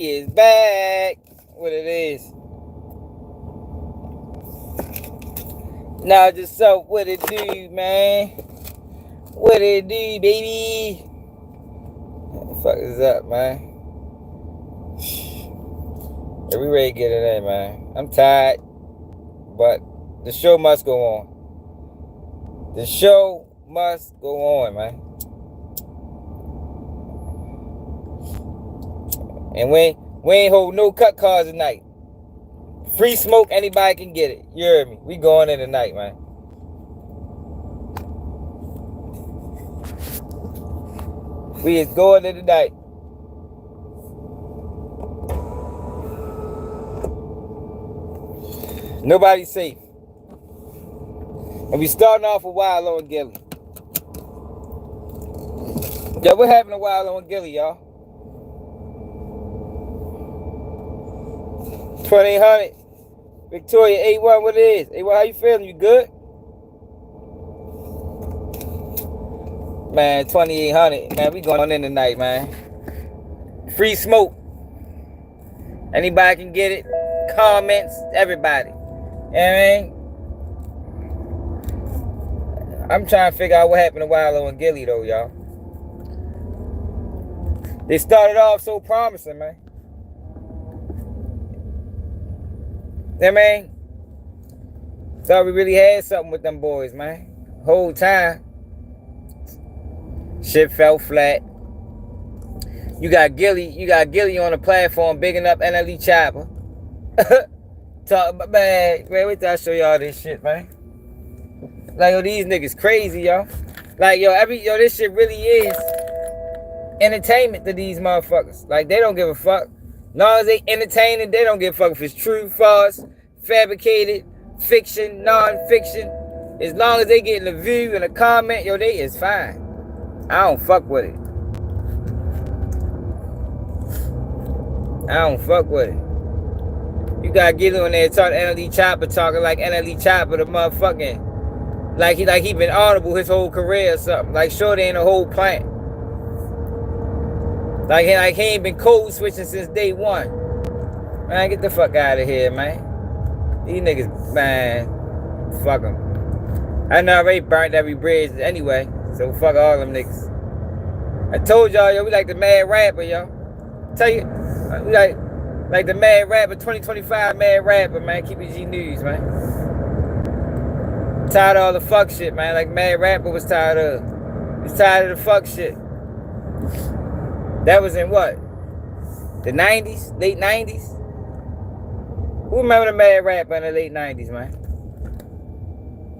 is back. What it is. Now just so what it do, man. What it do, baby. What the fuck is up, man? Yeah, we ready to get it in, man. I'm tired, but the show must go on. The show must go on, man. And we ain't hold no cut cards tonight. Free smoke, anybody can get it. You heard me? We going in tonight, man. We is going in tonight. Nobody's safe. And we starting off with Wallo and Gillie. Yo, what happened to Wallo and Gillie, y'all? 2800. Victoria, A1, what it is? A1, how you feeling? You good? Man, 2800. Man, we going in tonight, man. Free smoke. Anybody can get it. Comments, everybody. You know what I mean? I'm trying to figure out what happened to Wallo and Gillie, though, y'all. They started off so promising, man. You know what I mean? Thought we really had something with them boys, man. Whole time. Shit fell flat. You got Gillie on the platform bigging up NLE Choppa. Talk about, man, wait till I show y'all this shit, man. Like, yo, these niggas crazy, yo. Like, yo, this shit really is entertainment to these motherfuckers. Like, they don't give a fuck. As long as they entertaining, they don't give a fuck if it's true, false, fabricated, fiction, non-fiction. As long as they getting a view and a comment, yo, they is fine. I don't fuck with it. I don't fuck with it. You got Gillie on there talking NLE Choppa, talking like NLE Choppa, the motherfucking, like he been audible his whole career or something. Like Shorty ain't a whole plant. Like he ain't been code switching since day one. Man, get the fuck out of here, man. These niggas, man, fuck them. I know I already burnt every bridge anyway, so fuck all them niggas. I told y'all, yo, we like the mad rapper, yo. Tell you, we like the mad rapper, 2025 mad rapper, man. Keep it G News, man. Tired of all the fuck shit, man. Like mad rapper was tired of. He's tired of the fuck shit. That was in what? The 90s? Late 90s? Who remember the mad rapper in the late 90s, man?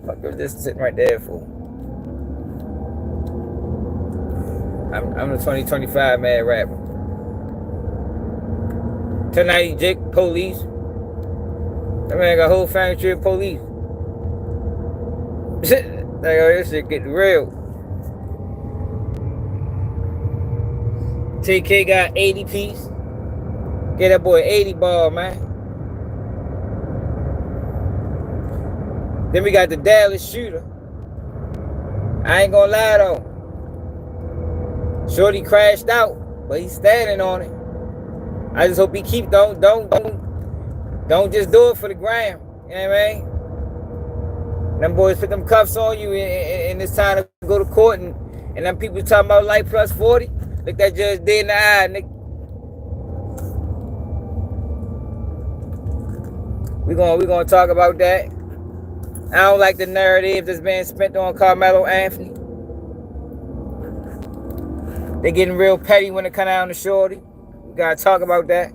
Fuck, was just sitting right there for. I'm the 2025 mad rapper. Tonight, Jake, police. That man got a whole family tree of police. Like, oh, this shit getting real. TK got 80 piece. Get that boy 80 ball, man. Then we got the Dallas shooter. I ain't gonna lie though. Shorty crashed out, but he's standing on it. I just hope he keep don't just do it for the gram. You know what I mean? Them boys put them cuffs on you and it's time to go to court and them people talking about life plus 40. Look that judge dead in the eye, nigga. We gonna talk about that. I don't like the narrative that's being spent on Carmelo Anthony. They getting real petty when it come down to Shorty. We gotta talk about that.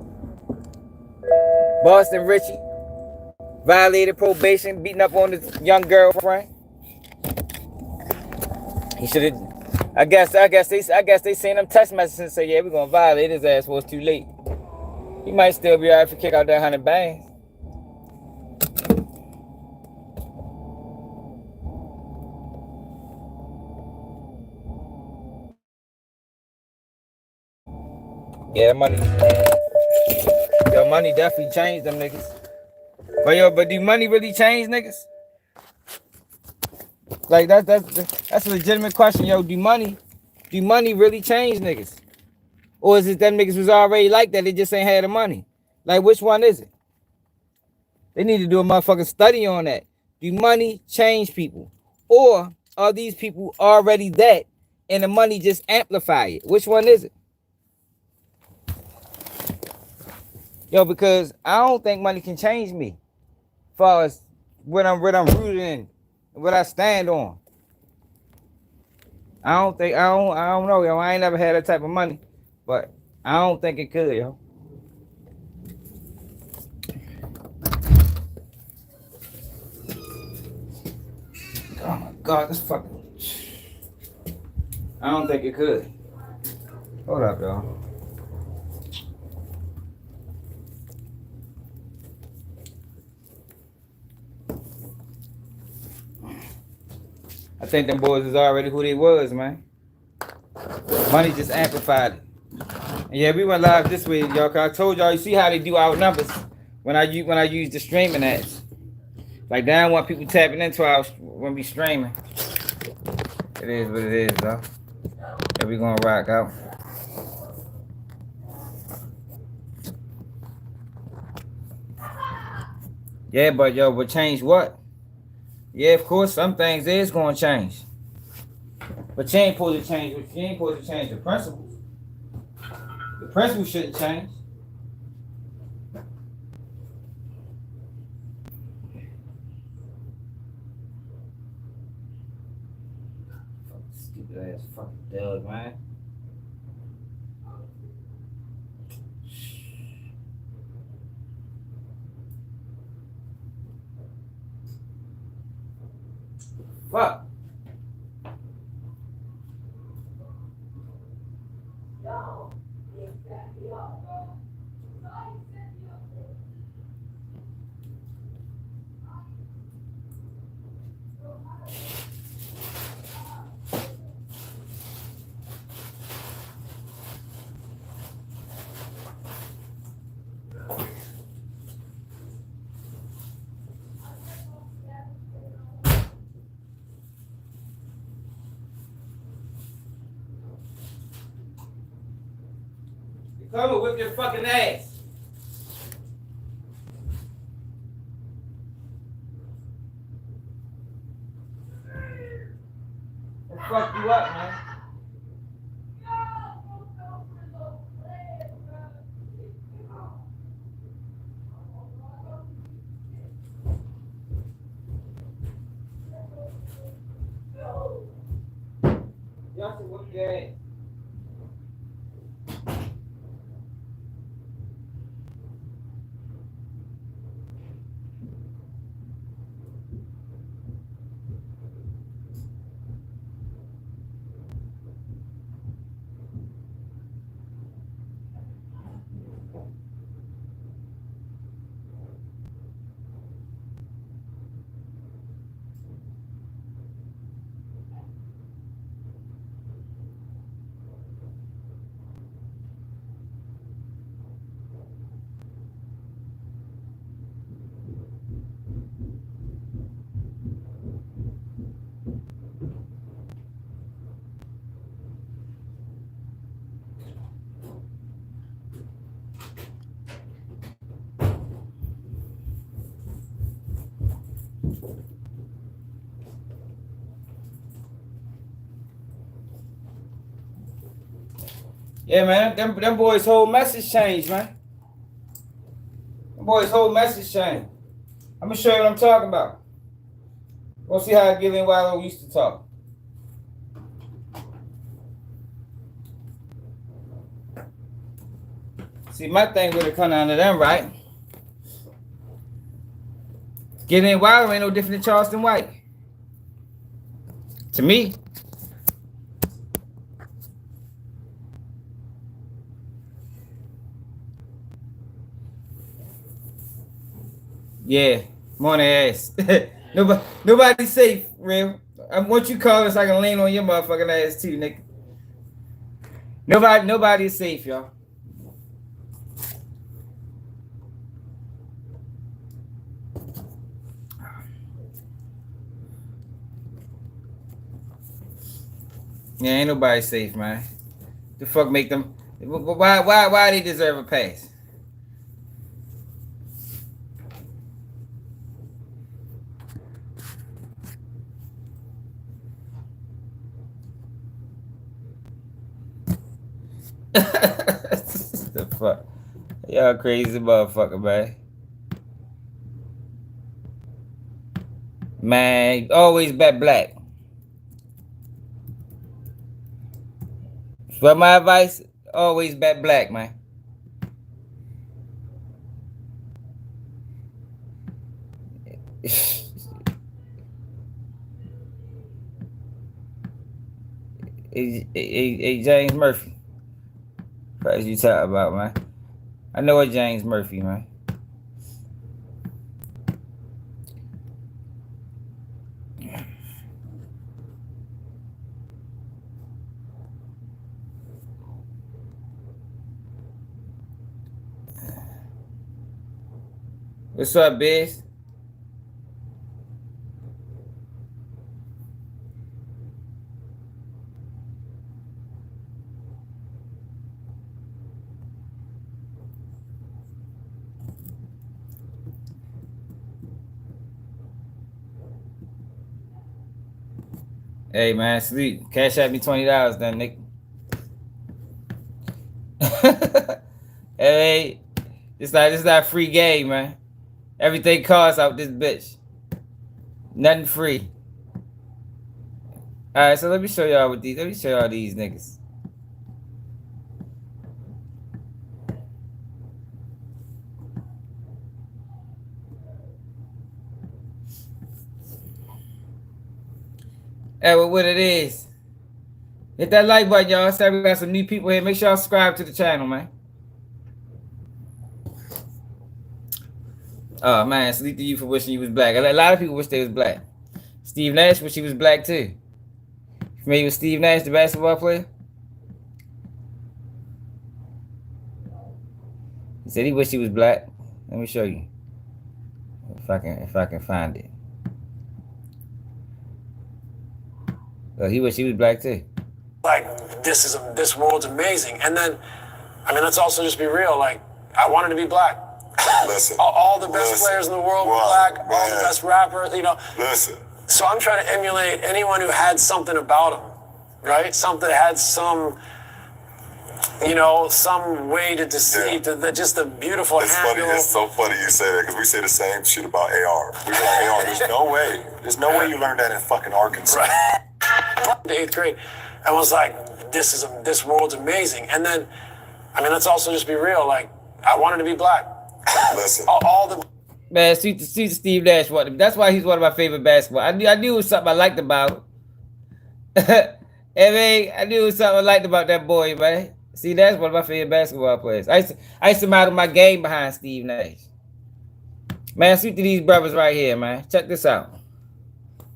Boston Richie violated probation, beating up on his young girlfriend. He should have. I guess they seen them text messages and say, yeah, we're gonna violate his ass before it's too late. He might still be alright if he kick out that 100 bands. Yeah, money definitely changed them niggas. But do money really change niggas? Like that's a legitimate question, yo. Do money really change niggas? Or is it them niggas was already like that? They just ain't had the money. Like, which one is it? They need to do a motherfucking study on that. Do money change people? Or are these people already that and the money just amplify it? Which one is it? Yo, because I don't think money can change me as far as what I'm rooted in, what I stand on. I don't know, yo. I ain't never had that type of money, but I don't think it could, yo. Oh my God, this fucking. I don't think it could. Hold up, y'all. I think them boys is already who they was, man. Money just amplified it. And yeah, we went live this week, y'all. Cause I told y'all, you see how they do our numbers when I use the streaming apps. Like, they don't want people tapping into our when we streaming. It is what it is, though. And we gonna rock out. Yeah, but change what? Yeah, of course, some things is gonna change. But you ain't supposed to change. You ain't supposed to change the principles. The principles shouldn't change. Fucking stupid ass fucking Doug, man. Fuck. Come and whip your fucking ass. We'll fuck you up, man. Y'all should whip your ass. Yeah, man, them boys' whole message changed, man. Them boys' whole message changed. I'm gonna show you what I'm talking about. We'll see how Gillie and Wallo used to talk. See, my thing would have come down to them, right? Gillie and Wallo ain't no different than Charleston White. To me. Yeah, morning ass. Nobody's safe, real. Once you call us, I can lean on your motherfucking ass too, nigga. Nobody is safe, y'all. Yeah, ain't nobody safe, man. The fuck make them But why they deserve a pass? The fuck? Y'all crazy motherfucker, man. Man, always bet black. For my advice, always bet black, man. Hey, James Murphy. What you talking about, man? I know what James Murphy, man. What's up, Biz? Hey, man, sleep. Cash out me $20 then, Nick. Hey, it's not free game, man. Everything costs out this bitch. Nothing free. All right, so let me show y'all what these. Let me show y'all these niggas. Hey, well, what it is? Hit that like button, y'all. Say we got some new people here. Make sure y'all subscribe to the channel, man. Oh man, salute to you for wishing you was black. A lot of people wish they was black. Steve Nash wish he was black too. Familiar with Steve Nash, the basketball player? He said he wished he was black. Let me show you. If I can find it. He wished he was black too. Like this world's amazing, and then, I mean, let's also just be real. Like, I wanted to be black. Listen, all the best players in the world were black. Man. All the best rappers, you know. Listen. So I'm trying to emulate anyone who had something about them, right? Something that had some, you know, some way to deceive, just a beautiful handle. It's so funny you say that, because we say the same shit about AR. We be like, AR, there's no way you learned that in fucking Arkansas. Right. 8th grade, and was like, this world's amazing. And then, I mean, let's also just be real. Like, I wanted to be black. Listen. All the man, see Steve Nash. That's why he's one of my favorite basketball. I knew it was something I liked about him. I knew it was something I liked about that boy, man. See, that's one of my favorite basketball players. I used to model my game behind Steve Nash. Man, see to these brothers right here, man. Check this out.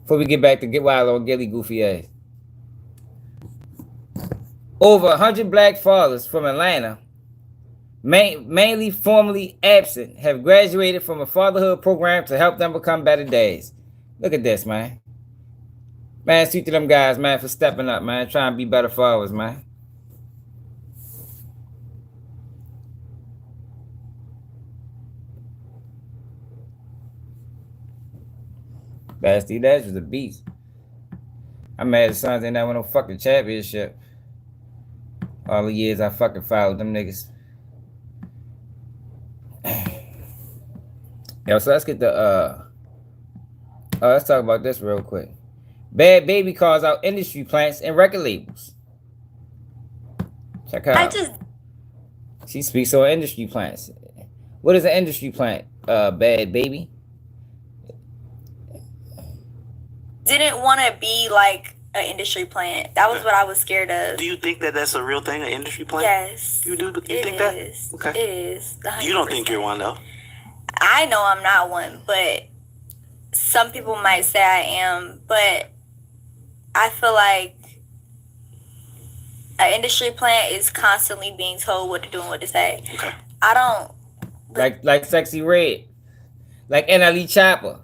Before we get back to get Wallo and Gillie goofy ass. Over 100 black fathers from Atlanta, mainly formerly absent, have graduated from a fatherhood program to help them become better dads. Look at this, man. Man, see to them guys, man, for stepping up, man. Trying to be better fathers, man. Steve Nash was a beast. I'm mad at Sons ain't never won no fucking championship. All the years I fucking followed them niggas. Yo, so let's get the let's talk about this real quick. Bad Baby calls out industry plants and record labels. Check her out. She speaks on industry plants. What is an industry plant? Bad Baby? Didn't want to be like an industry plant. That was what I was scared of. Do you think that that's a real thing, an industry plant? Yes. You do? You think is. that? Okay. It is. 100%. You don't think you're one, though? I know I'm not one, but some people might say I am. But I feel like an industry plant is constantly being told what to do and what to say. Okay. I don't... Like Sexy Red. Like NLE Choppa.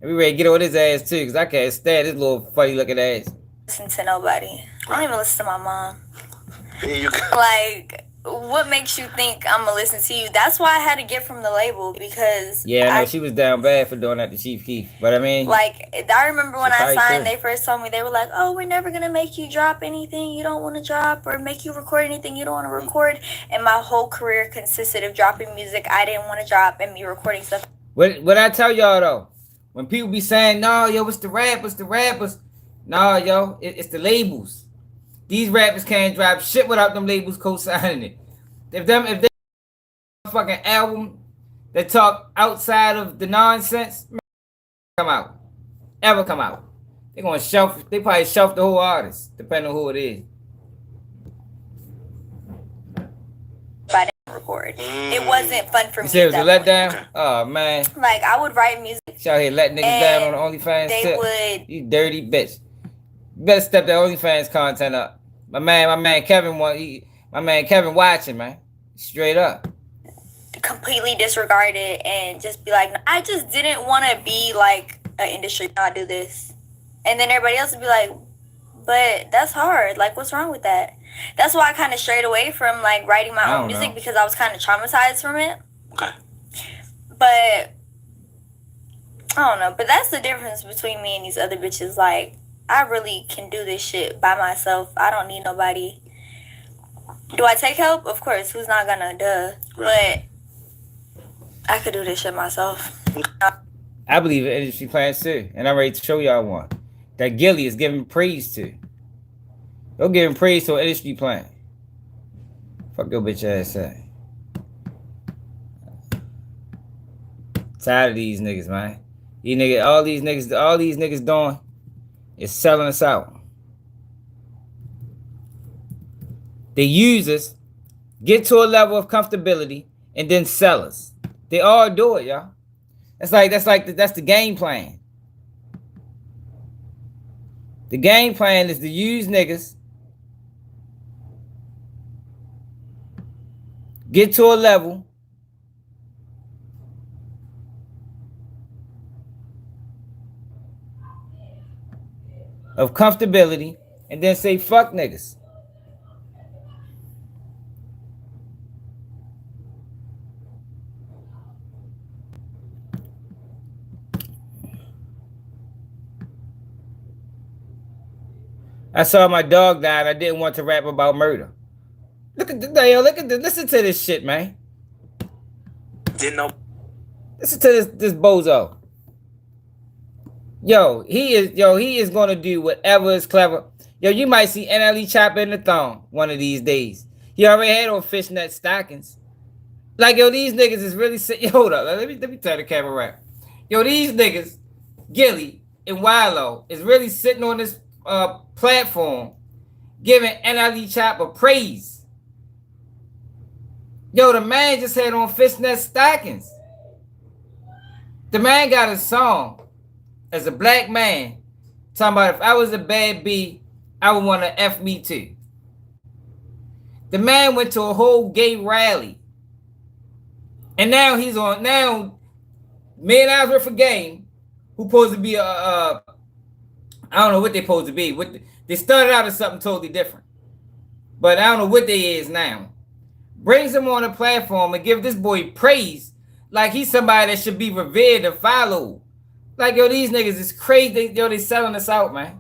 And we ready to get on his ass too, because I can't stand this little funny looking ass. Listen to nobody. I don't even listen to my mom. Here you go. Like, what makes you think I'm gonna listen to you? That's why I had to get from the label, because Yeah, I know she was down bad for doing that to Chief Keef. But I mean, like, I remember when She I probably signed, could. they first told me, they were like, oh, we're never gonna make you drop anything you don't want to drop, or make you record anything you don't want to record. And my whole career consisted of dropping music I didn't want to drop and me recording stuff. what I tell y'all though, when people be saying, no, yo, it's the rappers. No, yo, it's the labels. These rappers can't drop shit without them labels co-signing it. If they fucking album that talk outside of the nonsense, man, ever come out. They probably shelf the whole artist, depending on who it is. I didn't record. It wasn't fun for You me. said it was a at that letdown? point. Oh man. Like, I would write music. She out here letting niggas down on the OnlyFans they tip. would- You dirty bitch. You better step that OnlyFans content up. My man Kevin watching, man. Straight up. Completely disregard it and just be like, I just didn't want to be like an industry. I do this, and then everybody else would be like, but that's hard. Like, what's wrong with that? That's why I kind of strayed away from like writing my own music, because I was kind of traumatized from it. Okay. But I don't know. But that's the difference between me and these other bitches. Like, I really can do this shit by myself. I don't need nobody. Do I take help? Of course. Who's not gonna? Duh. But I could do this shit myself. I believe in industry plans too, and I'm ready to show y'all one that Gillie is giving praise to. Go giving praise to an industry plan. Fuck your bitch ass up. Tired of these niggas, man. All these niggas doing is selling us out. They use us, get to a level of comfortability, and then sell us. They all do it, y'all. That's the game plan. The game plan is to use niggas, get to a level, of comfortability, and then say fuck niggas. I saw my dog die and I didn't want to rap about murder. Listen to this shit, man. Didn't know. Listen to this bozo. He is gonna do whatever is clever. Yo, you might see NLE Choppa in the thong one of these days. He already had on fishnet stockings. Like, yo, these niggas is really sitting. Hold up, let me turn the camera around. Yo, these niggas, Gillie and Wallo, is really sitting on this platform giving NLE Choppa praise. Yo, the man just had on fishnet stockings. The man got a song as a black man talking about, if I was a bad B, I would want to F me too. The man went to a whole gay rally. And now he's on, $1 million worth of game, who supposed to be I don't know what they supposed to be. They started out as something totally different. But I don't know what they is now. Brings him on a platform and give this boy praise like he's somebody that should be revered and followed. Like, yo, these niggas is crazy. They selling us out, man.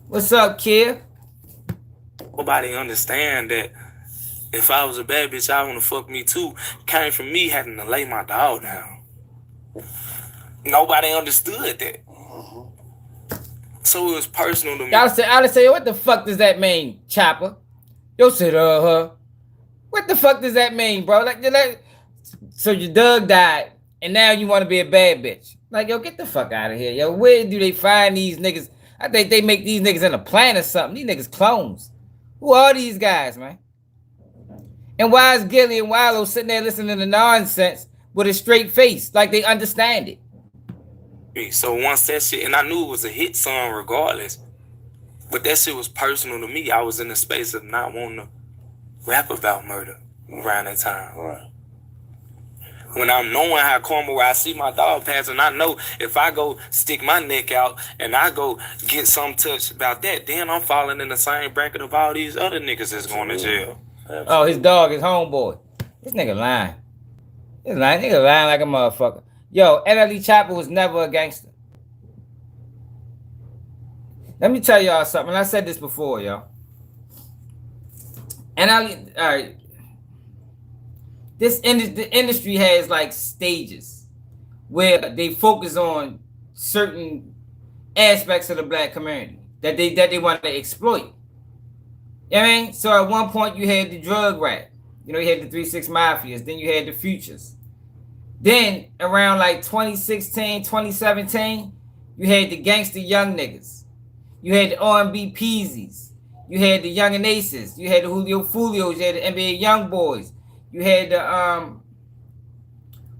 What's up, kid? Nobody understand that if I was a bad bitch, I want to fuck me too. Came from me having to lay my dog down. Nobody understood that. So it was personal to me. I'll say, what the fuck does that mean, Choppa? Yo said, what the fuck does that mean, bro? Like, so your dog died, and now you want to be a bad bitch. Like, yo, get the fuck out of here. Yo, where do they find these niggas? I think they make these niggas in a plant or something. These niggas clones. Who are these guys, man? And why is Gillie and Wallo sitting there listening to nonsense with a straight face, like they understand it? So once that shit, and I knew it was a hit song regardless, but that shit was personal to me. I was in the space of not wanting to rap about murder around that time. Right. when I'm knowing how karma, where I see my dog pass, and I know if I go stick my neck out and I go get some touch about that, then I'm falling in the same bracket of all these other niggas that's going to jail. Oh, his dog is homeboy. This nigga lying. This nigga lying like a motherfucker. Yo, NLE Choppa was never a gangster. Let me tell y'all something. I said this before, y'all. NLE, all right. The industry has like stages where they focus on certain aspects of the black community that they want to exploit. You know what I mean? So at one point you had the drug rap. You know, you had the 3-6 Mafias. Then you had the Futures. Then around like 2016, 2017, you had the gangster young niggas. You had the R&B Peasies. You had the Young and Aces. You had the Julio Fulios. You had the NBA Young Boys. You had the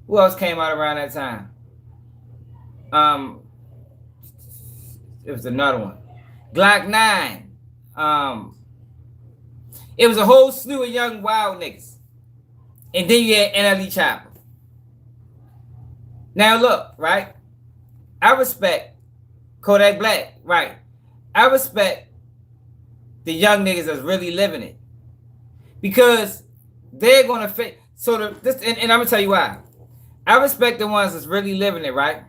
who else came out around that time? It was another one. Glock 9. It was a whole slew of young wild niggas. And then you had NLE Choppa. Now look, right? I respect Kodak Black, right? I respect the young niggas that's really living it. Because they're gonna face and I'm gonna tell you why. I respect the ones that's really living it, right?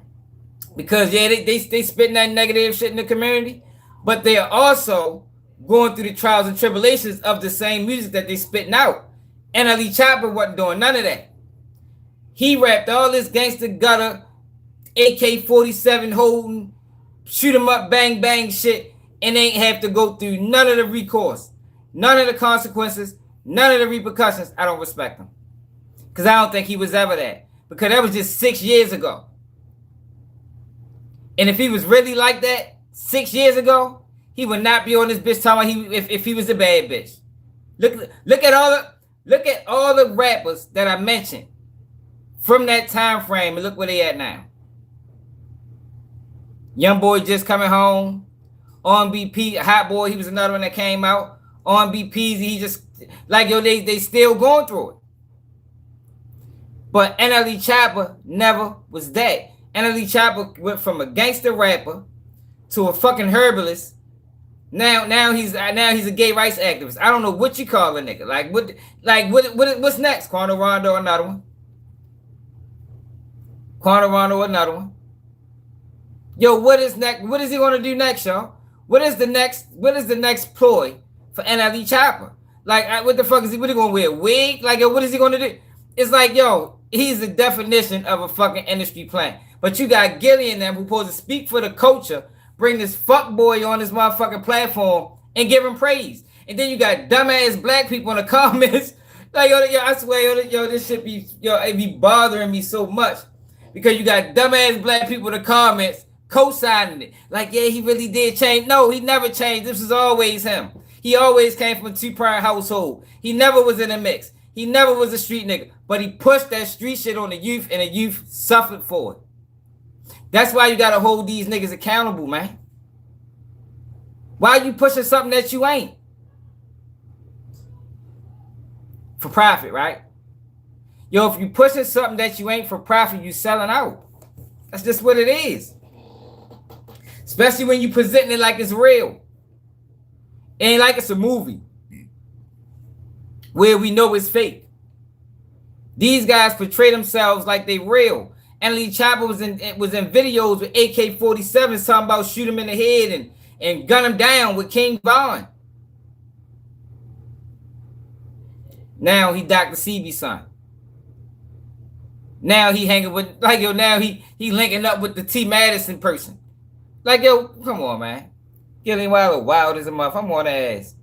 Because yeah, they spitting that negative shit in the community, but they are also going through the trials and tribulations of the same music that they spitting out. NLE Choppa wasn't doing none of that. He rapped all this gangster gutter, AK-47 holding, shoot 'em up, bang bang shit, and ain't have to go through none of the recourse, none of the consequences, none of the repercussions. I don't respect him. Because I don't think he was ever that. Because that was just 6 years ago. And if he was really like that 6 years ago, he would not be on this bitch talking about if he was a bad bitch. Look at all the rappers that I mentioned from that time frame and look where they at now. Young Boy just coming home. R&B Hot Boy, he was another one that came out. R&B Peasy, he just like yo, they still going through it. But NLE Choppa never was that. NLE Choppa went from a gangster rapper to a fucking herbalist. Now he's a gay rights activist. I don't know what you call a nigga. What's next? Quando Rondo, another one. Quando Rondo, another one. Yo, what is next? What is he gonna do next, y'all? What is the next ploy for NLE Choppa? Like, what the fuck is he? What he gonna wear? A wig? Like, yo, what is he gonna do? It's like, yo, he's the definition of a fucking industry plant. But you got Gillie and them who supposed to speak for the culture, bring this fuck boy on this motherfucking platform and give him praise. And then you got dumbass black people in the comments. Like, yo, I swear, yo, this shit be, yo, it be bothering me so much. Because you got dumbass black people in the comments co-signing it. Like, yeah, he really did change. No, he never changed. This was always him. He always came from a two-parent household. He never was in a mix. He never was a street nigga. But he pushed that street shit on the youth, and the youth suffered for it. That's why you gotta hold these niggas accountable, man. Why are you pushing something that you ain't? For profit, right? Yo, if you pushing something that you ain't for profit, you selling out. That's just what it is. Especially when you presenting it like it's real. It ain't like it's a movie where we know it's fake. These guys portray themselves like they real. NLE Choppa was in videos with AK-47s talking about shoot him in the head and gun him down with King Von. Now he Dr. CB son. Now he hanging with, like, yo, now he linking up with the T Madison person. Like, yo, come on, man. Gillie Wallo wild as a muff. I'm on the ass.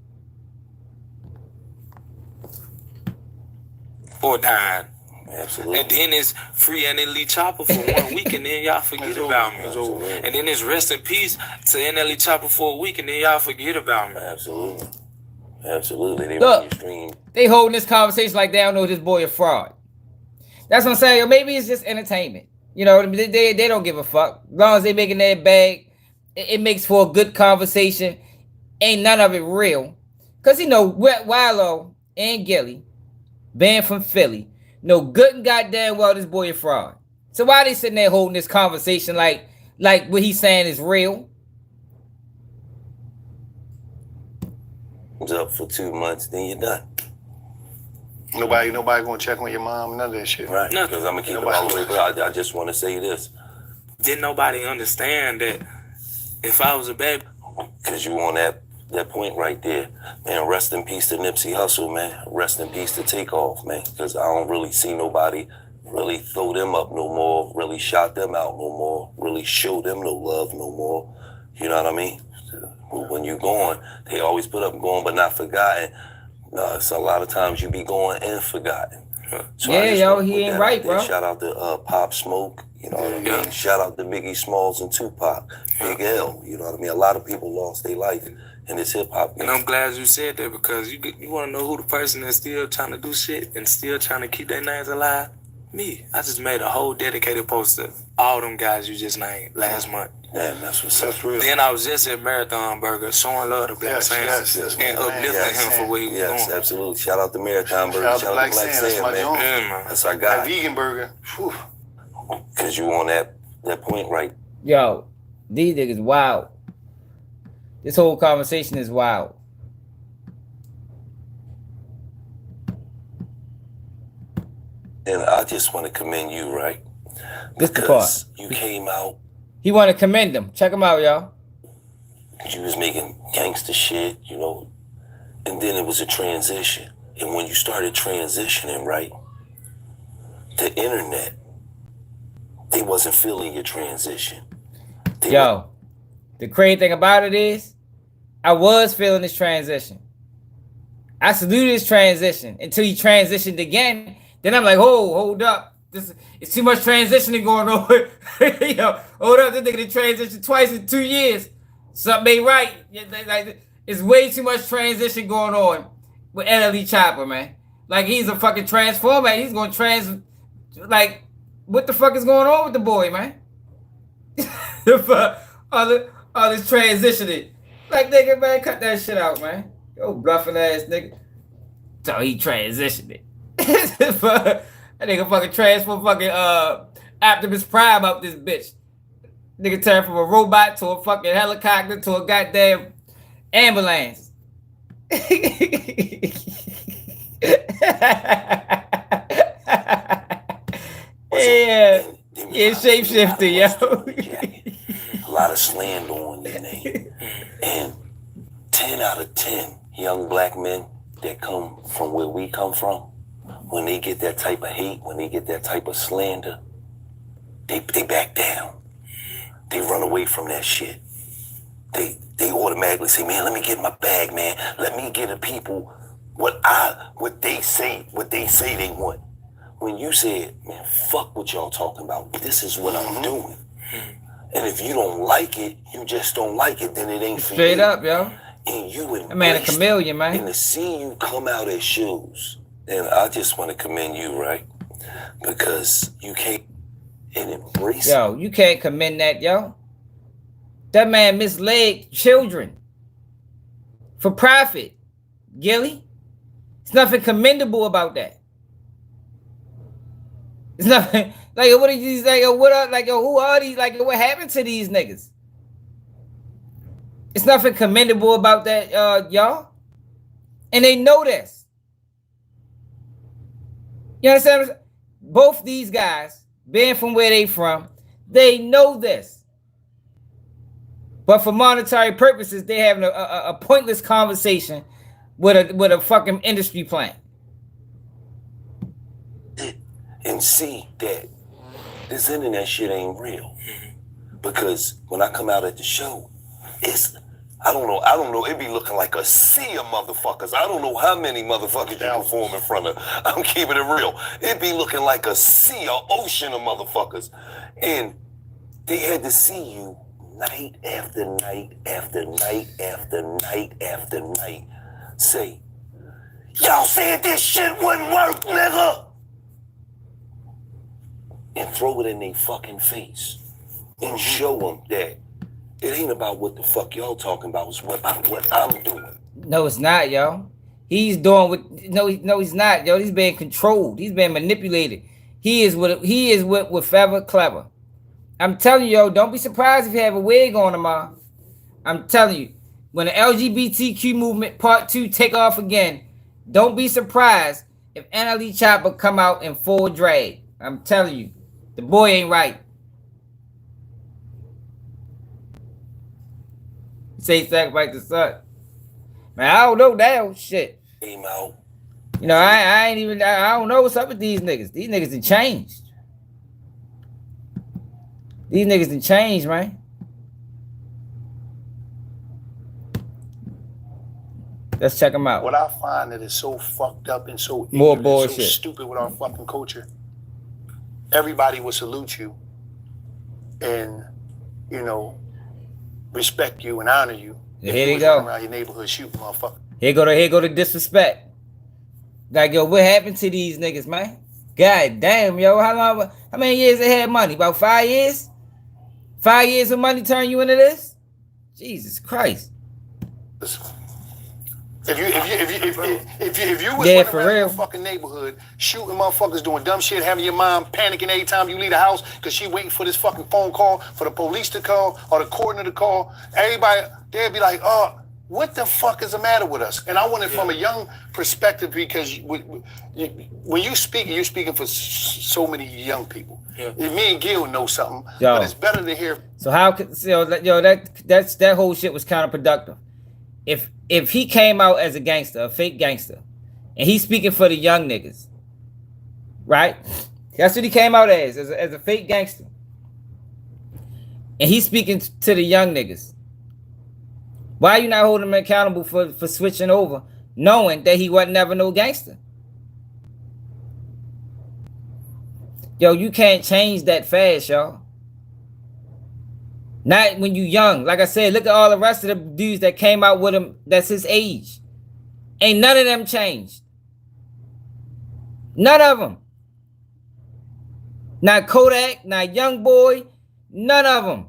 Or dying. Absolutely. And then it's free NLE Choppa for 1 week, and then y'all forget about me. Absolutely. And then it's rest in peace to NLE Choppa for a week, and then y'all forget about me. Absolutely. Absolutely. They Look, make you stream. they holding this conversation like they don't know this boy a fraud. That's what I'm saying. Or maybe it's just entertainment. You know, they don't give a fuck. As long as they making their bag, it makes for a good conversation. Ain't none of it real. Because, you know, Wallo and Gillie, banned from Philly, know good and goddamn well this boy a fraud. So why they sitting there holding this conversation like what he's saying is real? It's up for 2 months, then you're done. Nobody gonna check on your mom, none of that shit. Right, because I'm gonna keep it all the way. But I just want to say this. Didn't nobody understand that if I was a baby? Because you on that point right there. Man, rest in peace to Nipsey Hussle, man. Rest in peace to Takeoff, man. Because I don't really see nobody really throw them up no more, really shout them out no more, really show them no love no more. You know what I mean? When you going, they always put up going but not forgotten. No, it's a lot of times you be going and forgotten. So Yeah, yo, he ain't right, bro. Shout out to Pop Smoke, you know what I mean? Shout out to Biggie Smalls and Tupac, Big L, you know what I mean? A lot of people lost their life in this hip hop. And I'm glad you said that because you want to know who the person that's still trying to do shit and still trying to keep their names alive? Me. I just made a whole dedicated post to all them guys you just named last month. Damn, that's what's up. Real. Then I was just at Marathon Burger showing love to Black Sands and uplifting him for where he was Yes, going. absolutely. Shout out to Marathon Burger. Shout out to Shout Black out to Black Sands, that's my Sands, joint. man. Yeah, man. That's our That guy. vegan burger. Whew. Because you on that point right. Yo, these niggas wild. This whole conversation is wild. And I just want to commend you, right? This the Because part. you came out, He want to commend them. Check him out, y'all. you was making gangster shit, you know, and then it was a transition. And when you started transitioning, right, the internet, they wasn't feeling your transition. Yo, the crazy thing about it is, I was feeling this transition. I saluted this transition until he transitioned again. Then I'm like, hold up. It's too much transitioning going on. Yo, hold up. This nigga done transitioned twice in 2 years. Something ain't right. Like, it's way too much transition going on with NLE Choppa, man. Like, he's a fucking transformer. He's going to like, what the fuck is going on with the boy, man? all this transitioning. Like, nigga, man, cut that shit out, man. Yo, bluffing ass nigga. So he transitioned it. That nigga fucking transfer fucking Optimus Prime out this bitch. Nigga turned from a robot to a fucking helicopter to a goddamn ambulance. Yeah, shapeshifter, yo. A lot of slander on your name. And 10 out of 10 young black men that come from where we come from, when they get that type of hate, when they get that type of slander, they back down. They run away from that shit. They automatically say, man, let me get my bag, man. Let me get the people what they say they want. When you said, man, fuck what y'all talking about. This is what I'm doing. And if you don't like it, you just don't like it, then it ain't for you. Straight up, yo. And you embrace That man a chameleon, man. And to see you come out as shoes, and I just want to commend you, right? Because you can't and embrace Yo, you can't commend that, yo. That man misled children for profit, Gillie. There's nothing commendable about that. It's nothing like what are these like? What are like? Who are these? Like what happened to these niggas? It's nothing commendable about that, y'all. And they know this. You understand? What I'm saying? Both these guys, being from where they from, they know this. But for monetary purposes, they having a pointless conversation with a fucking industry plant. and see that this internet shit ain't real. Because when I come out at the show, I don't know, it be looking like a sea of motherfuckers. I don't know how many motherfuckers you perform in front of. I'm keeping it real. It be looking like a sea, an ocean of motherfuckers. And they had to see you night after night after night after night after night say, y'all said this shit wouldn't work, nigga. And throw it in their fucking face. And show them that it ain't about what the fuck y'all talking about. It's about what I'm doing. No, it's not, yo. He's doing what no, he's not, yo. He's being controlled. He's being manipulated. He is with Forever Clever. I'm telling you, yo, don't be surprised if you have a wig on tomorrow. I'm telling you, when the LGBTQ movement part 2 take off again, don't be surprised if NLE Choppa come out in full drag. I'm telling you, the boy ain't right. Say sacrifice the son. Man, I don't know now. Shit. Came out. You know, I ain't even. I don't know what's up with these niggas. These niggas done changed. These niggas done changed, man. Let's check them out. What I find that is so fucked up and so More ignorant, bullshit. so stupid with our fucking culture. Everybody will salute you and, you know, respect you and honor you. Here if they you was go. running around your neighborhood shooting motherfucker. Here go the disrespect. Like, yo, what happened to these niggas, man? God damn, yo, how many years they had money? About 5 years? 5 years of money turn you into this? Jesus Christ. If you was Yeah, running for around real. your fucking neighborhood shooting motherfuckers, doing dumb shit, having your mom panicking every time you leave the house because she waiting for this fucking phone call for the police to call or the coroner to call, everybody they'd be like, oh, what the fuck is the matter with us? And I want it from a young perspective because when you speak, you're speaking for so many young people. Yeah. Me and Gil know something, Yo. but it's better to hear. So how could that whole shit was counterproductive. If he came out as a gangster, a fake gangster, and he's speaking for the young niggas, right? That's what he came out as a fake gangster. And he's speaking to the young niggas. Why are you not holding him accountable for switching over, knowing that he wasn't never no gangster? Yo, you can't change that fast, y'all. Not when you young. Like I said, look at all the rest of the dudes that came out with him that's his age. Ain't none of them changed. None of them. Not Kodak, not Young Boy, none of them.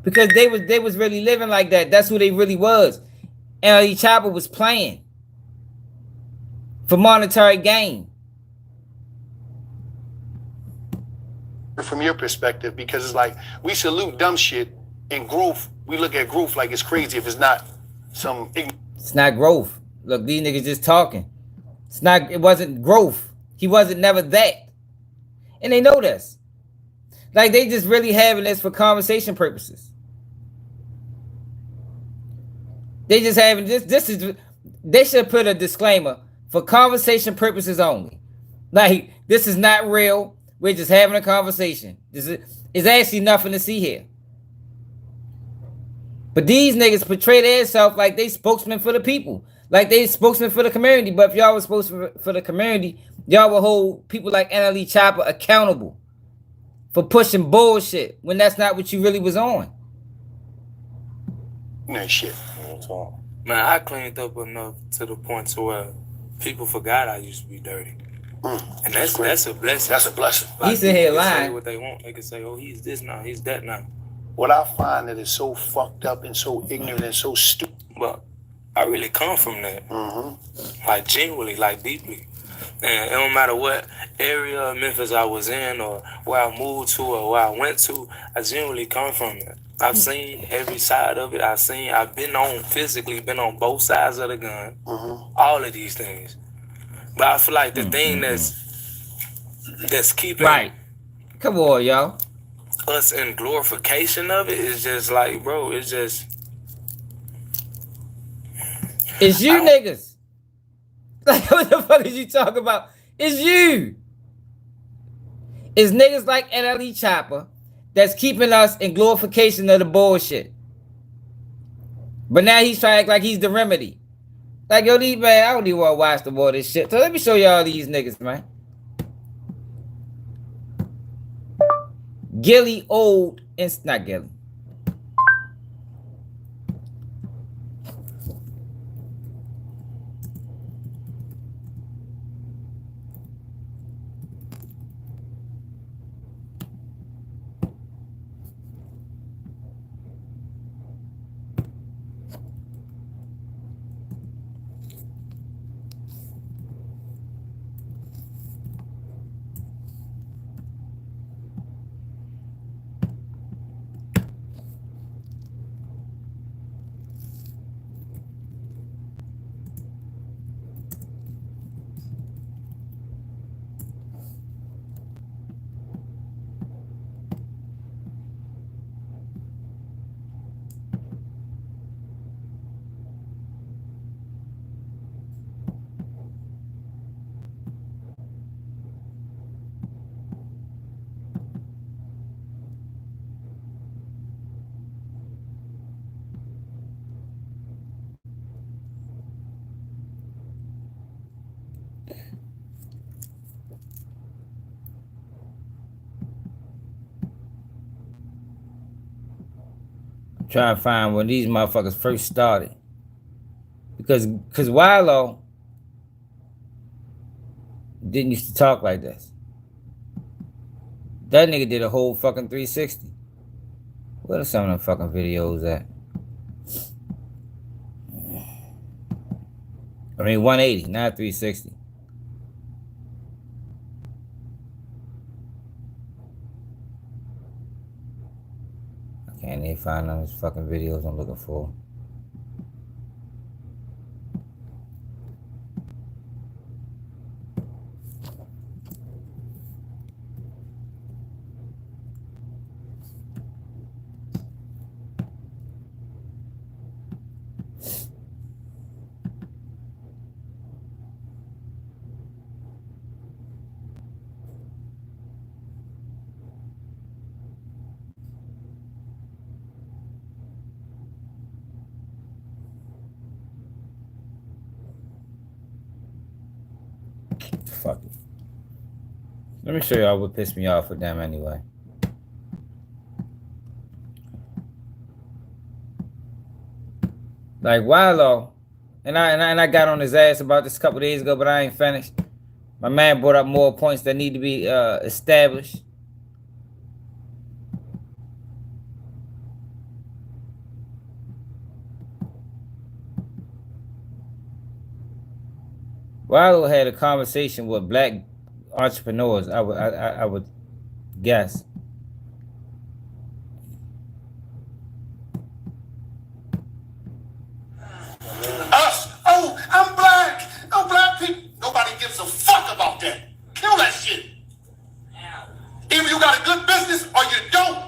Because they was really living like that. That's who they really was. NLE Choppa was playing for monetary gain. From your perspective, because it's like we salute dumb shit and growth. We look at growth like it's crazy if it's not some. It's not growth. Look, these niggas just talking. It wasn't growth. He wasn't never that. And they know this. Like they just really having this for conversation purposes. They just having they should put a disclaimer for conversation purposes only. Like this is not real. We're just having a conversation. This is actually nothing to see here. But these niggas portray themselves like they spokesmen for the people. Like they spokesmen for the community. But if y'all was spokesmen for the community, y'all would hold people like NLE Choppa accountable for pushing bullshit when that's not what you really was on. No shit. Man, I cleaned up enough to the point to where people forgot I used to be dirty. And that's a blessing. That's a blessing. He's in here They can say lying. what they want. They can say, oh, he's this now, he's that now. What I find that is so fucked up and so ignorant and so stupid. But I really come from that. Mm-hmm. Like genuinely, like deeply. And it don't matter what area of Memphis I was in or where I moved to or where I went to, I genuinely come from it. I've seen every side of it. I've been physically been on both sides of the gun. Mm-hmm. All of these things. But I feel like the thing that's keeping Right. Come on, y'all. us in glorification of it is just like, bro, it's just... It's you niggas. Like, what the fuck is you talking about? It's you. It's niggas like NLE Choppa that's keeping us in glorification of the bullshit. But now he's trying to act like he's the remedy. Like, yo, these, man, I don't even want to watch the more of this shit. So let me show y'all these niggas, man. Gillie old, not Gillie. I'm trying to find when these motherfuckers first started. Because Wallo didn't used to talk like this. That nigga did a whole fucking 360. Where are some of them fucking videos at? I mean 180, not 360. I can't even find those fucking videos I'm looking for. Fuck it. Let me show y'all what pissed me off with them anyway. Like Wallo, and I got on his ass about this a couple days ago, but I ain't finished. My man brought up more points that need to be established. Wallo had a conversation with black entrepreneurs, I would guess. I'm black. No black people. Nobody gives a fuck about that. Kill that shit. Either you got a good business or you don't.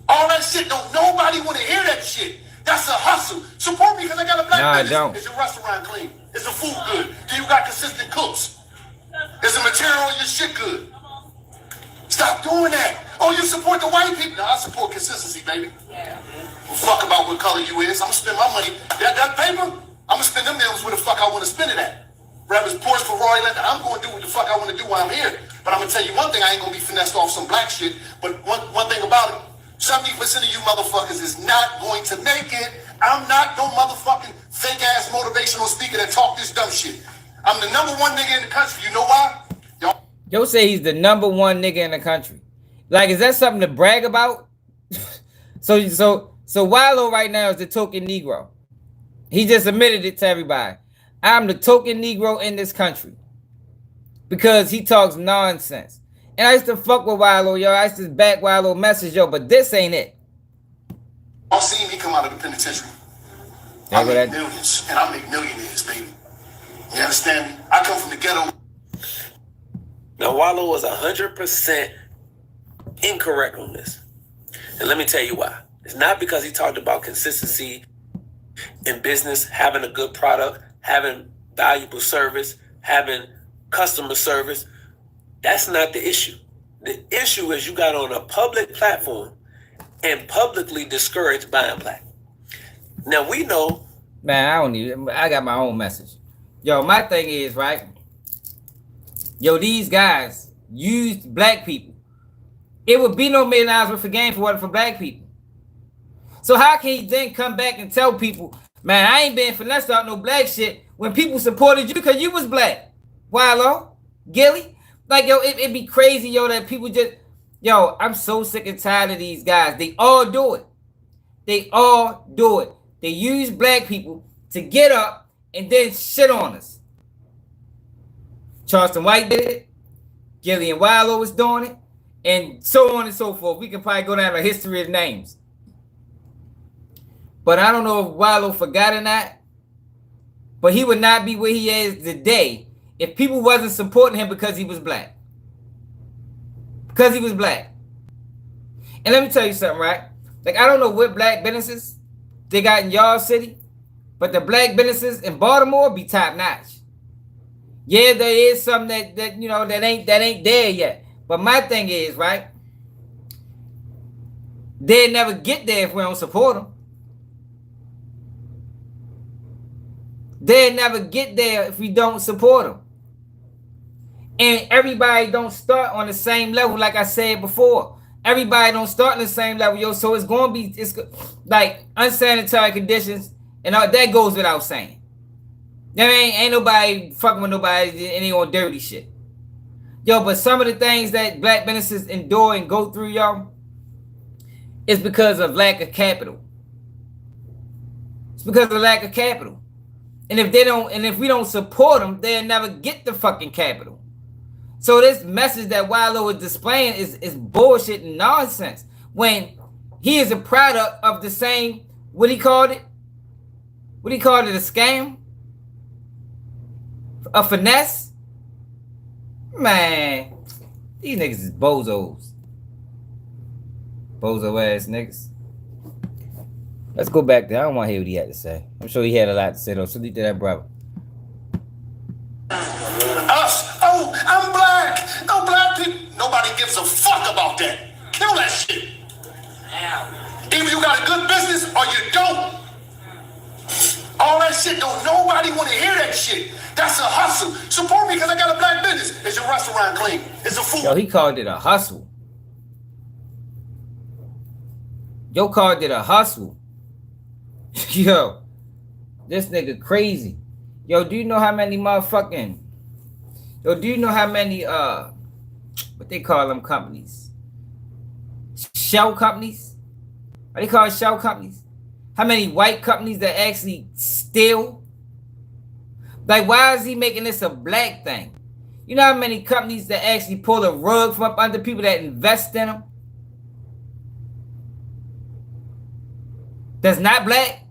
All that shit, don't nobody want to hear that shit. That's a hustle. Support me because I got a black business. I don't. Is your restaurant clean? Is the food good? Do you got consistent cooks? Is the material on your shit good? Stop doing that. Oh, you support the white people? No, I support consistency, baby. Fuck about what color you is. I'm gonna spend my money. That paper, I'm gonna spend them nails where the fuck I want to spend it at. Whether it's Porsche, Ferrari, I'm going to do what the fuck I want to do while I'm here. But I'm gonna tell you one thing: I ain't gonna be finessed off some black shit. But one thing about it, 70% of you motherfuckers is not going to make it. I'm not no motherfucking fake ass motivational speaker that talk this dumb shit. I'm the number one nigga in the country. You know why? Yo say he's the number one nigga in the country. Like, is that something to brag about? So Wallo right now is the token Negro. He just admitted it to everybody. I'm the token Negro in this country. Because he talks nonsense. And I used to fuck with Wallo, yo. I used to back Wallo message, yo, but this ain't it. Y'all seen me come out of the penitentiary. I make millions, and I make millionaires, baby. You understand me? I come from the ghetto. Now, Wallo was 100% incorrect on this. And let me tell you why. It's not because he talked about consistency in business, having a good product, having valuable service, having customer service. That's not the issue. The issue is you got on a public platform and publicly discouraged buying black. Now, we know. Man, I got my own message. Yo, my thing is, right? Yo, these guys used black people. It would be no $1 million worth of game if it wasn't for black people. So how can he then come back and tell people, man, I ain't been finessed out no black shit when people supported you because you was black? Wallo, Gillie, like, yo, it'd be crazy, yo, that people just, yo, I'm so sick and tired of these guys. They all do it. They all do it. They use black people to get up and then shit on us. Charleston White did it. Gillie and Wallo was doing it. And so on and so forth. We can probably go down a history of names. But I don't know if Wallo forgot or not. But he would not be where he is today if people wasn't supporting him because he was black. Because he was black. And let me tell you something, right? Like, I don't know what black businesses they got in y'all city, but the black businesses in Baltimore be top notch. Yeah, there is some that you know that ain't there yet. But my thing is, right? They'll never get there if we don't support them. They'll never get there if we don't support them. And everybody don't start on the same level, like I said before. everybody don't start in the same level, yo. So it's gonna be like unsanitary conditions, and all that goes without saying. I mean, ain't nobody fucking with nobody any on dirty shit. Yo, but some of the things that black businesses endure and go through, yo, is because of lack of capital. It's because of lack of capital. And if we don't support them, they'll never get the fucking capital. So this message that Wallo is displaying is bullshit and nonsense. When he is a product of the same, what he called it? What he called it, a scam? A finesse? Man, these niggas is bozos. Bozo ass niggas. Let's go back there. I don't want to hear what he had to say. I'm sure he had a lot to say though. Salute to that brother. Us? Oh, I'm black. No black people. Nobody gives a fuck about that. Kill that shit. Either you got a good business or you don't. All that shit, don't nobody want to hear that shit. That's a hustle. Support me because I got a black business. Is your restaurant clean? Is the food? Yo, he called it a hustle. Yo called it a hustle. Yo, this nigga crazy. Yo, do you know how many motherfucking... Yo, do you know how many, what they call them companies? Shell companies? What they call shell companies? How many white companies that actually steal? Like, why is he making this a black thing? You know how many companies that actually pull a rug from up under people that invest in them? That's not black?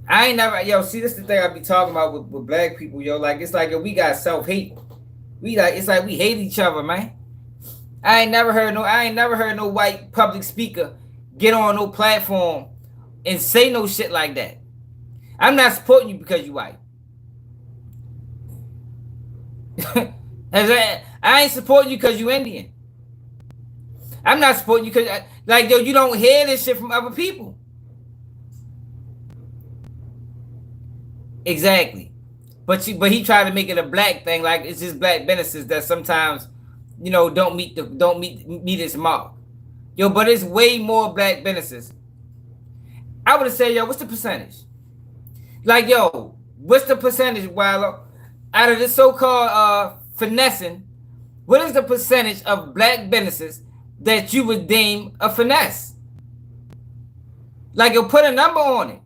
I ain't never, yo, see, this is the thing I be talking about with black people, yo. Like, it's like, yo, we got self-hate. It's like we hate each other, man. I ain't never heard no white public speaker get on no platform and say no shit like that. I'm not supporting you because you white. I ain't supporting you because you Indian. I'm not supporting you because, like, yo, you don't hear this shit from other people. Exactly. But he tried to make it a black thing, like it's just black businesses that sometimes, you know, don't meet its mark. Yo, but it's way more black businesses. I would have said, yo, what's the percentage? Like, yo, what's the percentage, Wallo, out of this so-called finessing? What is the percentage of black businesses that you would deem a finesse? Like, yo, put a number on it.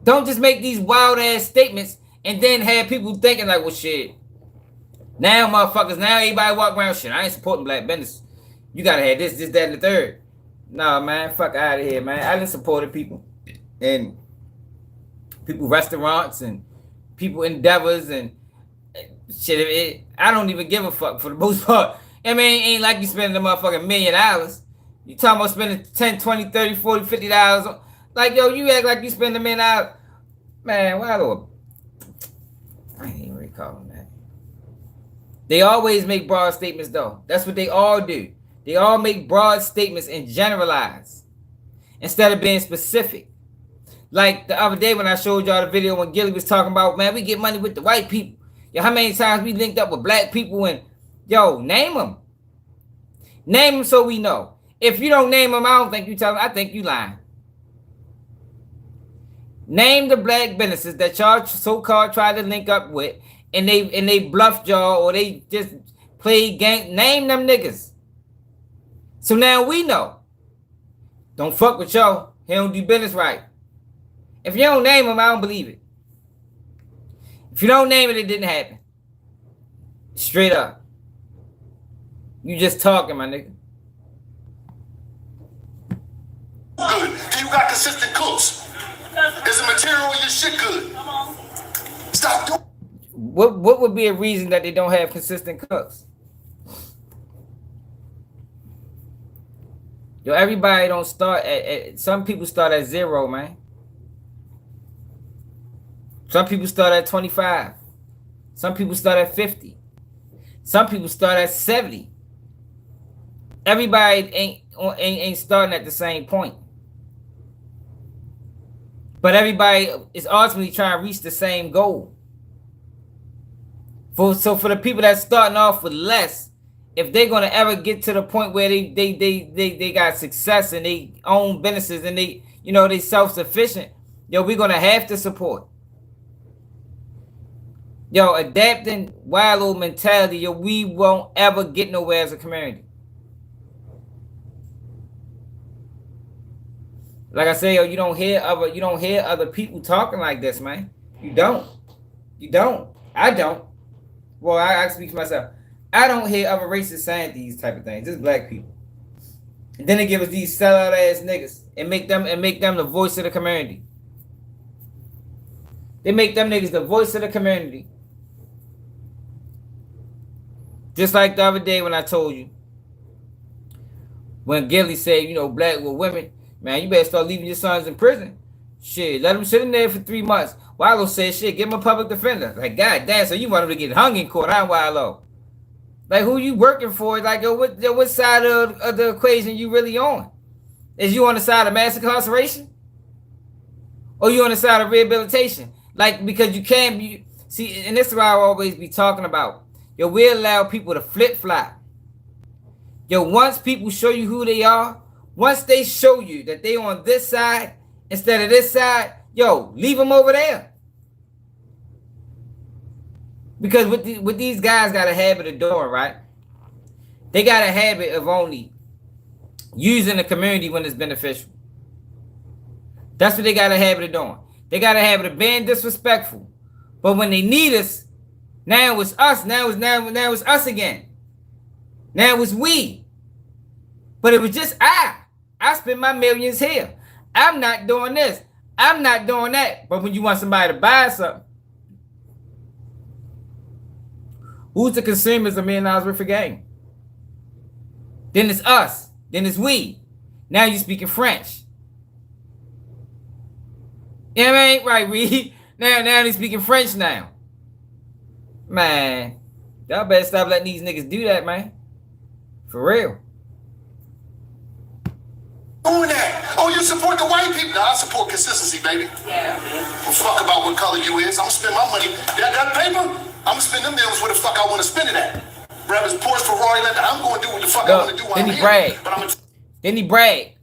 Don't just make these wild ass statements and then have people thinking like, well, shit. Now, motherfuckers, now everybody walk around, shit, I ain't supporting black business. You gotta have this, that, and the third. Nah, man, fuck out of here, man. I done supported people. And people restaurants and people endeavors and shit. I don't even give a fuck for the most part. I mean, it ain't like you spending a motherfucking $1 million. You talking about spending 10, 20, 30, 40, $50. Like, yo, you act like you spend $1 million. Man, why do I ain't even recalling that. They always make broad statements, though. That's what they all do. They all make broad statements and generalize instead of being specific. Like the other day when I showed y'all the video when Gillie was talking about, man, we get money with the white people. Yo, how many times we linked up with black people and, yo, name them. Name them so we know. If you don't name them, I don't think you tell them. I think you lying. Name the black businesses that y'all so-called try to link up with, and they bluffed y'all or they just played game. Name them niggas. So now we know. Don't fuck with y'all. He don't do business right. If you don't name them, I don't believe it. If you don't name it, it didn't happen. Straight up. You just talking, my nigga. Good. Do you got consistent cooks? Is the material in your shit good? Stop doing. What would be a reason that they don't have consistent cooks? Yo, everybody don't start at some people start at 0, man. Some people start at 25. Some people start at 50. Some people start at 70. Everybody ain't starting at the same point. But everybody is ultimately trying to reach the same goal. For the people that's starting off with less, if they're gonna ever get to the point where they got success and they own businesses and they self-sufficient, yo, we're gonna have to support. Yo, adapting Wallo mentality, yo, we won't ever get nowhere as a community. Like I say, yo, you don't hear other people talking like this, man. You don't. I don't. Well, I speak for myself. I don't hear other races saying these type of things. Just black people. And then they give us these sellout ass niggas and make them the voice of the community. They make them niggas the voice of the community. Just like the other day when I told you, when Gillie said, black with women, man, you better start leaving your sons in prison. Shit, let them sit in there for 3 months. Wallo said, shit, give him a public defender. Like, god damn, so you want him to get hung in court, huh, Wallo? Like, who you working for? Like, what side of the equation you really on? Is you on the side of mass incarceration? Or you on the side of rehabilitation? Like, because you can't see, and this is what I always be talking about. Yo, we allow people to flip-flop. Yo, once people show you who they are, once they show you that they on this side instead of this side, yo, leave them over there. Because what these guys got a habit of doing, right? They got a habit of only using the community when it's beneficial. That's what they got a habit of doing. They got a habit of being disrespectful. But when they need us, now it's us. Now it's us again. Now it's we. But it was just I spend my millions here. I'm not doing this. I'm not doing that. But when you want somebody to buy something, who's the consumers of $1 million worth of game? Then it's us. Then it's we. Now you speaking French. You know what I mean? Right, Reed? Now they speaking French now. Man, y'all better stop letting these niggas do that, man. For real. Doing that. Oh, you support the white people? No, I support consistency, baby. Yeah. Well, fuck about what color you is. I'm gonna spend my money. That paper, I'm gonna spend them deals where the fuck I want to spend it at. Whether it's Porsche, Ferrari, I'm going to do what the fuck I want to do while I'm here. Then he bragged.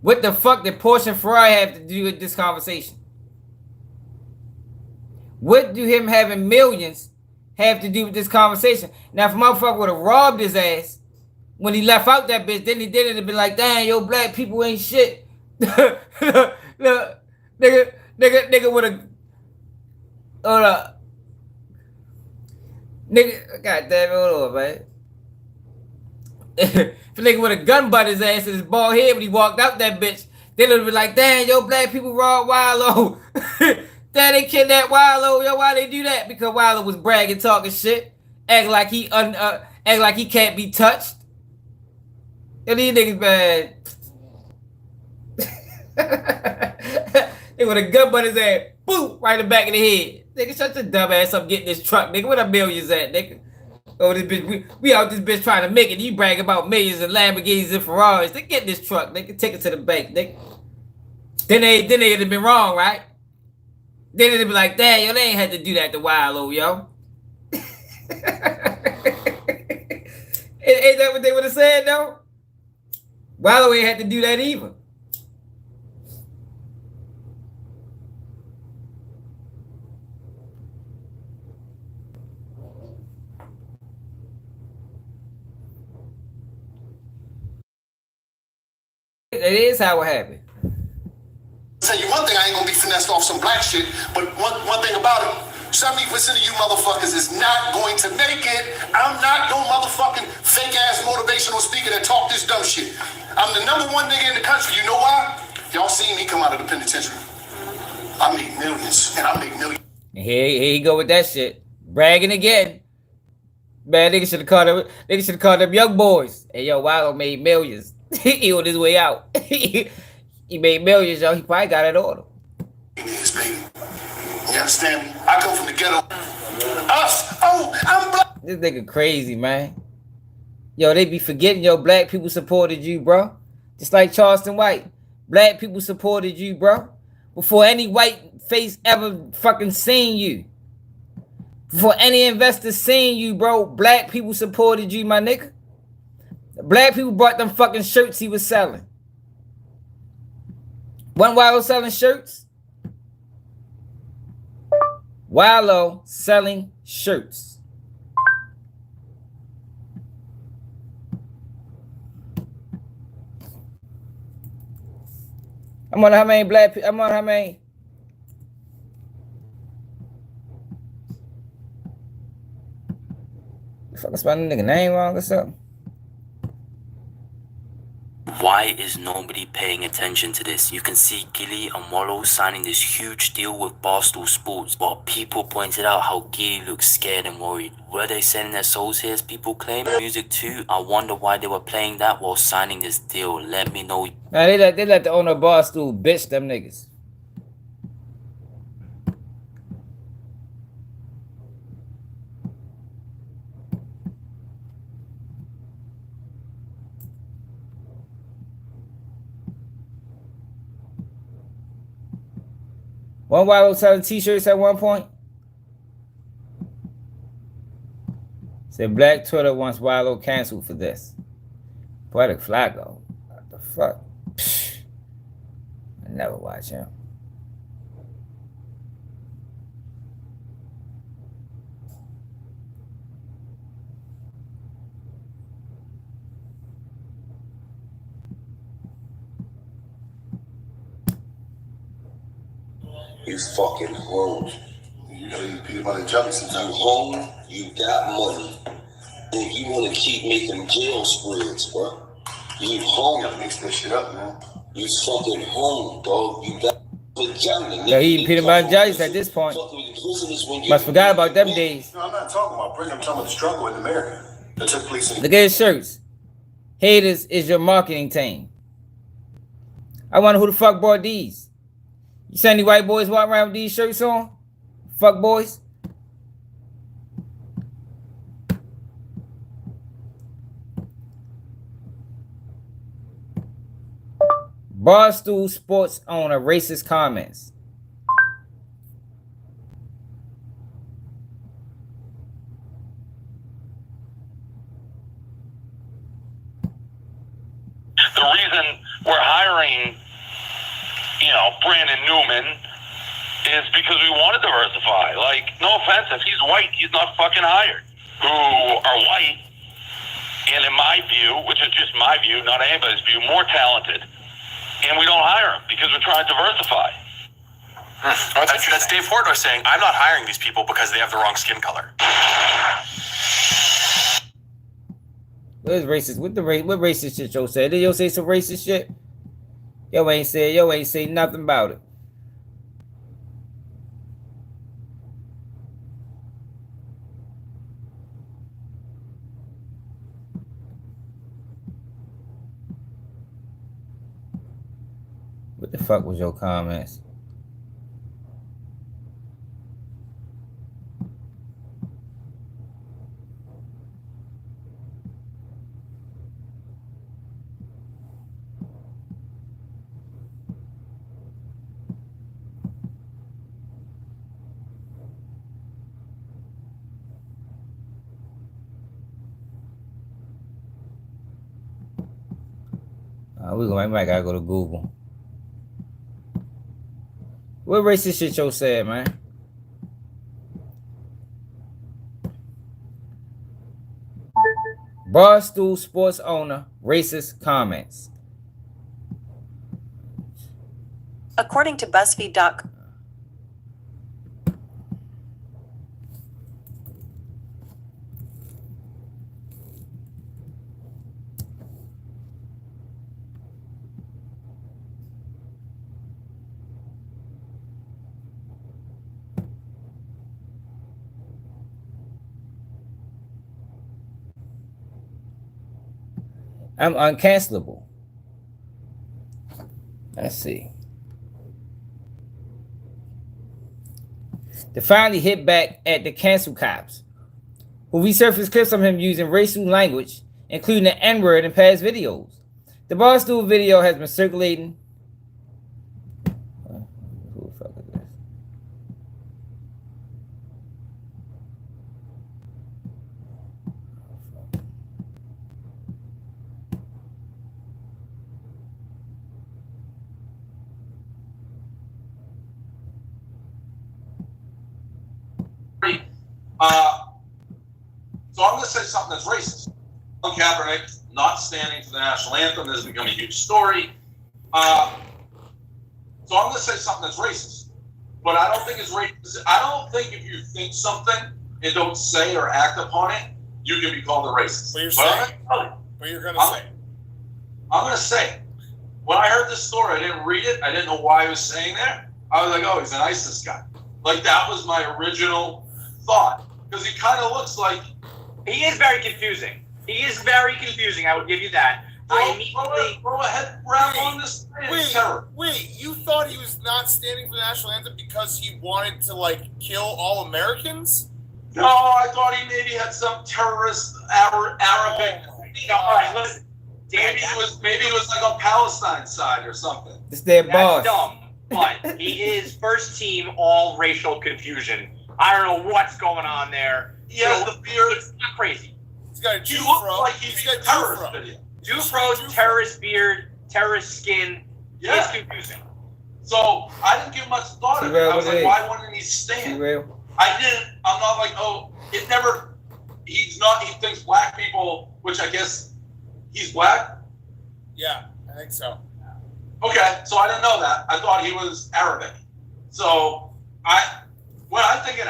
What the fuck did Porsche and Ferrari have to do with this conversation? What do him having millions have to do with this conversation? Now, if a motherfucker would have robbed his ass when he left out that bitch, then he did it and been like, damn, yo, black people ain't shit. Look, nigga would have, hold up. Nigga, goddamn it, hold on, man. If a nigga would have gun butt his ass in his bald head when he walked out that bitch, then it would have been like, damn, yo, black people robbed Wallo. Damn, they kidnapped Wallo. Yo, why they do that? Because Wallo was bragging, talking shit, acting like he can't be touched. Yo, these niggas bad. They would have gun butt his ass, boom, right in the back of the head. Nigga, shut your dumb ass up, get in this truck, nigga. Where the millions at, nigga? Oh, this bitch, we out this bitch trying to make it. You brag about millions and Lamborghinis and Ferraris. They get this truck, nigga. Take it to the bank, nigga. Then they'd have been wrong, right? Then they'd be like, damn, yo, they ain't had to do that to Wallo, yo. Ain't that what they would have said, though? Wallo ain't had to do that either. It is how it happened. Tell you one thing, I ain't gonna be finessed off some black shit, but one thing about it, 70% of you motherfuckers is not going to make it. I'm not no motherfucking fake ass motivational speaker that talk this dumb shit. I'm the #1 nigga in the country. You know why? Y'all seen me come out of the penitentiary. I make millions, and I make millions. And here you go with that shit. Bragging again. Man, nigga should have called them young boys. Hey, yo, Wallo made millions. He on his way out. He made millions, yo. He probably got it on him. Yes, baby. You understand me? I come from the ghetto. Us. Oh, I'm black. This nigga crazy, man. Yo, they be forgetting, yo, black people supported you, bro. Just like Charleston White. Black people supported you, bro. Before any white face ever fucking seen you. For any investor seeing you, bro, black people supported you, my nigga. Black people bought them fucking shirts he was selling. Wasn't Wallo selling shirts? Wallo selling shirts. I'm wondering how many black people, I'm wondering how many. Fucking spelling the nigga name wrong or something. Why is nobody paying attention to this? You can see Gillie and Wallo signing this huge deal with Barstool Sports, but people pointed out how Gillie looks scared and worried. Were they selling their souls here as people claim? Music too? I wonder why they were playing that while signing this deal. Let me know. Now they let the owner of Barstool bitch them niggas. One Wallo selling t-shirts at one point. Said Black Twitter wants Wallo canceled for this. Poetic Flacco. What the fuck? Psh. I never watch him. You fucking home. You gotta eat peanut butter and jelly You sometimes. home, you got money, and you wanna keep making jail spreads, bro. You You home, gotta mix that shit up, man. you fucking home, dog. You got vagina. Yo, he eating peanut butter and jellies at this point. Must forgot about them days. No, I'm not talking about prison. I'm talking about the struggle in America that took place in. Look at his shirts. Haters is your marketing team. I wonder who the fuck bought these. You see any white boys walk around with these shirts on? Fuck boys. Barstool Sports owner racist comments. The reason we're hiring, Brandon Newman is because we want to diversify. Like, no offense, if he's white, he's not fucking hired. Who are white, and in my view, which is just my view, not anybody's view, more talented. And we don't hire them because we're trying to diversify. That's Dave Portnoy saying, I'm not hiring these people because they have the wrong skin color. What is racist? What racist shit yo said? Did yo say some racist shit? Yo ain't say nothing about it. What the fuck was your comments? We might gotta go to Google. What racist shit yo said, man? Barstool Sports owner, racist comments. According to BuzzFeed.com, I'm uncancelable. Let's see. They finally hit back at the cancel cops, who resurfaced clips of him using racial language, including the N-word in past videos. The Barstool video has been circulating. Who the fuck is this? So I'm going to say something that's racist. Kaepernick not standing for the national anthem. This has become a huge story. So I'm going to say something that's racist. But I don't think it's racist. I don't think if you think something and don't say or act upon it, you can be called a racist. What you're saying? What you're going to say? I'm going to say it. When I heard this story, I didn't read it. I didn't know why he was saying that. I was like, oh, he's an ISIS guy. Like, that was my original thought. Because he kind of looks like... He is very confusing. He is very confusing, I would give you that. Throw a head wrap on this terror. Wait, you thought he was not standing for the national anthem because he wanted to, like, kill all Americans? No, I thought he maybe had some terrorist Arabic... all right, listen. Maybe it was like on Palestine's side or something. It's their boss. That's dumb, but he is first team all racial confusion. I don't know what's going on there. He has the beard. It's not crazy. He's got a He looks like he's a terrorist video. Jufro, terrorist beard, terrorist skin. Yeah. It's confusing. So I didn't give much thought to it. I was like, why wouldn't he stand? I didn't. I'm not like, oh, it never. He's not. He thinks black people, which I guess he's black. Yeah, I think so. Okay, so I didn't know that. I thought he was Arabic. So when I think an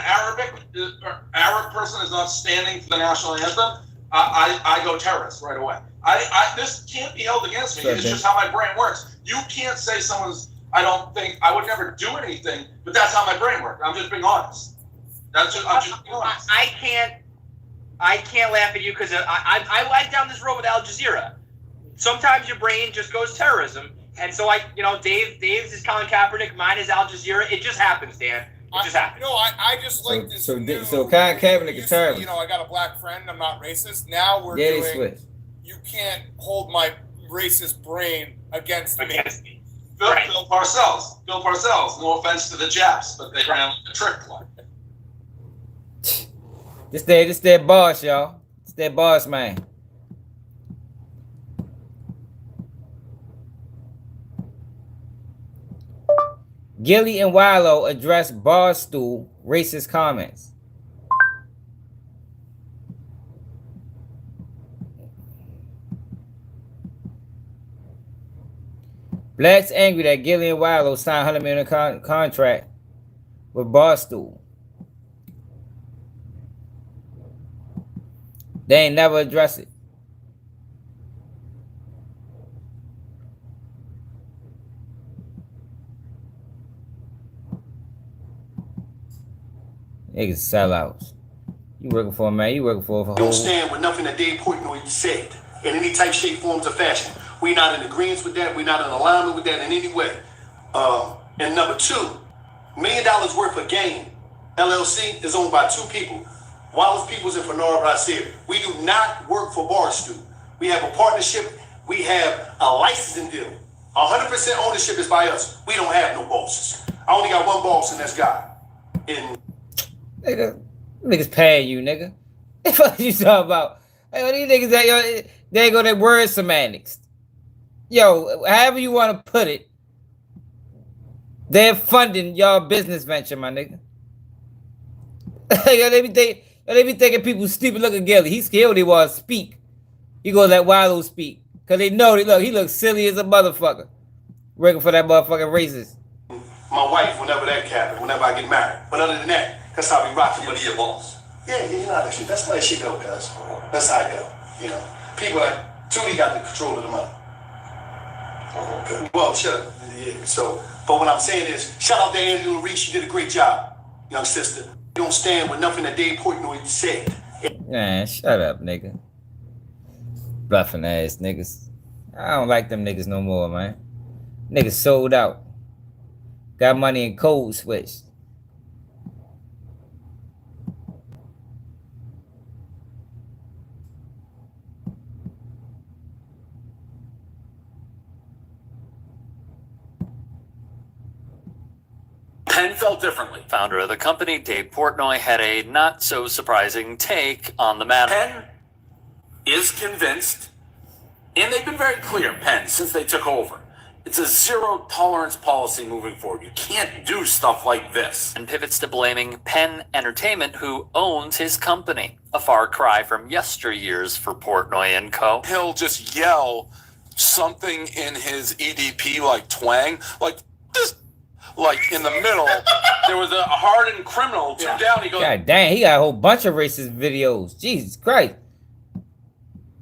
Arab person is not standing for the national anthem, I go terrorist right away. This can't be held against me. It's just how my brain works. You can't say someone's. I would never do anything, but that's how my brain works. I'm just being honest. I'm just being honest. I can't laugh at you because I went down this road with Al Jazeera. Sometimes your brain just goes terrorism, and so Dave's is Colin Kaepernick, mine is Al Jazeera. It just happens, Dan. It just happens. No, I just like this. So Colin Kaepernick is terrorist. You know, I got a black friend. I'm not racist. Now we're doing. Switch. You can't hold my racist brain against me. Bill Parcells. Bill Parcells. No offense to the Japs, but they ran a trick play. This their boss, y'all. It's their boss, man. Gillie and Wallo address Barstool racist comments. Blacks angry that Gillie and Wallo signed $100 million contract with Barstool. They ain't never address it. Niggas sellouts. You working for a man, you working for a whole... Don't stand with nothing that Dave Portnoy said in any type, shape, forms, or fashion. We're not in agreement with that. We're not in alignment with that in any way. And number two, $1 million worth of game, LLC, is owned by two people. Wallace Peoples and Bernard Rasir. We do not work for Barstool. We have a partnership. We have a licensing deal. 100% ownership is by us. We don't have no bosses. I only got one boss, and that's God. Nigga, niggas paying you, nigga. What you talking about? Hey, what these niggas that they go their word semantics. Yo, however you want to put it, they're funding y'all business venture, my nigga. They be thinking people stupid looking Gillie. He scared he was to speak. He gonna let Wallo speak. Cause they know he looks silly as a motherfucker. Working for that motherfucking racist. My wife, whenever that happens, whenever I get married. But other than that, that's how we rock. You'll be your boss. Yeah, you know that shit. That's how that shit go, cuz. That's how it go. You know, people like Tootie got the control of the money. Okay. Well, shut up. Yeah. So, but what I'm saying is, shout out to Angela Reese. She did a great job, young sister. You don't stand with nothing that Dave Portnoy said. Man, shut up, nigga. Bluffing ass niggas. I don't like them niggas no more, man. Niggas sold out. Got money in code switch. Penn felt differently. Founder of the company, Dave Portnoy, had a not so surprising take on the matter. Penn is convinced, and they've been very clear, Penn, since they took over, It's a zero tolerance policy moving forward. You can't do stuff like this. And pivots to blaming Penn Entertainment, who owns his company. A far cry from yesteryears for Portnoy and co. He'll just yell something in his EDP like twang, like this, like in the middle. There was a hardened criminal, two down. He goes, God damn, he got a whole bunch of racist videos. Jesus Christ.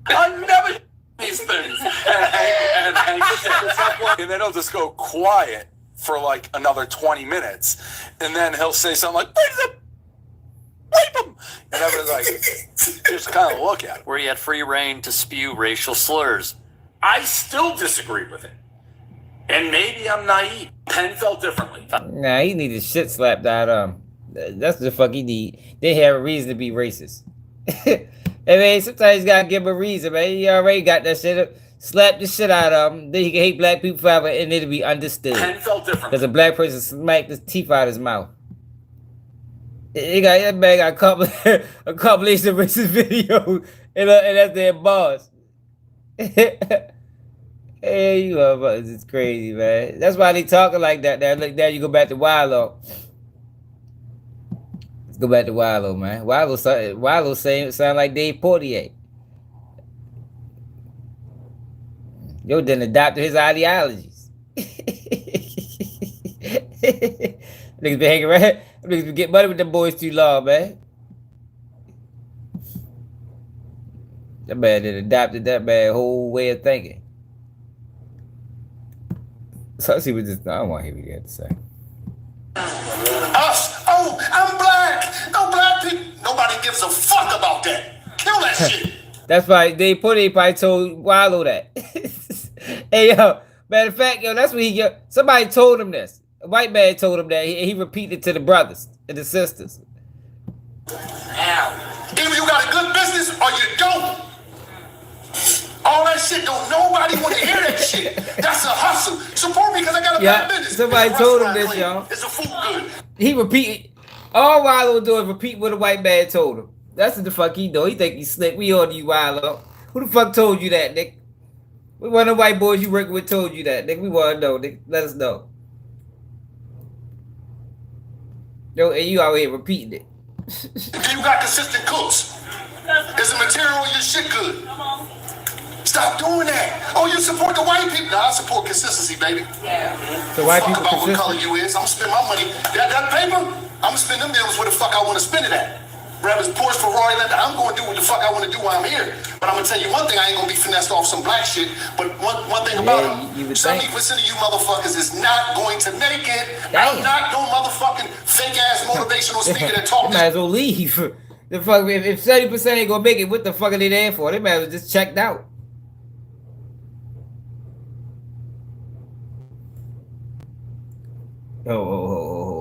I never these things. And then he'll just go quiet for like another 20 minutes. And then he'll say something like, rape him! And everyone's like, just kind of look at him. Where he had free reign to spew racial slurs. I still disagree with it. And maybe I'm naive. Penn felt differently. Nah, he needed shit slapped out of him. That's the fuck he need. They have a reason to be racist. I mean, sometimes you gotta give him a reason, man. He already got that shit up. Slap the shit out of him. Then he can hate black people forever and it'll be understood. Penn felt different. Because a black person smacked his teeth out of his mouth. That man got a compilation of racist videos and that's their boss. Hey, you motherfuckers, it's crazy, man. That's why they talking like that. Now, look, now you go back to Wallo. Let's go back to Wallo, man. Wallo sound like Dave Portier. Yo done adopted his ideologies. Niggas been hanging around. Niggas been getting money with them boys too long, man. That man done adopted that man whole way of thinking. So let's see what this. I don't want to hear what you have to say. Us? Oh, I'm black. No black people. Nobody gives a fuck about that. Kill that shit. That's why they probably told Wallo that. Hey yo, matter of fact, yo, that's what he got. Somebody told him this. A white man told him that. He repeated it to the brothers and the sisters. Either you got a good business or you don't. All that shit, don't nobody want to hear that shit. That's a hustle. Support me because I got a bad business. Somebody told him this, y'all. It's a food good. He repeated. All Wallo do is repeat what a white man told him. That's what the fuck he do. He think he's slick. We order you, Wallo. Who the fuck told you that, Nick? We one of the white boys you working with told you that, Nick. We want to know, Nick. Let us know. Yo, and you out here repeating it. You got consistent cooks. Is the material in your shit good? Stop doing that. Oh, you support the white people? No, I support consistency, baby. Yeah. The white fuck people about consistent. what color you is. I'm gonna spend my money. That paper, I'm gonna spend them bills where the fuck I want to spend it at. Whether it's Porsche, Ferrari, I'm going to do what the fuck I want to do while I'm here. But I'm gonna tell you one thing: I ain't gonna be finessed off some black shit. But one thing about it, 70% of you motherfuckers is not going to make it. Damn. I'm not no motherfucking fake ass motivational speaker that talk. They might as well leave. The fuck, if 70% ain't gonna make it, what the fuck are they there for? They might as well just checked out.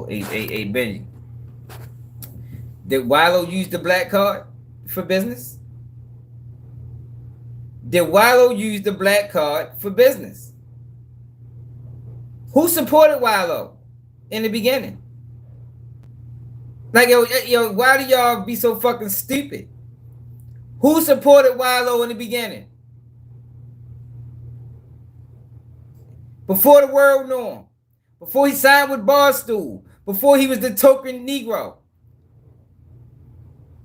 Hey, Benji. Did Wallo use the black card for business? Did Wallo use the black card for business? Who supported Wallo in the beginning? Like, yo, why do y'all be so fucking stupid? Who supported Wallo in the beginning? Before the world knew him. Before he signed with Barstool. Before he was the token Negro.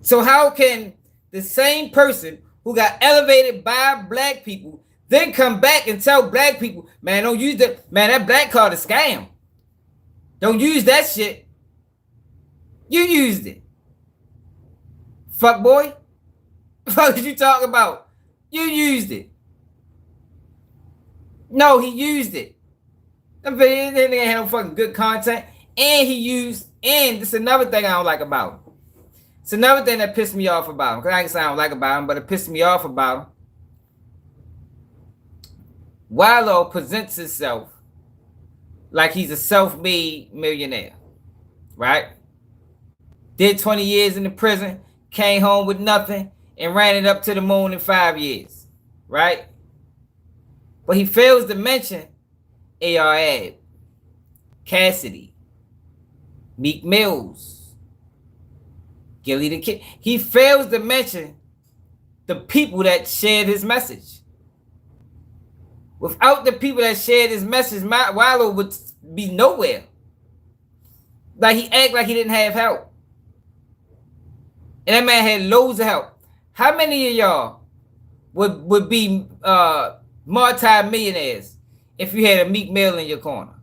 So how can the same person who got elevated by black people then come back and tell black people, man, don't use that, man, that black card is scam. Don't use that shit. You used it. Fuck boy. What did you talk about? You used it. No, he used it. That nigga ain't had no fucking good content. And he used, and this is another thing I don't like about him. It's another thing that pissed me off about him. Because I ain't saying I don't like about him, but it pissed me off about him. Wallo presents himself like he's a self-made millionaire. Right? Did 20 years in the prison, came home with nothing, and ran it up to the moon in 5 years. Right? But he fails to mention A.R. Ab, Cassidy, Meek Mills, Gillie the Kid. He fails to mention the people that shared his message. Without the people that shared his message, Wallo would be nowhere. Like, he act like he didn't have help. And that man had loads of help. How many of y'all would be multi-millionaires if you had a Meek Mill in your corner?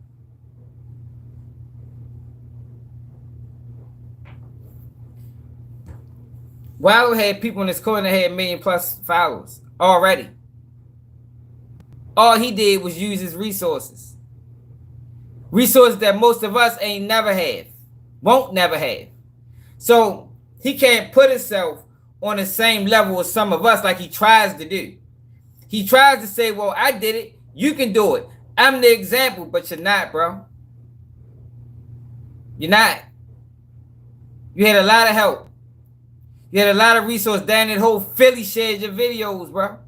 Wallo had people in his corner that had 1 million plus followers already. All he did was use his resources. Resources that most of us ain't never have. Won't never have. So he can't put himself on the same level as some of us like he tries to do. He tries to say, well, I did it. You can do it. I'm the example, but you're not, bro. You're not. You had a lot of help. You had a lot of resources. Down that whole Philly shared your videos, bro.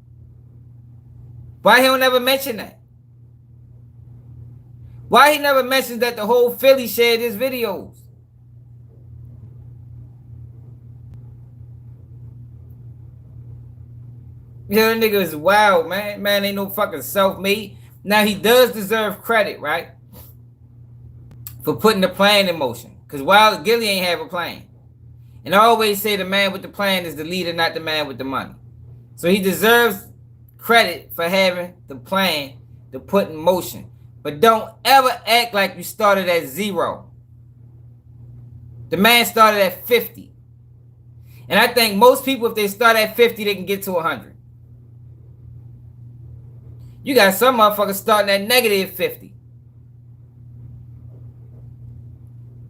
Why he don't ever mention that? Why he never mentions that the whole Philly shared his videos? Yeah, that nigga is wild, man. Man ain't no fucking self-made. Now, he does deserve credit, right? For putting the plan in motion. Because while Gillie ain't have a plan. And I always say the man with the plan is the leader, not the man with the money. So he deserves credit for having the plan to put in motion. But don't ever act like you started at 0. The man started at 50. And I think most people, if they start at 50, they can get to 100. You got some motherfuckers starting at negative 50.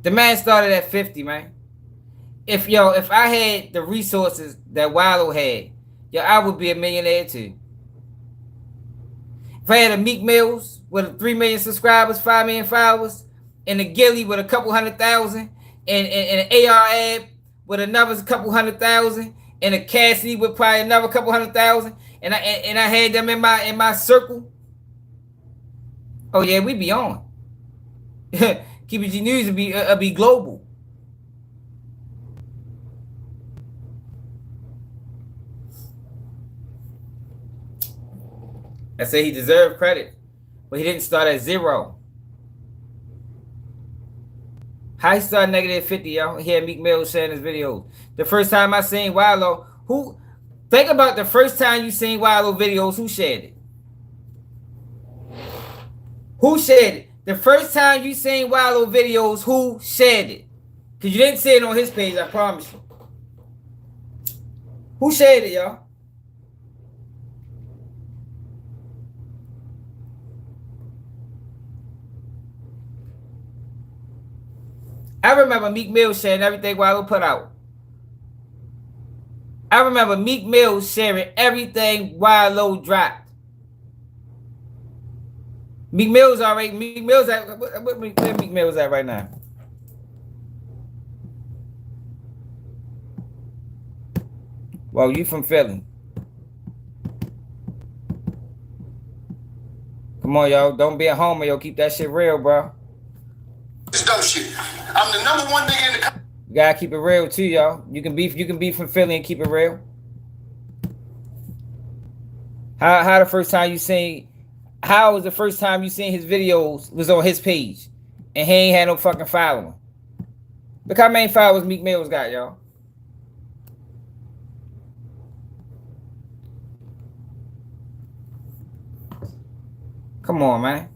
The man started at 50, man. If I had the resources that Wallo had, I would be a millionaire too. If I had a Meek Mills with 3 million subscribers, 5 million followers, and a Gillie with a couple 100,000, and an AR Ab with another couple 100,000, and a Cassidy with probably another couple 100,000, and I had them in my circle. Oh yeah, we be on. Keep It G News will be global. I say he deserved credit, but he didn't start at 0. How he started negative 50, y'all? He had Meek Mill sharing his videos. The first time I seen Wallo, think about the first time you seen Wallo videos, who shared it? Who shared it? The first time you seen Wallo videos, who shared it? Because you didn't see it on his page, I promise you. Who shared it, y'all? I remember Meek Mill sharing everything Wallo put out. I remember Meek Mill sharing everything Wallo dropped. Meek Mill's at where Meek Mill's at right now. Well, you from Philly. Come on, y'all. Don't be a homer, yo. Keep that shit real, bro. This dumb shit. I'm the number one nigga in the country. You gotta keep it real too, y'all. You can be from Philly and keep it real. How the first time you seen? How was the first time you seen his videos was on his page, and he ain't had no fucking following? Look how many followers Meek Mill's got, y'all. Come on, man.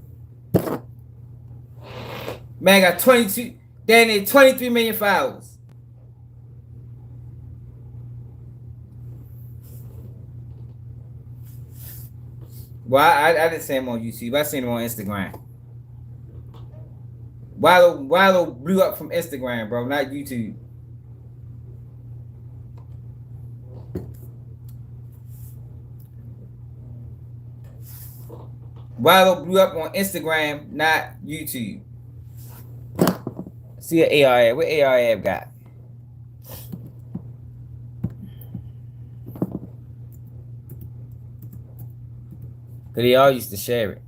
Man got 23 million followers. Well, I didn't see him on YouTube. I seen him on Instagram. Wallo blew up from Instagram, bro, not YouTube. Wallo blew up on Instagram, not YouTube. See what AR got? Cause they all used to share it.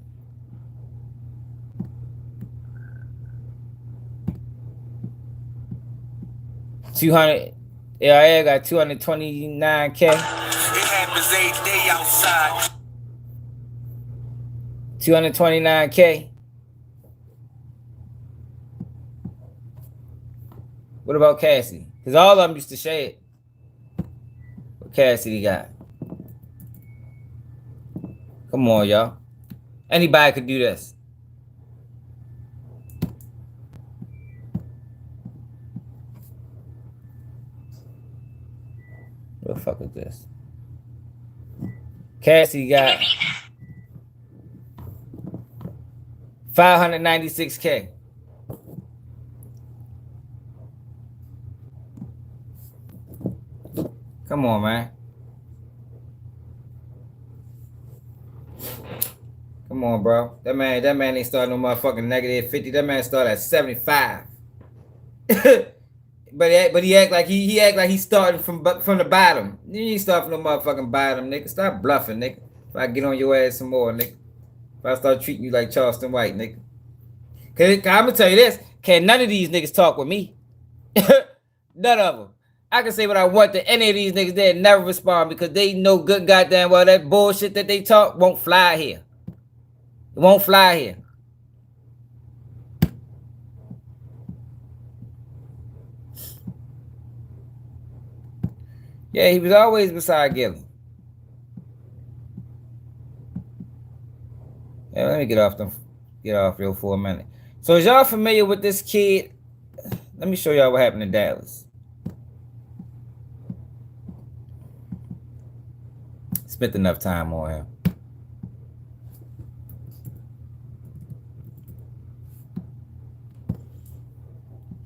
$200. AR got 229K. It happens every day outside. $229K. What about Cassidy? Because all of them used to share it. What Cassidy got? Come on, y'all. Anybody could do this. What the fuck is this? Cassidy got 596K. Come on, man. Come on, bro. That man ain't starting no motherfucking negative 50. That man started at 75. but he act like he act like he's starting from the bottom. You ain't start from the motherfucking bottom, nigga. Stop bluffing, nigga. If I get on your ass some more, nigga. If I start treating you like Charleston White, nigga. Cause I'm gonna tell you this. Can't none of these niggas talk with me. None of them. I can say what I want to any of these niggas. They never respond because they know good goddamn well that bullshit that they talk won't fly here. It won't fly here. Yeah, he was always beside Gillie. Yeah, let me get off real for a minute. So is y'all familiar with this kid? Let me show y'all what happened in Dallas. Spent enough time on him.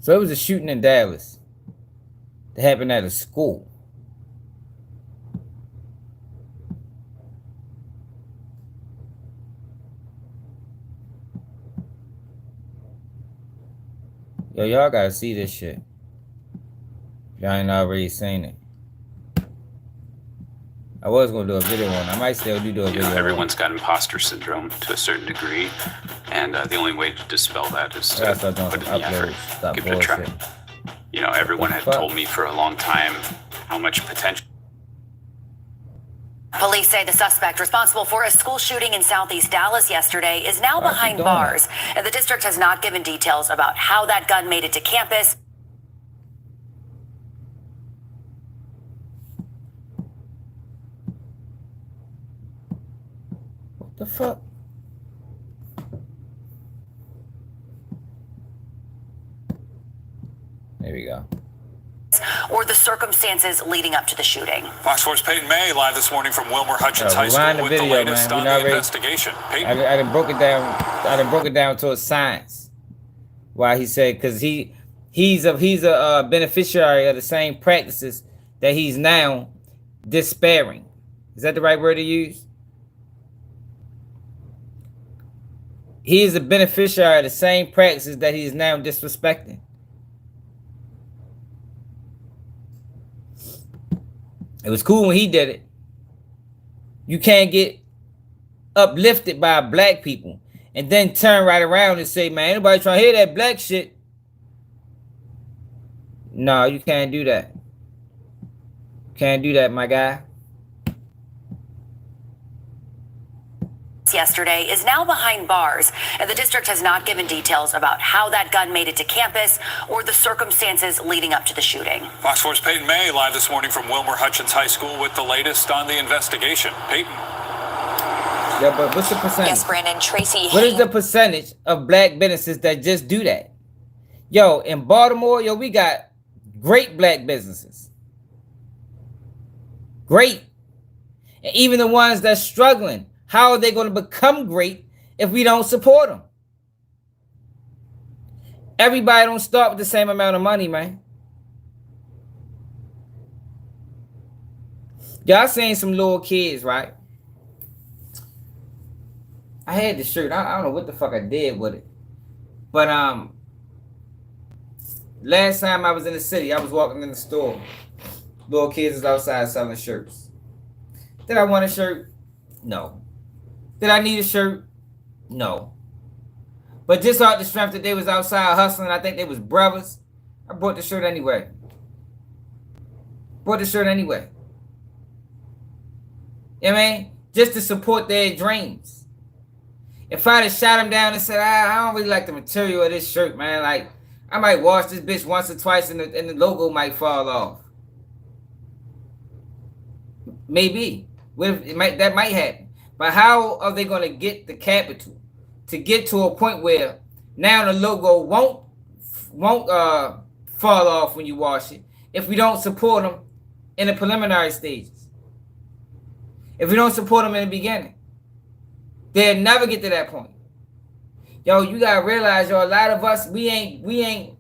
So it was a shooting in Dallas that happened at a school. Yo, y'all gotta see this shit. Y'all ain't already seen it. I was gonna do a video on it. I might still do a video. Everyone's got imposter syndrome to a certain degree, and the only way to dispel that is to put in the effort, give it a try. You know, everyone had told me for a long time how much potential. Police say the suspect responsible for a school shooting in southeast Dallas yesterday is now behind bars, and the district has not given details about how that gun made it to campus. What the fuck? There we go. Or the circumstances leading up to the shooting. Fox Sports' Peyton May live this morning from Wilmer Hutchins High School with the latest on the investigation. I done broke it down. I done broke it down to a science. Why he said because he's a beneficiary of the same practices that he's now despairing. Is that the right word to use? He is a beneficiary of the same practices that he is now disrespecting. It was cool when he did it. You can't get uplifted by black people and then turn right around and say, man, anybody trying to hear that black shit? No, you can't do that. Can't do that, my guy. Yesterday is now behind bars, and the district has not given details about how that gun made it to campus or the circumstances leading up to the shooting. Fox Sports' Peyton May live this morning from Wilmer Hutchins High School with the latest on the investigation. Peyton. Yeah, but what's the percentage? Yes, Brandon. Tracy. What is the percentage of black businesses that just do that? Yo, in Baltimore, yo, we got great black businesses. Great. And even the ones that's struggling. How are they going to become great if we don't support them? Everybody don't start with the same amount of money, man. Y'all seen some little kids, right? I had the shirt. I don't know what the fuck I did with it. But last time I was in the city, I was walking in the store. Little kids was outside selling shirts. Did I want a shirt? No. Did I need a shirt? No. But just off the strength that they was outside hustling, I think they was brothers. I bought the shirt anyway. Bought the shirt anyway. You know what I mean? Just to support their dreams. If I'd have shot him down and said, I don't really like the material of this shirt, man. Like, I might wash this bitch once or twice and the logo might fall off. Maybe. That might happen. But how are they going to get the capital to get to a point where now the logo won't fall off when you wash it if we don't support them in the preliminary stages? If we don't support them in the beginning, they'll never get to that point. Yo, you gotta realize, yo, a lot of us, we ain't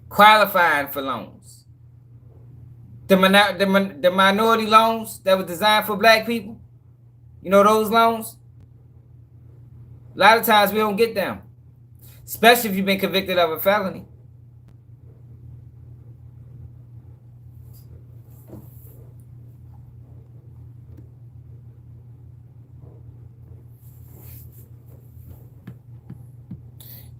qualifying for loans. The minority loans that were designed for black people, you know those loans? A lot of times we don't get them, especially if you've been convicted of a felony.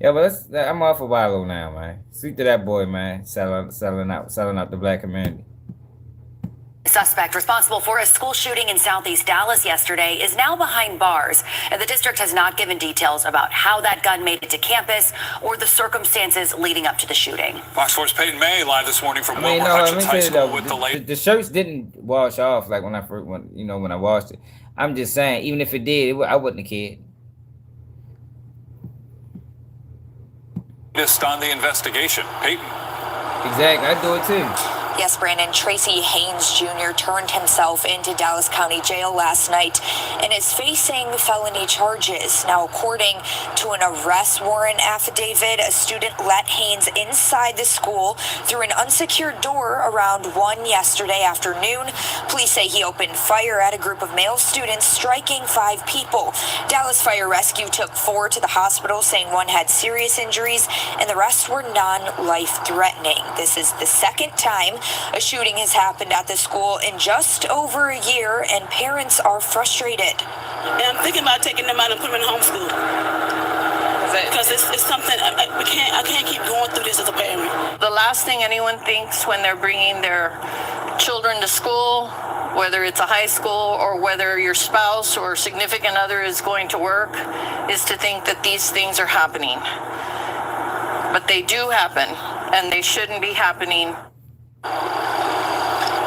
Yeah, but I'm off of Wallo now, man. Sweet to that boy, man. Selling out the black community. Suspect responsible for a school shooting in Southeast Dallas yesterday is now behind bars, and the district has not given details about how that gun made it to campus or the circumstances leading up to the shooting. Fox 4's Peyton May live this morning from Wilmer Hutchins High School with the late. The shirts didn't wash off like when I washed it. I'm just saying, even if it did, I wouldn't have cared. Just on the investigation, Peyton. Exactly, I do it too. Yes, Brandon, Tracy Haynes Jr. turned himself into Dallas County Jail last night and is facing felony charges. Now, according to an arrest warrant affidavit, a student let Haynes inside the school through an unsecured door around 1 yesterday afternoon. Police say he opened fire at a group of male students, striking 5 people. Dallas Fire Rescue took 4 to the hospital, saying 1 had serious injuries and the rest were non-life-threatening. This is the second time a shooting has happened at the school in just over a year, and parents are frustrated. And I'm thinking about taking them out and putting them in homeschool. Because it's something, I can't keep going through this as a parent. The last thing anyone thinks when they're bringing their children to school, whether it's a high school or whether your spouse or significant other is going to work, is to think that these things are happening. But they do happen, and they shouldn't be happening.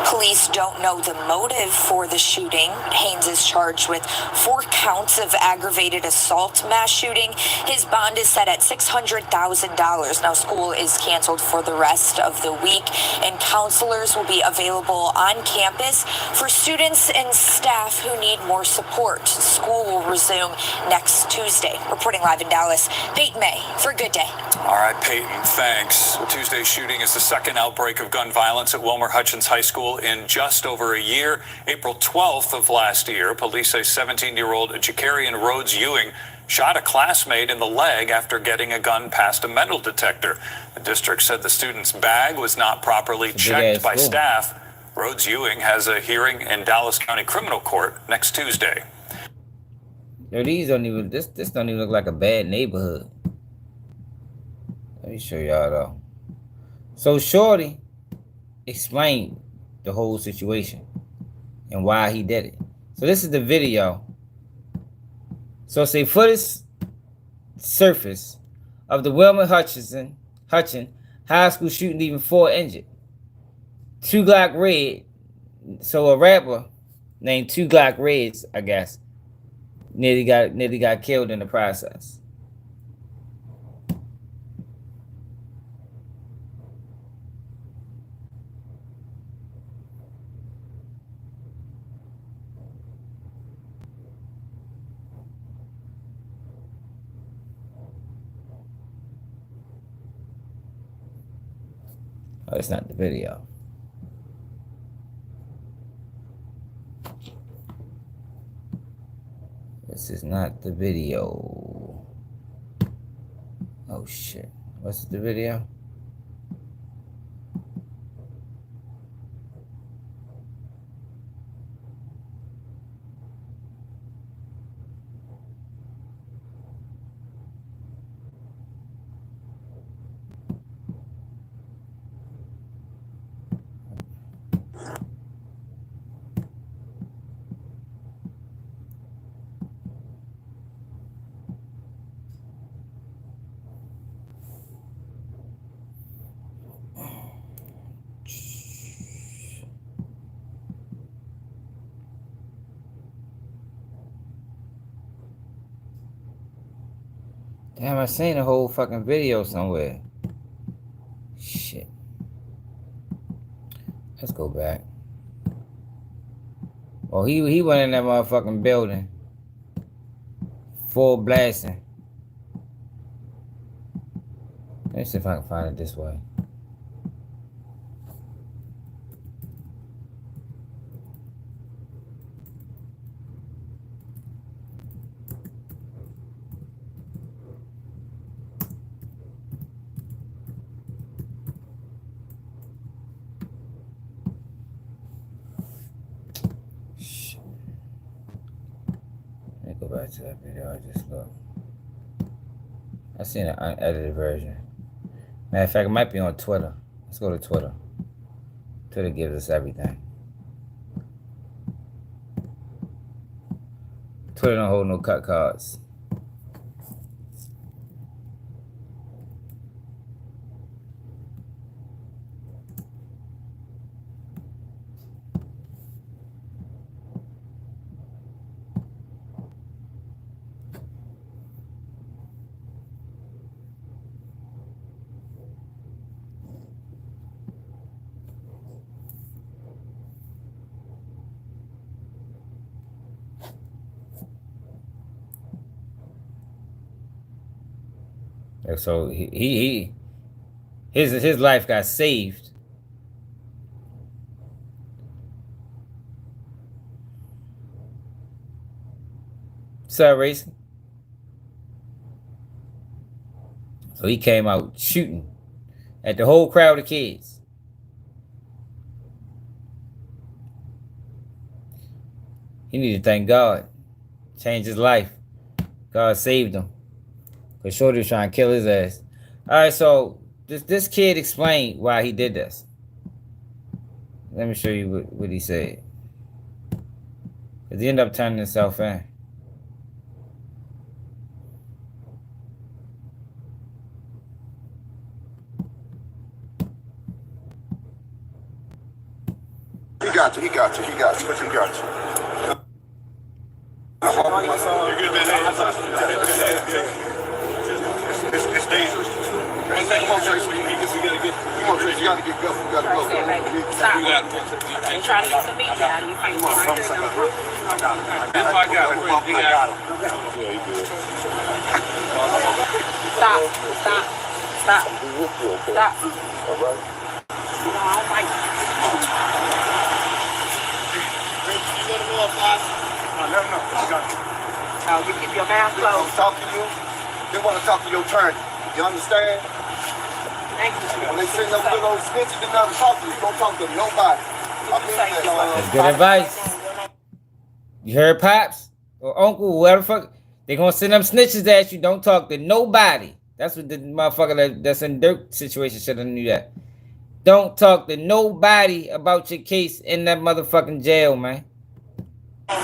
Police don't know the motive for the shooting. Haynes is charged with 4 counts of aggravated assault mass shooting. His bond is set at $600,000. Now, school is canceled for the rest of the week, and counselors will be available on campus for students and staff who need more support. School will resume next Tuesday. Reporting live in Dallas, Peyton May for Good Day. All right, Peyton, thanks. Tuesday's shooting is the second outbreak of gun violence at Wilmer Hutchins High School in just over a year. April 12th of last year, police say 17-year-old Jakarian Rhodes Ewing shot a classmate in the leg after getting a gun past a metal detector. The district said the student's bag was not properly checked by staff. Rhodes Ewing has a hearing in Dallas County Criminal Court next Tuesday. Yo, this don't even look like a bad neighborhood. Let me show y'all though. So Shorty explained the whole situation and why he did it. So this is the video. So say footage surface of the Wilmer Hutchin high school shooting, leaving 4 injured. 2 Glock Red. So a rapper named 2 Glock Reds, I guess, nearly got killed in the process. Oh, it's not the video. This is not the video. Oh shit. What's the video? Damn, I seen the whole fucking video somewhere. Shit. Let's go back. Oh, he went in that motherfucking building. Full blasting. Let me see if I can find it this way. Go back to that video I just looked. I seen an unedited version. Matter of fact, it might be on Twitter. Let's go to Twitter. Twitter gives us everything. Twitter don't hold no cut cards. So his life got saved. So racing. So he came out shooting at the whole crowd of kids. He needed to thank God. Changed his life. God saved him. Because Shorty was trying to kill his ass. Alright, so this kid explained why he did this. Let me show you what he said. Because he ended up turning himself in. He got you. You're good, man. It's dangerous. Come on, Trace. You gotta get go. Stop. I'm trying to get some meat out of you. I got it. Yeah, you good. Stop. All right. Oh my God. No. You keep your mouth closed. Talk to you. They want to talk to your attorney. You understand? Thank you. When they send them little snitches, they never talk to you. Don't talk to nobody. That's good advice. You heard, Pops? Or Uncle, whoever the fuck. They gonna send them snitches at you. Don't talk to nobody. That's what the motherfucker that's in Durk situation should have knew that. Don't talk to nobody about your case in that motherfucking jail, man. Keep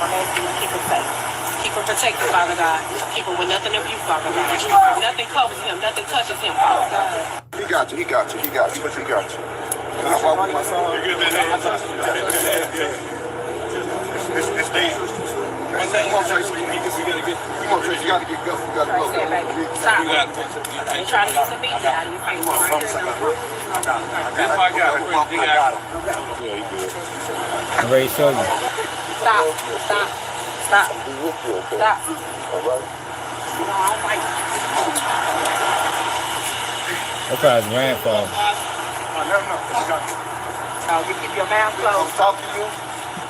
him protected, Father God. Keep him with nothing of you, Father God. Nothing covers him. Nothing touches him, Father God. He got you. You're good, man. It's dangerous. Come on, Trace. You gotta get go. Stop. I'm trying to get some meat out of you. I got it. Yeah, you good. I'm ready to show you. Stop. All right. Oh my God. That's probably his grandfather. You keep your mouth closed. Talk to you.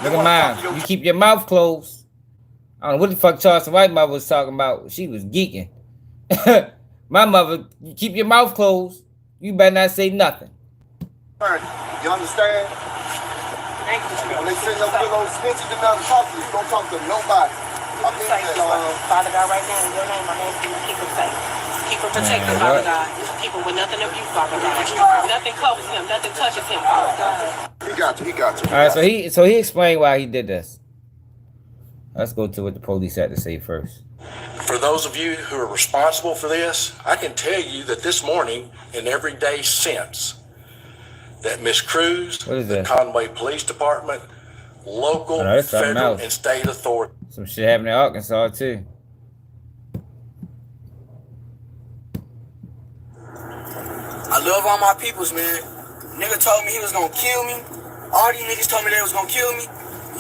Look at mine. You keep your mouth closed. I don't know what the fuck Charleston White mother was talking about. She was geeking. My mother, you keep your mouth closed. You better not say nothing. You understand? When they send them little snitches, they never talk to you. Don't talk to nobody. Father God, right now in your name, I'm asking you to keep him safe. Keep him protected, Father God. Keep him with nothing of you, Father God. Nothing covers him. Nothing touches him, Father God. He got you. All right, so he explained why he did this. Let's go to what the police had to say first. For those of you who are responsible for this, I can tell you that this morning and every day since, that Miss Cruz, the Conway Police Department, local, federal, and state authorities. Some shit happened in Arkansas too. love all my peoples, man. Nigga told me he was gonna kill me. All these niggas told me they was gonna kill me.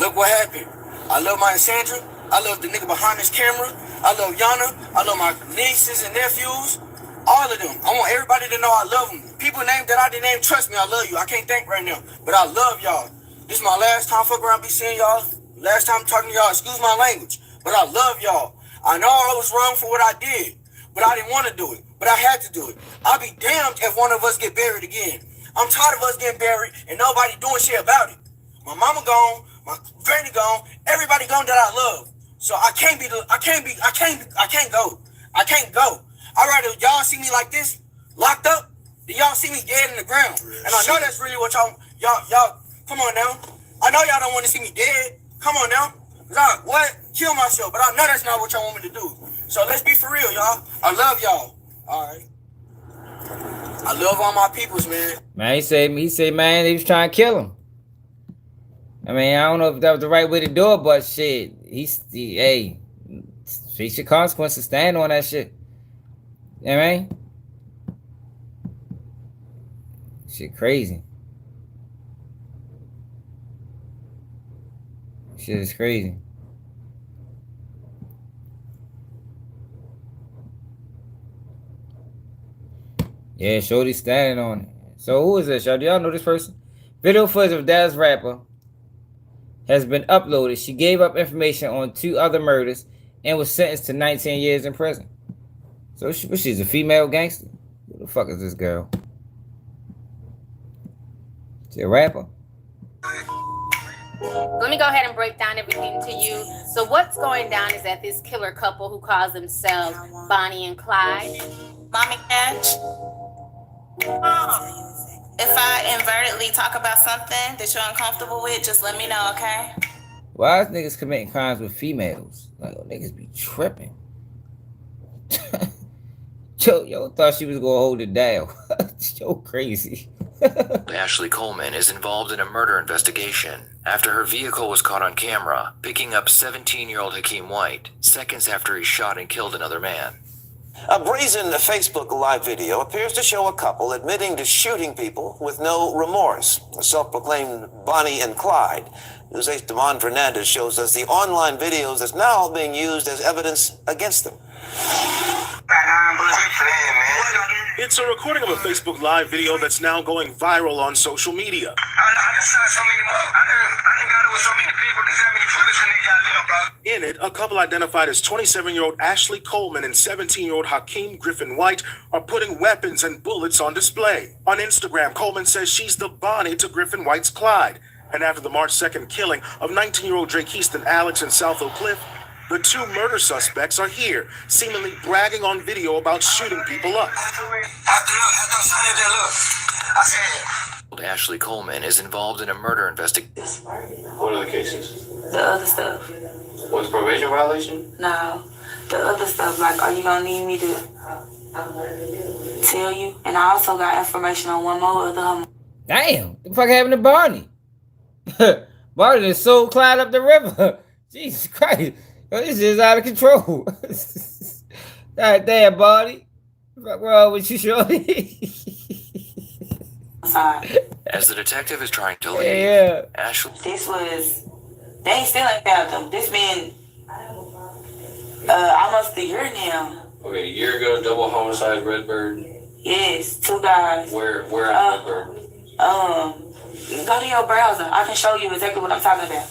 Look what happened. I love my Sandra. I love the nigga behind this camera. I love Yana. I love my nieces and nephews. All of them. I want everybody to know I love them. People named that I didn't name, trust me, I love you. I can't think right now, but I love y'all. This is my last time fuck around be seeing y'all. Last time talking to y'all, excuse my language, but I love y'all. I know I was wrong for what I did, but I didn't want to do it, but I had to do it. I'll be damned if one of us get buried again. I'm tired of us getting buried and nobody doing shit about it. My mama gone, my granny gone, everybody gone that I love. So I can't go. I can't go. I'd rather y'all see me like this, locked up, than y'all see me dead in the ground. And I know that's really what y'all, come on now. I know y'all don't want to see me dead. Come on now. Kill myself, but I know that's not what y'all want me to do. So let's be for real, y'all. I love y'all. All right. I love all my peoples, man. Man, he said, man, he was trying to kill him. I mean, I don't know if that was the right way to do it, but shit, hey, face your consequences, stand on that shit. You know what I mean? Shit crazy. Shit is crazy. Yeah, Shorty standing on it. So who is this, y'all? Do y'all know this person? Video footage of Dallas rapper has been uploaded. She gave up information on 2 other murders and was sentenced to 19 years in prison. So she's a female gangster. Who the fuck is this girl? She a rapper? Let me go ahead and break down everything to you. So what's going down is that this killer couple who calls themselves Bonnie and Clyde. Mommy Cash. If I inadvertently talk about something that you're uncomfortable with, just let me know, okay? Why is niggas committing crimes with females? Like, niggas be tripping. Yo thought she was gonna hold it down. Yo crazy. Ashley Coleman is involved in a murder investigation after her vehicle was caught on camera picking up 17-year-old Hakeem White seconds after he shot and killed another man. A brazen Facebook Live video appears to show a couple admitting to shooting people with no remorse. A self-proclaimed Bonnie and Clyde. News 8's Damon Fernandez shows us the online videos that's now being used as evidence against them. It's a recording of a Facebook Live video that's now going viral on social media. In it, a couple identified as 27-year-old Ashley Coleman and 17-year-old Hakeem Griffin White are putting weapons and bullets on display. On Instagram, Coleman says she's the Bonnie to Griffin White's Clyde. And after the March 2nd killing of 19-year-old Drake Easton Alex in South Oak Cliff, the 2 murder suspects are here, seemingly bragging on video about shooting people up. Ashley Coleman is involved in a murder investigation. What are the cases? The other stuff. Was probation violation? No. The other stuff, like, are you gonna need me to tell you? And I also got information on one more other. Damn, the fuck happened to Barney? Barney is so Clyde up the river. Jesus Christ. Yo, this is out of control. God damn, Barney. What's wrong with you, shorty? As the detective is trying to leave, Ashley... They still ain't found them. This been almost a year now. Okay, a year ago, double homicide, Redbird. Yes, 2 guys. Where at Redbird? Go to your browser. I can show you exactly what I'm talking about.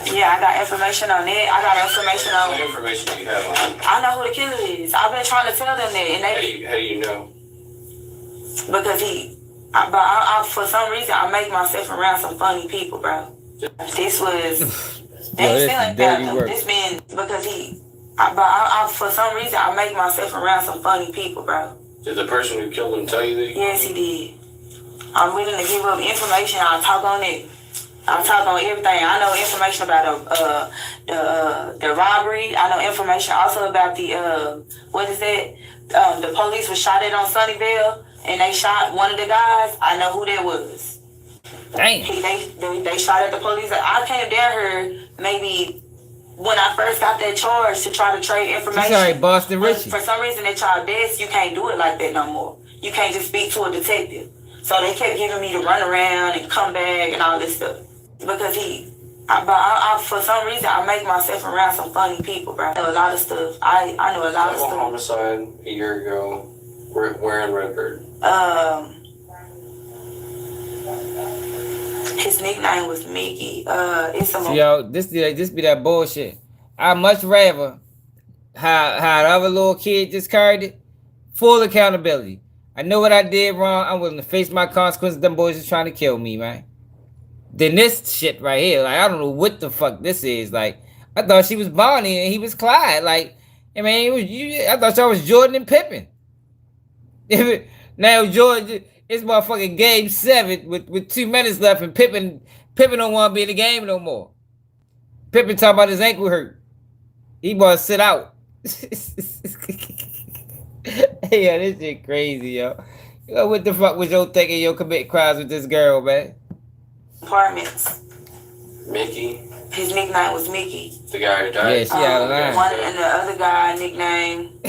Yeah, I got information on it. I got information on... What information do you have on it? I know who the killer is. I've been trying to tell them that, and they... How do you know? Because for some reason, I make myself around some funny people, bro. This was... They still ain't found them. This man... Because for some reason, I make myself around some funny people, bro. Did the person who killed him tell you that? Yes, he did. I'm willing to give up information. I'll talk on it. I'll talk on everything. I know information about the robbery. I know information also about the the police was shot at on Sunnyvale, and they shot one of the guys. I know who that was. Damn. They shot at the police. I came down here maybe when I first got that charge to try to trade information. Sorry, Boston Richie. For some reason, at y'all desk, you can't do it like that no more. you can't just speak to a detective. So they kept giving me to run around and come back and all this stuff. Because for some reason, I make myself around some funny people, bro. I know a lot of stuff. I know a lot of stuff. Homicide a year ago. Where in Redbird? His nickname was Mickey. It's a yo, this be that bullshit. I much rather how the other little kid just carried it. Full accountability. I know what I did wrong. I'm willing to face my consequences. Them boys is trying to kill me, man. Then this shit right here, like, I don't know what the fuck this is. Like, I thought she was Bonnie and he was Clyde. Like, I mean, I thought y'all was Jordan and Pippen. Now Jordan, it's motherfucking game 7 with 2 minutes left, and Pippen don't want to be in the game no more. Pippen talking about his ankle hurt. He want to sit out. Hey, yo, this shit crazy, yo. Yo, what the fuck was yo thinking? Yo, commit crimes with this girl, man. Apartments. Mickey. His nickname was Mickey. The guy who died. Yeah, she out of line. One and the other guy nickname.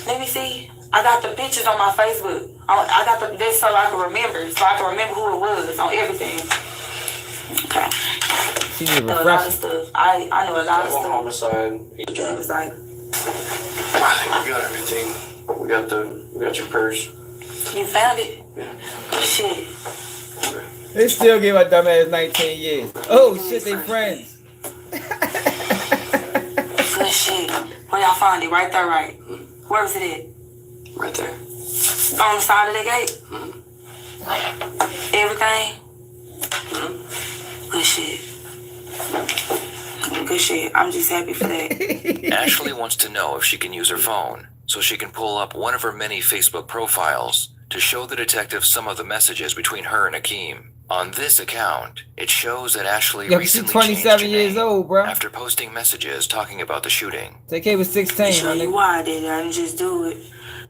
Let me see. I got the pictures on my Facebook. I got this so I can remember. So I can remember who it was on everything. Okay. She I know a lot of stuff. I know a lot of stuff. Homicide. It was like, I think we got everything. We got your purse. you found it? Yeah. Shit. They still give my dumb ass 19 years. Oh shit, they friends. Good shit. Where y'all find it? Right there, right? Where was it at? Right there. On the side of the gate? Mm-hmm. Everything? Mm-hmm. Good shit. Good shit. I'm just happy for that. Ashley wants to know if she can use her phone so she can pull up one of her many Facebook profiles to show the detective some of the messages between her and Akeem. On this account, it shows that Ashley recently 27 years old, bro. After posting messages talking about the shooting. TK was 16. Show you why I did it. I didn't just do it.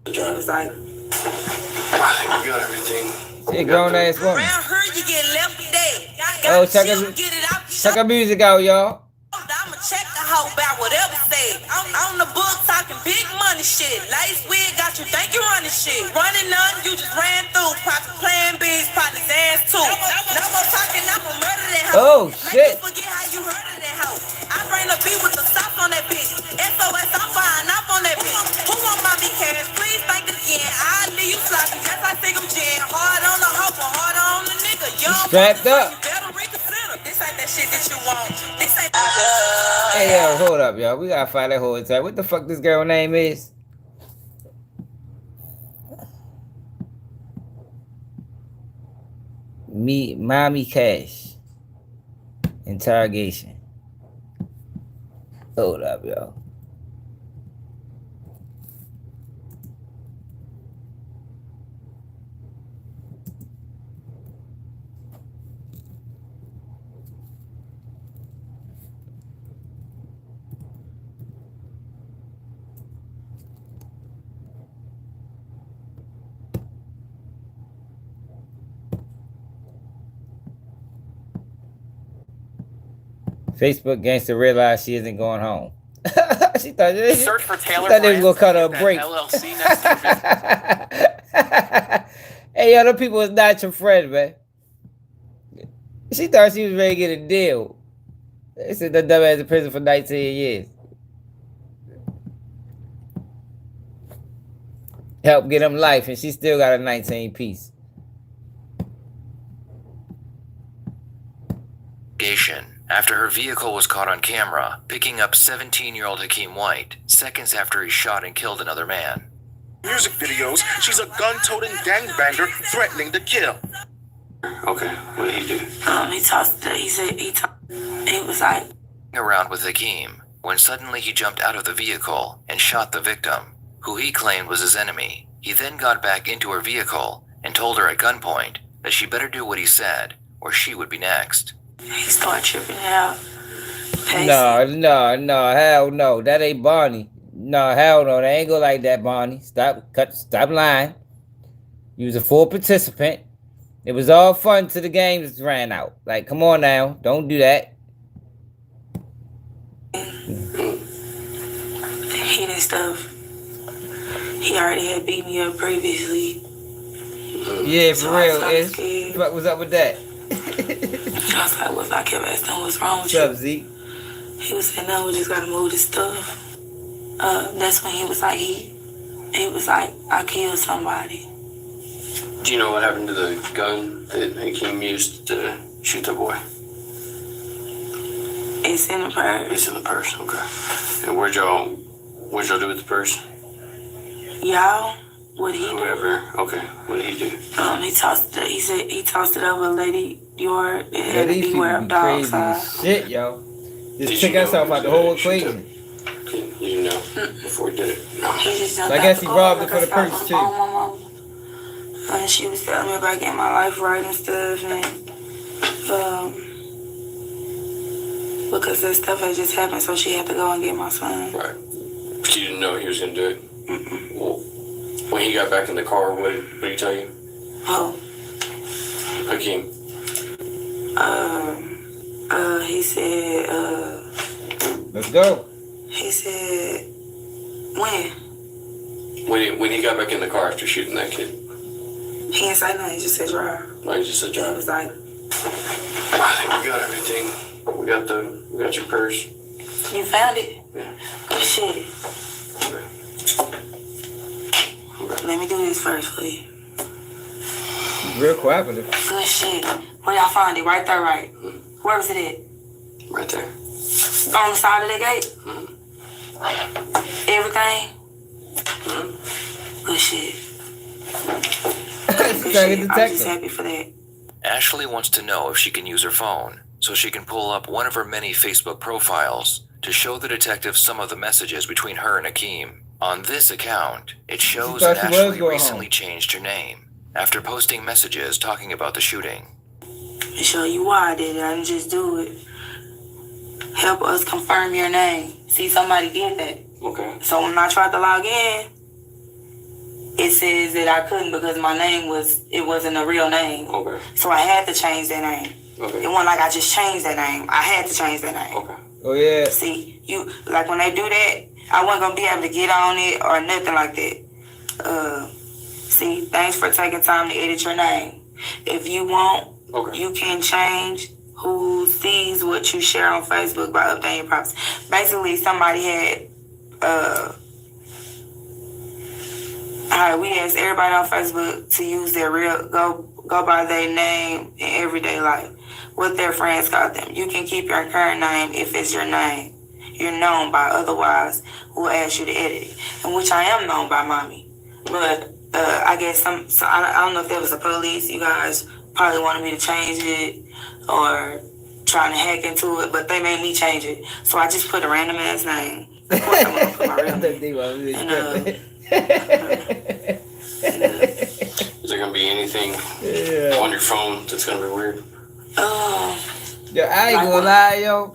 It was like, I think we got everything. She a grown ass woman. around her you get left today. Oh, check her music out, y'all. I'ma check the hoe about whatever said. On the book talking big money shit. Lace wig got you think you running shit. Running nothing, you just ran through. Poppin' playing bigs, poppin' dance too. No more talking, I'ma murder that hoe. Oh shit. Make you forget how you heard of that hoe. I bring the beat with the stop on that bitch. SOS, I'm flying up on that bitch. Who want my big cash? Please think it again. I'll leave you sloppy, just like Sigum Jen. Hard on the hoe, but hard on the nigga. Strapped up. You better reconsider. This ain't that shit that you want. This ain't Hey, yo, hold up, y'all. We gotta find that whole time. What the fuck this girl name is? Mommy Cash. Interrogation. Hold up, y'all. Facebook gangster realized she isn't going home. She thought Search for Taylor they was gonna cut her a break. LLC next to her. Hey, yo, them people is not your friend, man. She thought she was ready to get a deal. They said that dumb ass in prison for 19 years. Help get him life, and she still got a 19 piece. After her vehicle was caught on camera, picking up 17-year-old Hakeem White, seconds after he shot and killed another man. Music videos, she's a gun-toting gangbanger threatening to kill. Okay, what did he do? He was like Around with Hakeem, when suddenly he jumped out of the vehicle and shot the victim, who he claimed was his enemy. He then got back into her vehicle and told her at gunpoint that she better do what he said, or she would be next. he started tripping out. No, hell no. That ain't Barney. No, hell no. That ain't go like that, Barney. Stop lying. You was a full participant. It was all fun till the games ran out. Like, come on now. Don't do that. Hitting stuff. He already had beat me up previously. Yeah, So for I real. was scared. What was up with that? I was like, I kept asking him, what's wrong with What's you? up, Zeke? He was saying, no, we just gotta move this stuff. That's when he was like, I killed somebody. Do you know what happened to the gun that Hakeem used to shoot the boy? It's in the purse. It's in the purse, okay. And what'd y'all do with the purse? Y'all? What he Whoever. Okay. What did he do? He tossed it. He said he tossed it over a lady yard. It had to These beware people of be dogs. crazy as shit, yo. Just Did took you us know off out the whole equation. You know before he did it? No. He just So I guess he robbed it for the purse too. And she was telling me about getting my life right and stuff, and because that stuff had just happened, so she had to go and get my son. Right. But you didn't know he was gonna do it. Well, when he got back in the car, what did he tell you? Oh. Hakeem. He said, Let's go. He said, when? When he got back in the car after shooting that kid. He didn't say nothing, he just said drive. Oh, he just said drive. He was like, I think we got everything. We got your purse. you found it? Yeah. Good shit. Let me do this first, please. Real cooperative. Good shit. Where y'all find it? Right there, right? Where was it at? Right there. On the side of the gate? Everything? Good shit. Good shit. I'm just happy for that. Ashley wants to know if she can use her phone so she can pull up one of her many Facebook profiles to show the detective some of the messages between her and Hakeem. On this account, it shows that Ashley recently changed her name after posting messages talking about the shooting. To show you why I did it. I didn't just do it. Help us confirm your name. See, somebody did that. Okay. So when I tried to log in, it says that I couldn't because my name wasn't a real name. Okay. So I had to change that name. Okay. It wasn't like I just changed that name. I had to change that name. Okay. Oh yeah. See, like when they do that, I wasn't gonna be able to get on it or nothing like that. See, thanks for taking time to edit your name. If you want, you can change who sees what you share on Facebook by updating your props. Basically, somebody had we asked everybody on Facebook to use their go by their name in everyday life. What their friends call them. You can keep your current name if it's your name you're known by, otherwise we'll ask you to edit it. And which I am known by mommy. But I guess I don't know if there was a police, you guys probably wanted me to change it or trying to hack into it, but they made me change it. So I just put a random ass name. Of course I'm gonna put my real name. Is there gonna be anything on your phone that's gonna be weird? Yo, I ain't gonna lie, yo.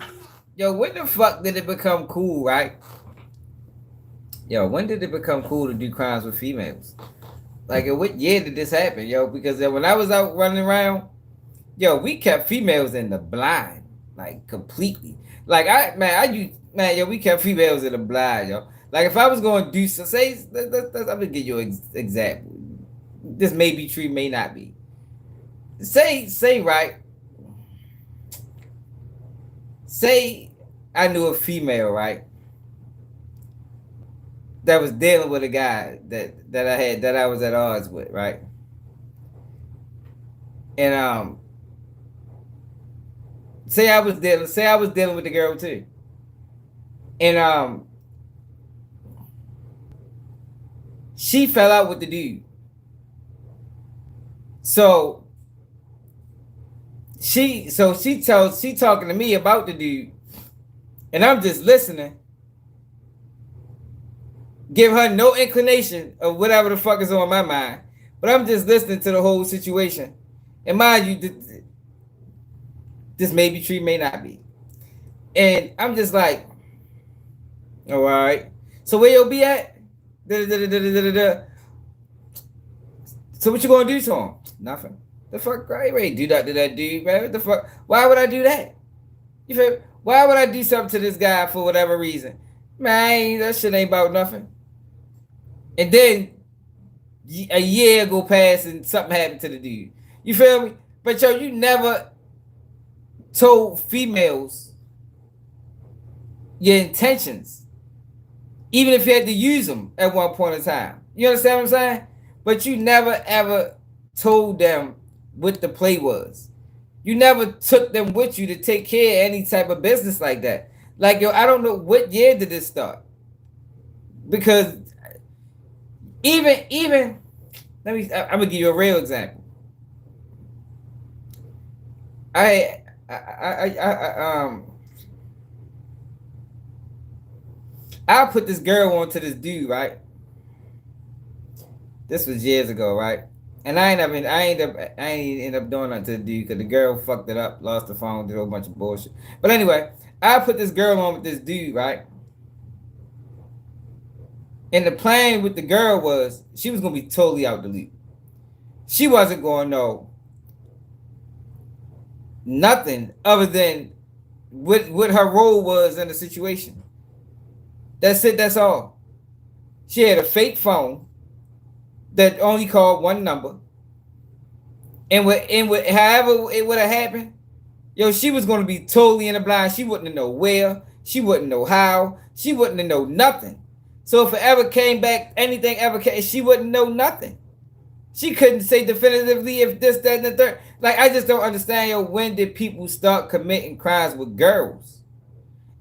Yo, when the fuck did it become cool, right? Yo, when did it become cool to do crimes with females? Like, what year did this happen, yo? Because when I was out running around, yo, we kept females in the blind, like, completely. Like, we kept females in the blind, yo. Like, if I was going to do so, I'm going to give you an example. This may be true, may not be. Say, right? Say I knew a female, right? That was dealing with a guy that I was at odds with, right? And say I was dealing with the girl too. And she fell out with the dude. So she talking to me about the dude, and I'm just listening. Give her no inclination of whatever the fuck is on my mind, but I'm just listening to the whole situation. And mind you, this may be true, may not be. And I'm just like, all right. So where you'll be at? So what you gonna do to him? Nothing. The fuck, I ain't ready to do that to that dude, man. What the fuck? Why would I do that? You feel me? Why would I do something to this guy for whatever reason? Man, that shit ain't about nothing. And then a year go past and something happened to the dude. You feel me? But yo, you never told females your intentions, even if you had to use them at one point in time. You understand what I'm saying? But you never ever told them what the play was. You never took them with you to take care of any type of business like that. Like, yo, I don't know what year did this start. Because even I'm gonna give you a real example. I put this girl onto this dude, right? This was years ago, right? And I ain't end up doing nothing to the dude because the girl fucked it up, lost the phone, did a whole bunch of bullshit. But anyway, I put this girl on with this dude, right? And the plan with the girl was she was gonna be totally out the loop. She wasn't gonna know nothing other than what her role was in the situation. That's it, that's all. She had a fake phone that only called one number. And however it would have happened, yo, she was gonna be totally in the blind. She wouldn't know where, she wouldn't know how, she wouldn't know nothing. So if it ever came back, anything ever came, she wouldn't know nothing. She couldn't say definitively if this, that, and the third. Like, I just don't understand, yo, when did people start committing crimes with girls?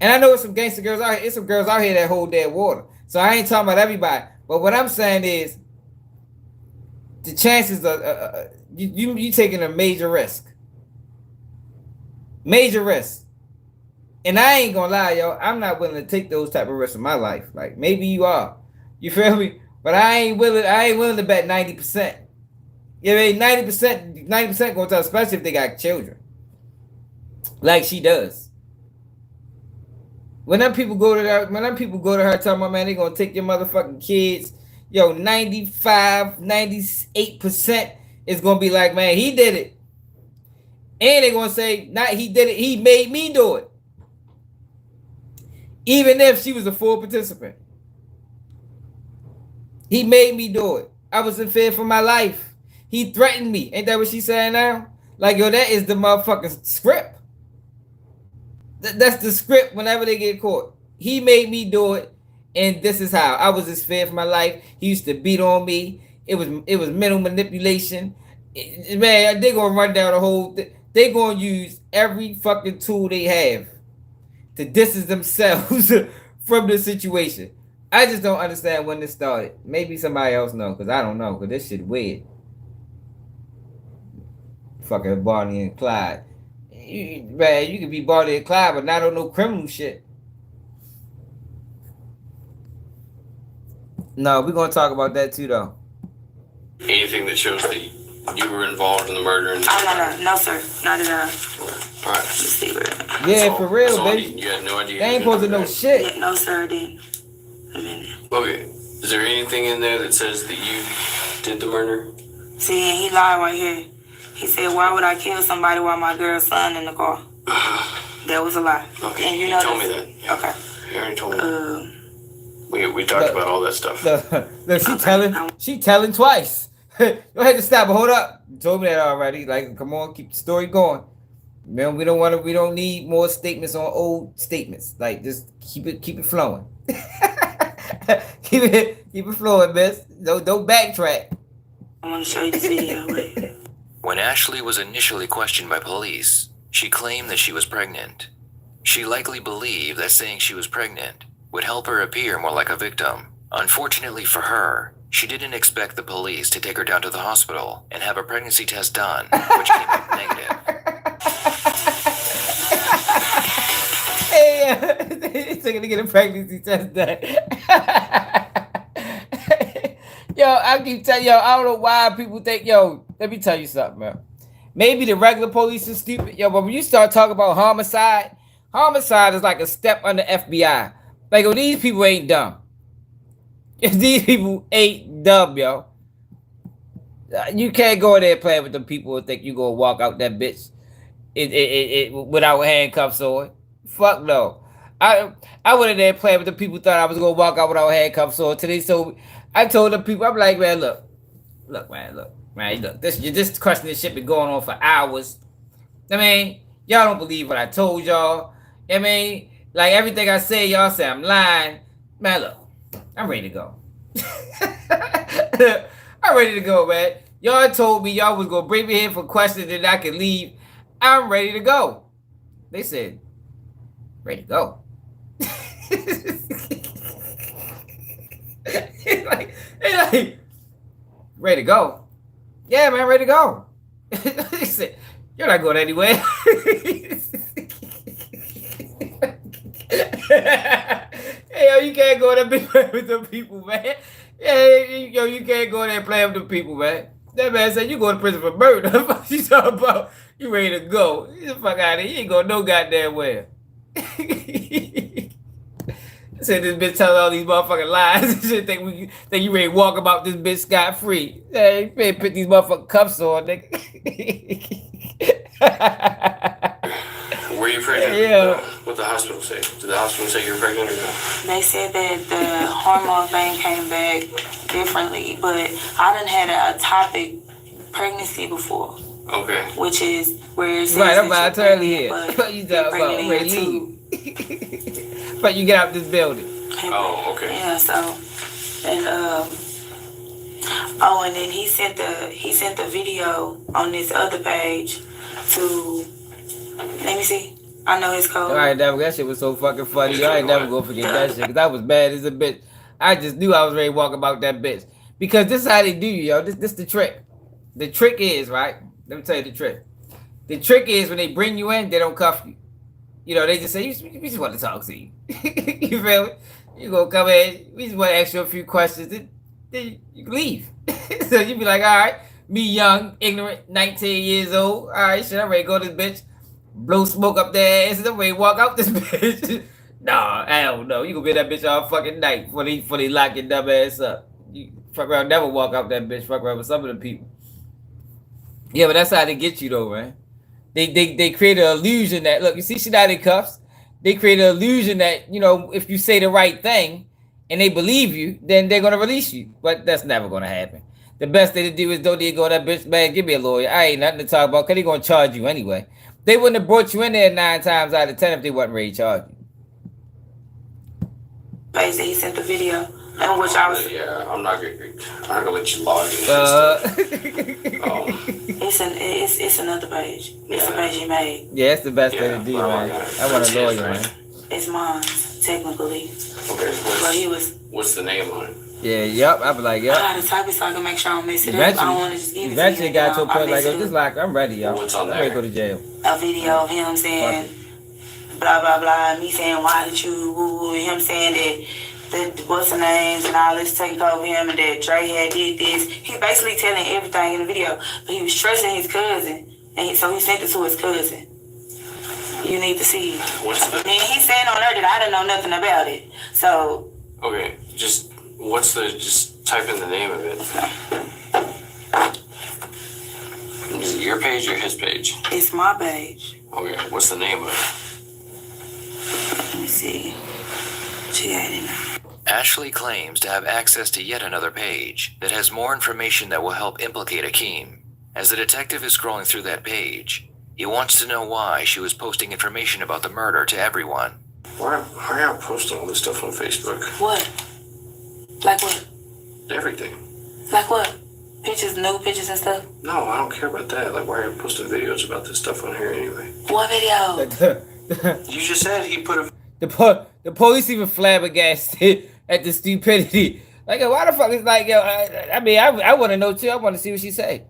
And I know it's some gangster girls out here. It's some girls out here that hold their water. So I ain't talking about everybody. But what I'm saying is, the chances of you taking a major risk. Major risk. And I ain't gonna lie, yo, I'm not willing to take those type of risks in my life. Like, maybe you are. You feel me? But I ain't willing to bet 90%. You know, 90% gonna tell, especially if they got children. Like she does. When them people go to her talking about, man, they gonna take your motherfucking kids, yo, 95, 98% is gonna be like, man, he did it. And they gonna say, not he did it, he made me do it. Even if she was a full participant. He made me do it. I was in fear for my life. He threatened me. Ain't that what she's saying now? Like, yo, that is the motherfucking script. That's the script whenever they get caught. He made me do it, and this is how. I was in fear for my life. He used to beat on me. It was mental manipulation. Man, they gonna run down the whole thing. They gonna use every fucking tool they have to distance themselves from the situation. I just don't understand when this started. Maybe somebody else knows, because I don't know, because this shit weird. Fucking Bonnie and Clyde. Man, you can be Bonnie and Clyde, but not on no criminal shit. No, we're going to talk about that too, though. Anything that shows that you were involved in the murder? No, sir. Not at all. All right. Let's see where. Yeah, for real, baby. You had no idea. They ain't supposed to know shit. Yeah, no, sir, I didn't. Okay. Is there anything in there that says that you did the murder? See, he lied right here. He said, why would I kill somebody while my girl's son in the car? That was a lie. Okay, and you told me that. Yeah. Okay. You already told me. We talked about all that stuff. Look, she telling twice. Go ahead to stop, but hold up. You told me that already. Like, come on, keep the story going. Man, we don't need more statements on old statements. Like, just keep it flowing. keep it flowing, miss. Don't backtrack. I want to show you the video. Wait. When Ashley was initially questioned by police, she claimed that she was pregnant. She likely believed that saying she was pregnant would help her appear more like a victim. Unfortunately for her, she didn't expect the police to take her down to the hospital and have a pregnancy test done, which came up negative. Hey, taking to get a pregnancy test done. Yo, I keep telling yo, I don't know why people think, yo, let me tell you something, man. Maybe the regular police is stupid, yo, but when you start talking about homicide is like a step under FBI. Like, oh, these people ain't dumb. These people ain't dumb, yo. You can't go in there playing with them people and think you gonna walk out that bitch without handcuffs on. Fuck no. I went in there playing with the people thought I was gonna walk out without handcuffs on. Today, so I told the people, I'm like, man, look, this question, this shit been going on for hours. I mean, y'all don't believe what I told y'all. I mean, like everything I say, y'all say I'm lying. Man, look, I'm ready to go. I'm ready to go, man. Y'all told me y'all was gonna bring me here for questions and I could leave. I'm ready to go. They said, ready to go. like, ready to go. Yeah, man, ready to go. He said, you're not going anywhere. Hey, yo, you can't go there and play with them people, man. Yeah, yo, you can't go there and play with them people, man. That man said, you go to prison for murder. What you talking about? You ready to go. Get the fuck out of here. You ain't going no goddamn where. Said this bitch telling all these motherfucking lies. Shit, think you ready to walk about this bitch scot-free. Hey, you better put these motherfucking cuffs on, nigga. Were you pregnant? Yeah. What the hospital say? Did the hospital say you were pregnant or not? They said that the hormone thing came back differently, but I done had a ectopic pregnancy before. Okay. Which is where it says right, I'm that about to tell you here. but You talking about ready to leave. But you get out this building. Oh, okay. Yeah, so and and then he sent the video on this other page to, let me see. I know his code. All right, that shit was so fucking funny. I ain't never gonna forget that shit because I was mad as a bitch. I just knew I was ready to walk about that bitch because this is how they do you, yo. This the trick. The trick is, right? Let me tell you the trick. The trick is when they bring you in, they don't cuff you. You know, they just say, we just want to talk to you. You feel me? You gonna come in, we just want to ask you a few questions, then you can leave. So you be like, all right, me young, ignorant, 19 years old, all right, shit, I'm ready to go to this bitch, blow smoke up their ass, and I'm ready to walk out this bitch. Nah, hell no. You gonna be that bitch all fucking night before they lock your dumb ass up. You fuck around, never walk out that bitch, fuck around with some of the people. Yeah, but that's how they get you though, man. They create an illusion that, look, you see she not in cuffs. They create an illusion that, you know, if you say the right thing and they believe you, then they're gonna release you. But that's never gonna happen. The best thing to do is don't even go to that bitch, man, give me a lawyer. I ain't nothing to talk about because they gonna charge you anyway. They wouldn't have brought you in there 9 times out of 10 if they wasn't ready to charge you. Basically, he sent the video. And which I was. Yeah, I'm not gonna let you log in. It's another page. It's the page he made. Yeah, it's the best thing to do, man. I want a lawyer, man. It's mine, technically. Okay. But he was. What's the name on it? Yeah, yep. I be like, yep. I gotta type it so I can make sure I don't mess it up. I don't want to just give it to you. Eventually got to a point like, oh, just like, I'm ready, y'all. What's on I'm ready to go to jail. A video of him saying, blah, blah, blah. Me saying, why did you, woo, and him saying that. What's the names and all this taking over him and that Dre had did this. He basically telling everything in the video, but he was trusting his cousin, and so he sent it to his cousin. You need to see it. And he's saying on there that I didn't know nothing about it. So okay, just type in the name of it. Is it your page or his page? It's my page. Okay, what's the name of it? Let me see. She got it now. Ashley claims to have access to yet another page that has more information that will help implicate Akeem. As the detective is scrolling through that page, he wants to know why she was posting information about the murder to everyone. Why are y'all posting all this stuff on Facebook? What? Like what? Everything. Like what? Pictures, new pictures and stuff? No, I don't care about that. Like, why are you posting videos about this stuff on here anyway? What video? You just said he put a... The police even flabbergasted at the stupidity. Like, why the fuck is like, yo, I mean, I want to know too. I want to see what she say.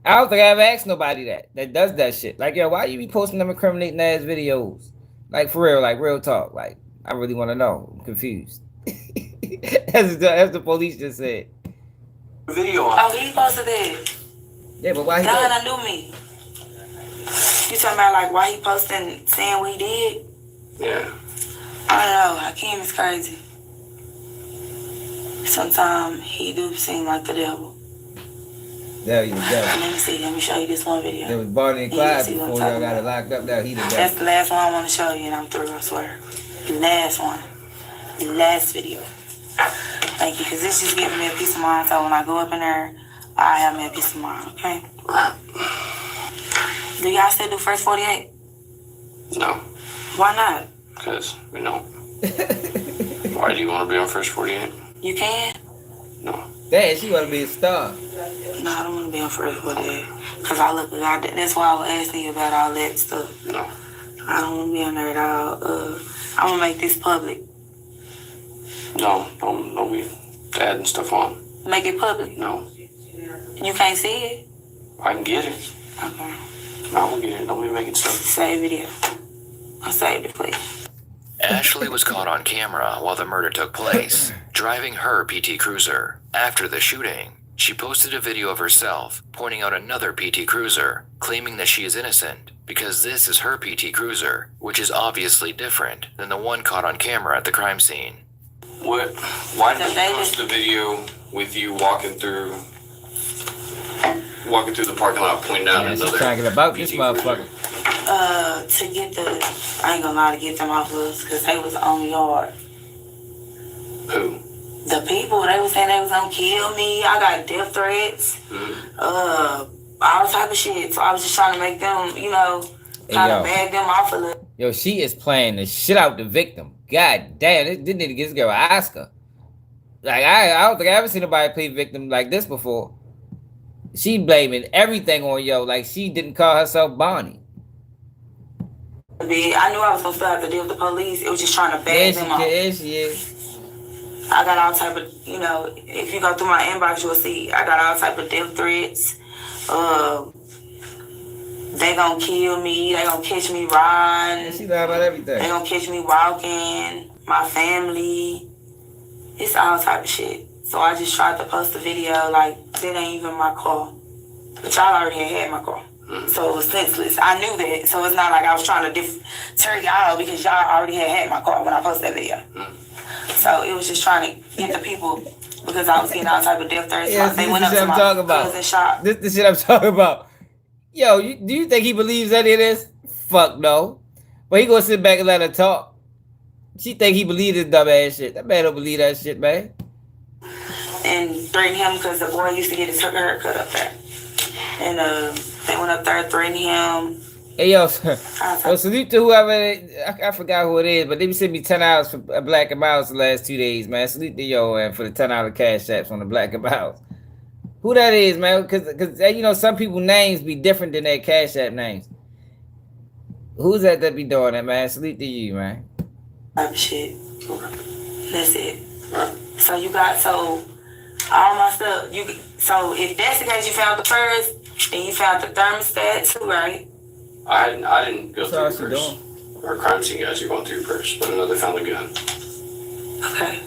I don't think I ever asked nobody that does that shit. Like, yo, why you be posting them incriminating ass videos? Like, for real, like, real talk. Like, I really want to know. I'm confused. That's the police just said. Video on. Oh, he posted that. Yeah, but why he Donna knew me. You talking about, like, why he posting, saying what he did? Yeah. I don't know. Hakeem is crazy. Sometimes he do seem like the devil. Yeah, he's the devil. Let me see. Let me show you this one video. There was Barney and Clyde before y'all got it locked up. Now he the devil. That's the last one I want to show you, and I'm through, I swear. The last one. The last video. Thank you, because this just giving me a peace of mind. So when I go up in there, I have me a peace of mind, okay? Do y'all still do first 48? No. Why not? Because we don't. Why do you want to be on first 48? You can? No. Damn, she want to be a star. No, I don't want to be on first 48. Because I look like that's why I was asking you about all that stuff. No. I don't want to be on there at all. I'm going to make this public. No, don't be adding stuff on. Make it public? No. You can't see it? I can get it. Okay. I will get it. Don't be making stuff. Save video. I saved it, please. Ashley was caught on camera while the murder took place, driving her PT Cruiser. After the shooting, she posted a video of herself pointing out another PT Cruiser, claiming that she is innocent because this is her PT Cruiser, which is obviously different than the one caught on camera at the crime scene. What? Why did you post the video with you walking through the parking lot, pointing out another? Talking about this motherfucker. To get I ain't gonna lie, to get them off of us, because they was on yard. Who? The people, they was saying they was gonna kill me. I got death threats. All type of shit. So I was just trying to make them, kind of bag them off a little. Yo, she is playing the shit out the victim. God damn, this nigga get this girl an Oscar. Like, I don't think I ever seen nobody play victim like this before. She blaming everything on yo, like she didn't call herself Bonnie. I knew I was gonna still have to deal with the police. It was just trying to bag them off. Yes, she is. I got all type of, if you go through my inbox, you'll see I got all type of death threats. They gonna kill me. They gonna catch me riding. She lied about everything. They gonna catch me walking. My family. It's all type of shit. So I just tried to post a video like that ain't even my car. But y'all already had my car. So it was senseless. I knew that. So it's not like I was trying to deter y'all because y'all already had my car when I posted that video. So it was just trying to get the people because I was getting all type of death threats. Yeah, they went up to my cousin shop. This the shit I'm talking about. Yo, do you think he believes any of this? Fuck no. But he gonna sit back and let her talk. She think he believe this dumb ass shit. That man don't believe that shit, man. And threatened him because the boy used to get his haircut up there. And they went up there threatening him. Hey yo, salute to whoever I forgot who it is, but they sent me $10 for a Black and Miles the last 2 days, man. Salute to yo and for the $10 cash apps on the Black and Miles. Who that is, man? Because some people names be different than their cash app names. Who's that be doing that, man? Salute to you, man. Shit. That's it. So you got all my stuff. So if that's the case, you found the purse, then you found the thermostat too, right? I didn't go through your purse. Or crime scene guys are going through your purse, but another found the gun. Okay.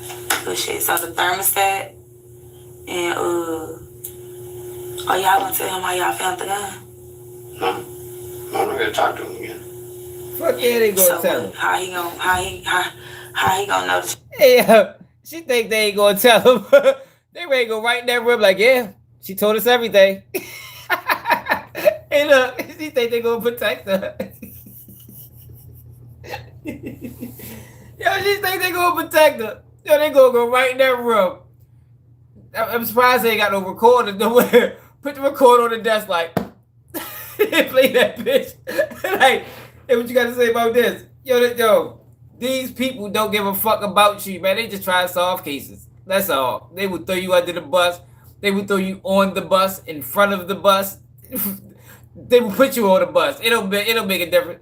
Good shit. So the thermostat and y'all gonna tell him how y'all found the gun? No. I'm not gonna talk to him again. Fuck yeah, they gonna tell him. How he gonna know? Hey, she think they ain't gonna tell him. They ready to go right in that room like, yeah, she told us everything. Hey, look, she think they gonna protect her. Yo, she think they gonna protect her. Yo, they gonna go right in that room. I'm surprised they ain't got no recorder nowhere. Put the recorder on the desk like, play that bitch. Like, hey, what you got to say about this? Yo, these people don't give a fuck about you, man. They just try to solve cases. That's all. They would throw you under the bus. They would throw you on the bus, in front of the bus. They would put you on the bus. It don't make a difference.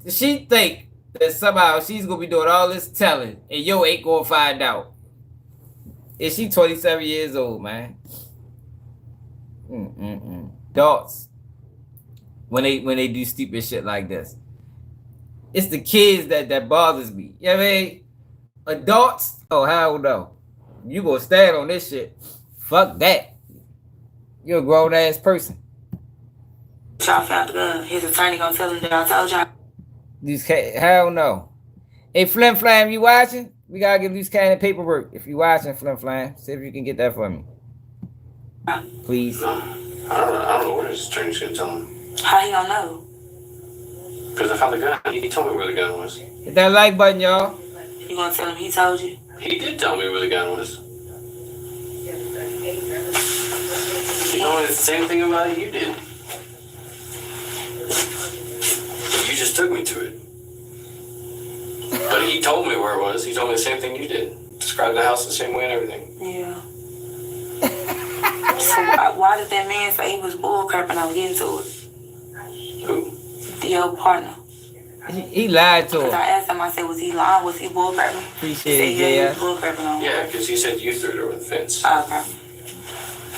She think that somehow she's going to be doing all this telling, and yo ain't going to find out. And she 27 years old, man. Adults. When they do stupid shit like this. It's the kids that bothers me. You know what I mean? Adults, oh hell no. You gonna stand on this shit. Fuck that. You're a grown ass person. Y'all found the gun. His attorney gonna tell him that I told y'all. Hell no. Hey Flim Flam, you watching? We gotta give these kind of paperwork. If you watching, Flim Flam, see if you can get that for me. Please. I don't know what his attorney's gonna tell him. How he gonna know? Because I found the gun. He told me where the gun was. Hit that like button, y'all. You gonna tell him he told you? He did tell me where the gun was. He told me the same thing about it you did. You just took me to it. But he told me where it was. He told me the same thing you did. Described the house the same way and everything. Yeah. So why did that man say he was bullcrapping on getting to it? Who? The old partner. He lied to Because him. I asked him, I said, was he lying? Was he bullcrapping? Appreciate He it, said, yeah, he yeah. was bullcrapping on Yeah, because he said you threw it over the fence. Okay.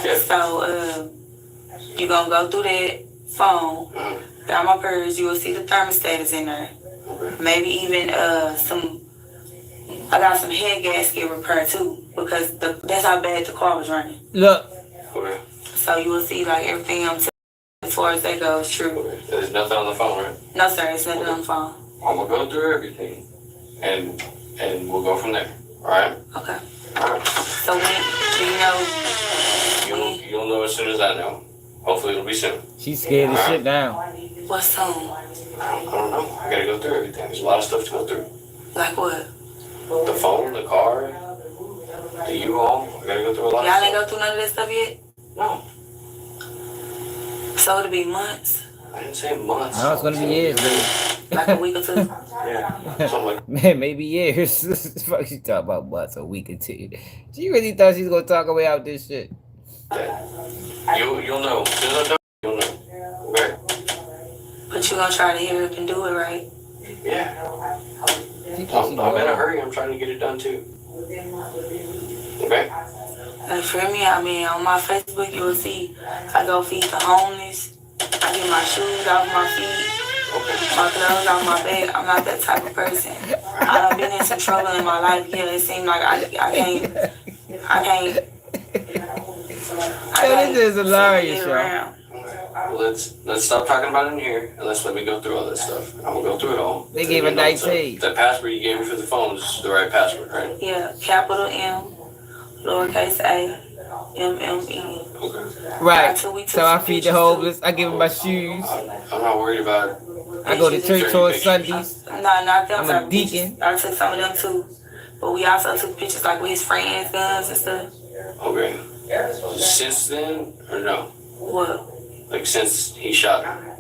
Yeah. So, you gonna go through that phone, down my purse, you will see the thermostat is in there. Maybe even I got some head gasket repair too, because that's how bad the car was running. Look. Okay. So you will see like everything I'm saying as far as that goes true. Okay. There's nothing on the phone, right? No sir, it's nothing on the phone. I'm gonna go through everything, and we'll go from there. All right. Okay. All right. So when do you know? You'll know as soon as I know. Hopefully it'll be soon. She's scared to sit down. What's soon? I don't know. I gotta go through everything. There's a lot of stuff to go through. Like what? The phone, the car, the U-Haul. I gotta go through a lot. Y'all ain't go through none of this stuff yet? No. So it'll be months? I didn't say months. No, it's gonna be years, baby. Like a week or two? Yeah. Something like Man, maybe years. Fuck, she talk about months, a week or two. She really thought she was gonna talk away out this shit. that. You'll know. As soon as I know, you'll know. Okay? But you gonna try to hear it and do it right? Yeah. I'm in a hurry. I'm trying to get it done too. Okay? And for me, I mean, on my Facebook, you will see I go feed the homeless. I get my shoes off my feet, my clothes off my bed. I'm not that type of person. I've been in some trouble in my life. Yeah, it seems like I can't. This is hilarious, y'all. Well, let's stop talking about it in here and let's let me go through all this stuff. I will go through it all. They gave a 19. The password you gave me for the phone is the right password, right? Yeah, capital M, lowercase a, M-M-E. Right. So I feed the homeless. I give them my shoes. I'm not worried about it. I go to church on Sundays. No, not them. I'm a deacon. I took some of them too. But we also took pictures like with his friends, guns and stuff. Okay. Since then, or no? What? Like since he shot her?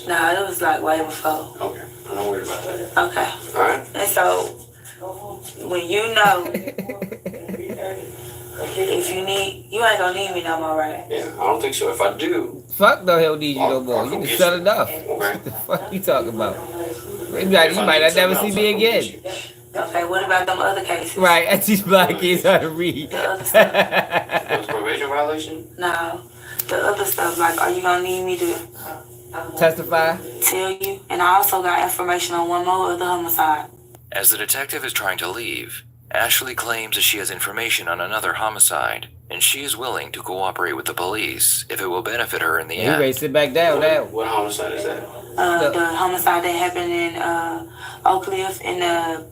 Nah, it was like way before. Okay. I'm not worried about that. Okay. Alright. And so, when you know, if you need, you ain't gonna need me no more, right? Yeah, I don't think so. If I do. Fuck no, he'll need you no more. You can sell enough. Okay. What the fuck you talking about? You might not never see me again. Okay, what about them other cases? Right, I teach black kids how to read. The other stuff. That was probation violation? No. The other stuff, like, are you gonna need me to testify? Tell you. And I also got information on one more other homicide. As the detective is trying to leave, Ashley claims that she has information on another homicide, and she is willing to cooperate with the police if it will benefit her in the You end. ready to sit back down now? What homicide is that? The homicide that happened in Oak Cliff in the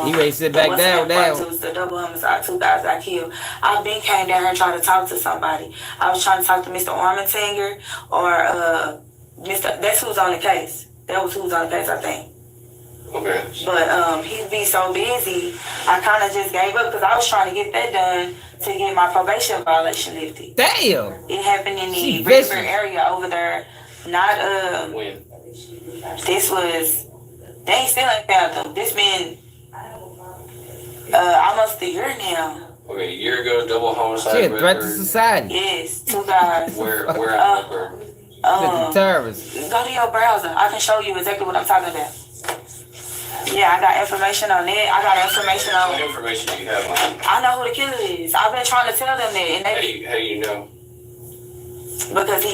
You ready to sit back down now? It was the double homicide, 2 guys got killed. I been came down here and tried to talk to somebody. I was trying to talk to Mr. Armentanger or Mr. That's who's on the case. That was who's on the case, I think. Okay. But he'd be so busy, I kind of just gave up because I was trying to get that done to get my probation violation lifted. Damn. It happened in the vicious. river area over there. Not When? This was. They ain't still ain't found them. This been almost a year now. Okay, a year ago, double homicide. She a threat to society. Yes, 2 guys. Where terrorists. Go to your browser. I can show you exactly what I'm talking about. Yeah, I got information on it. I got information on. What information do you have on it? I know who the killer is. I've been trying to tell them that, and they. How do you know? Because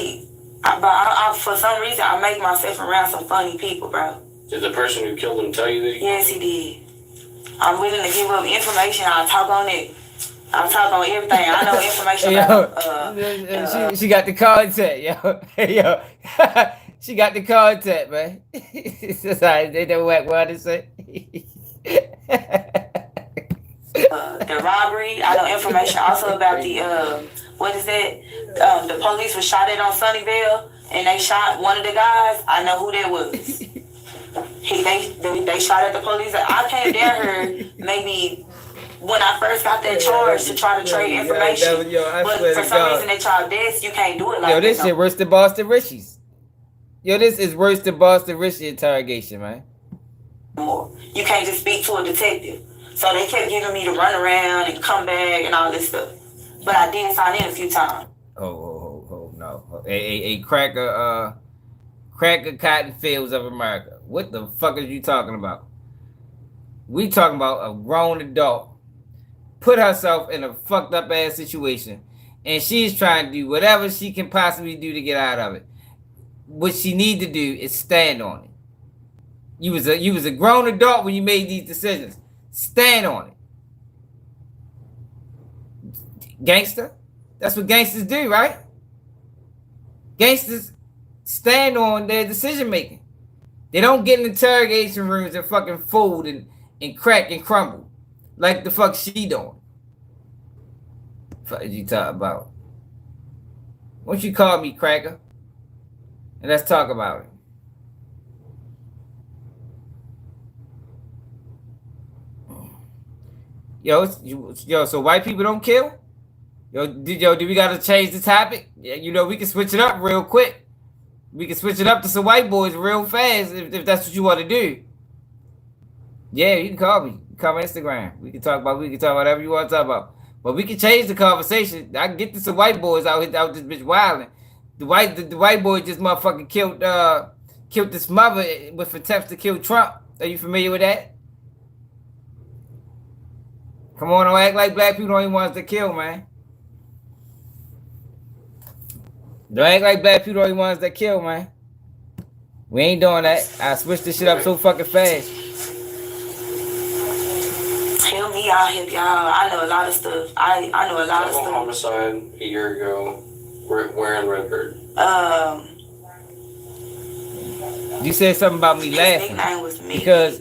for some reason, I make myself around some funny people, bro. Did the person who killed him tell you that? Yes, he did. I'm willing to give up information. I'll talk on it. I'll talk on everything. I know information about. She got the contact, yo. Yo. She got the contact, man. Sorry, they don't want what to say. The robbery. I know information also about the what is that? The police was shot at on Sunnyvale, and they shot one of the guys. I know who that was. They shot at the police. I came down here maybe when I first got that charge to try to trade information. But for some reason they tried this. You can't do it like that. Yo, this shit worse than Boston Richie's. Yo, this is worse than Boston Richie interrogation, man. You can't just speak to a detective. So they kept giving me to run around and come back and all this stuff. But I did sign in a few times. Oh, no. A cracker cotton fields of America. What the fuck are you talking about? We talking about a grown adult put herself in a fucked up ass situation, and she's trying to do whatever she can possibly do to get out of it. What she need to do is stand on it. You was a grown adult when you made these decisions. Stand on it. Gangster? That's what gangsters do, right? Gangsters stand on their decision making. They don't get in interrogation rooms and fucking fold and crack and crumble like the fuck she doing. Fuck is you talking about? Why don't you call me cracker? And let's talk about it. Yo, so white people don't kill? Yo, do we gotta change the topic? Yeah, we can switch it up real quick. We can switch it up to some white boys real fast if that's what you want to do. Yeah, you can call me. Call my Instagram. We can talk about whatever you want to talk about. But we can change the conversation. I can get to some white boys out this bitch wilding. The white boy just motherfucking killed this mother with attempts to kill Trump. Are you familiar with that? Come on, don't act like black people don't even want us to kill, man. Don't act like black people don't even want us to kill, man. We ain't doing that. I switched this shit up so fucking fast. Tell me, I'll help y'all. I know a lot of stuff. I know a lot of stuff. Homicide a year ago. Wearing Redbird. You said something about me laughing. Nickname was me. Because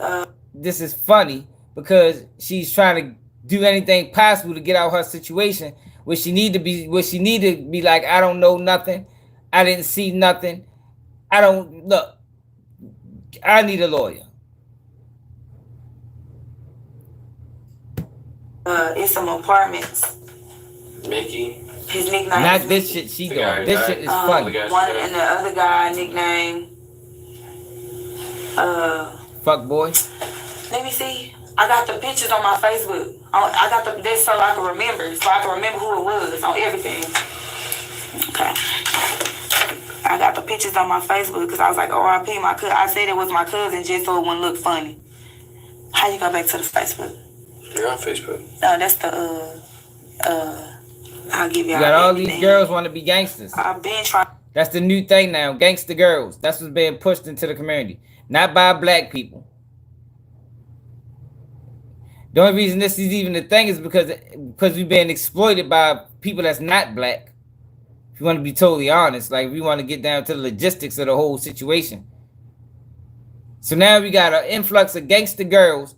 this is funny because she's trying to do anything possible to get out her situation where she need to be like, I don't know nothing. I didn't see nothing. I need a lawyer. It's some apartments. Mickey. His nickname. Not this shit she doing. This shit is funny. One and the other guy nickname. Fuck boy. Let me see. I got the pictures on my Facebook. I got this so I can remember. So I can remember who it was on everything. Okay. I got the pictures on my Facebook because I was like, RIP, my cousin. I said it was my cousin just so it wouldn't look funny. How you go back to the Facebook? You're on Facebook. No, that's the I'll give you. You got all these girls want to be gangsters. I've been trying. That's the new thing now, gangster girls. That's what's being pushed into the community, not by black people. The only reason this is even a thing is because we've been exploited by people that's not black. If you want to be totally honest, like we want to get down to the logistics of the whole situation. So now we got an influx of gangster girls.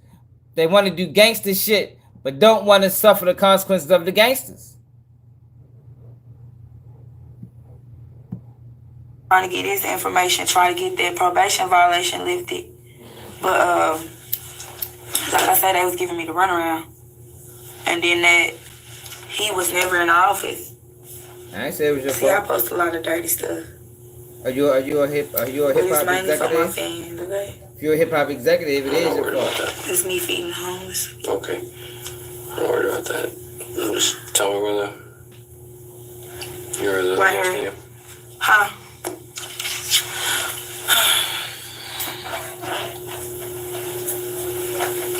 They want to do gangster shit, but don't want to suffer the consequences of the gangsters. Trying to get this information, try to get that probation violation lifted. But like I said, they was giving me the runaround. And then that he was never in the office. I ain't say it was your See, I fault. post a lot of dirty stuff. Are you a hip hop executive? Fans, okay? If you're a hip hop executive, it is your fault. It's me feeding homeless. Okay. Don't worry about that. Just tell me where you're the right here. Huh?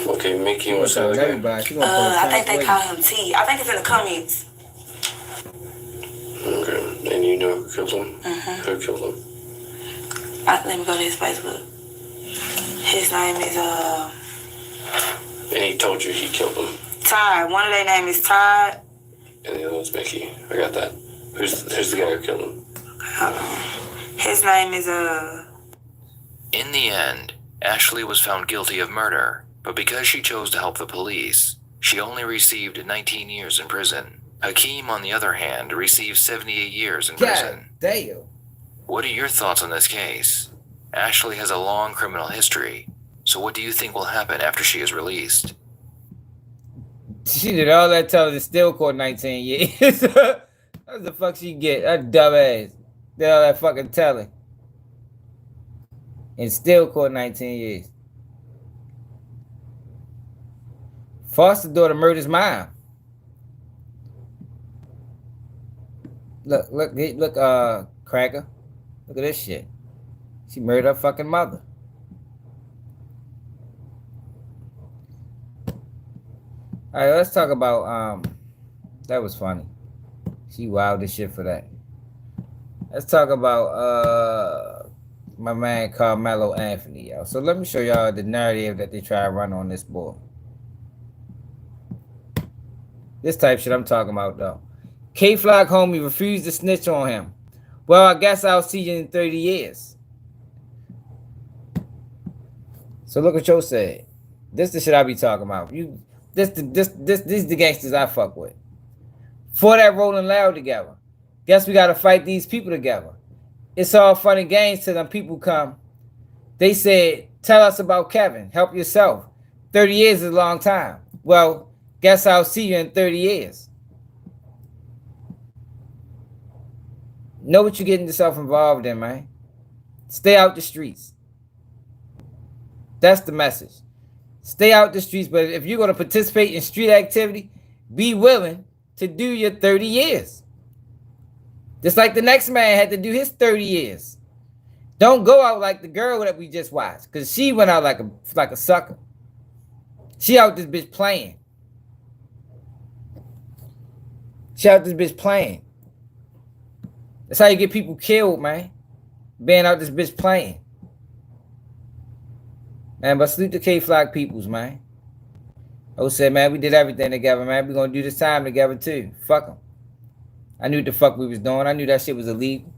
Okay, Mickey was the other guy. I think they call him T. I think it's in the comments. Okay, and you know who killed him? Who killed him? Let me go to his Facebook. His name is And he told you he killed him. Todd. One of their name is Todd. And the other one's Mickey. I got that. Who's the guy who killed him? Hold on. His name is In the end, Ashley was found guilty of murder, but because she chose to help the police, she only received 19 years in prison. Hakeem, on the other hand, received 78 years in prison. Damn. What are your thoughts on this case? Ashley has a long criminal history, so what do you think will happen after she is released? She did all that telling and still caught 19 years. What the fuck she get? That dumbass. Did all that fucking telling. And still caught 19 years. Foster daughter murdered his mom. Look, Cracker. Look at this shit. She murdered her fucking mother. All right, let's talk about, that was funny. She wild as shit for that. Let's talk about, my man Carmelo Anthony, yo. So let me show y'all the narrative that they try to run on this boy. This type shit I'm talking about, though. K-Flock homie refused to snitch on him. Well, I guess I'll see you in 30 years. So look what Joe said. This the shit I be talking about. This the gangsters I fuck with. For that Rolling Loud together. Guess we gotta fight these people together. It's all fun and games till them people come. They said, tell us about Kevin. Help yourself. 30 years is a long time. Well, guess I'll see you in 30 years. Know what you're getting yourself involved in, man. Stay out the streets. That's the message. Stay out the streets, but if you're going to participate in street activity, be willing to do your 30 years. Just like the next man had to do his 30 years. Don't go out like the girl that we just watched, because she went out like a sucker. She out this bitch playing. She out this bitch playing. That's how you get people killed, man. Being out this bitch playing. Man, but salute the K-Flock peoples, man. I said, man, we did everything together, man. We're going to do this time together, too. Fuck them. I knew what the fuck we was doing. I knew that shit was illegal.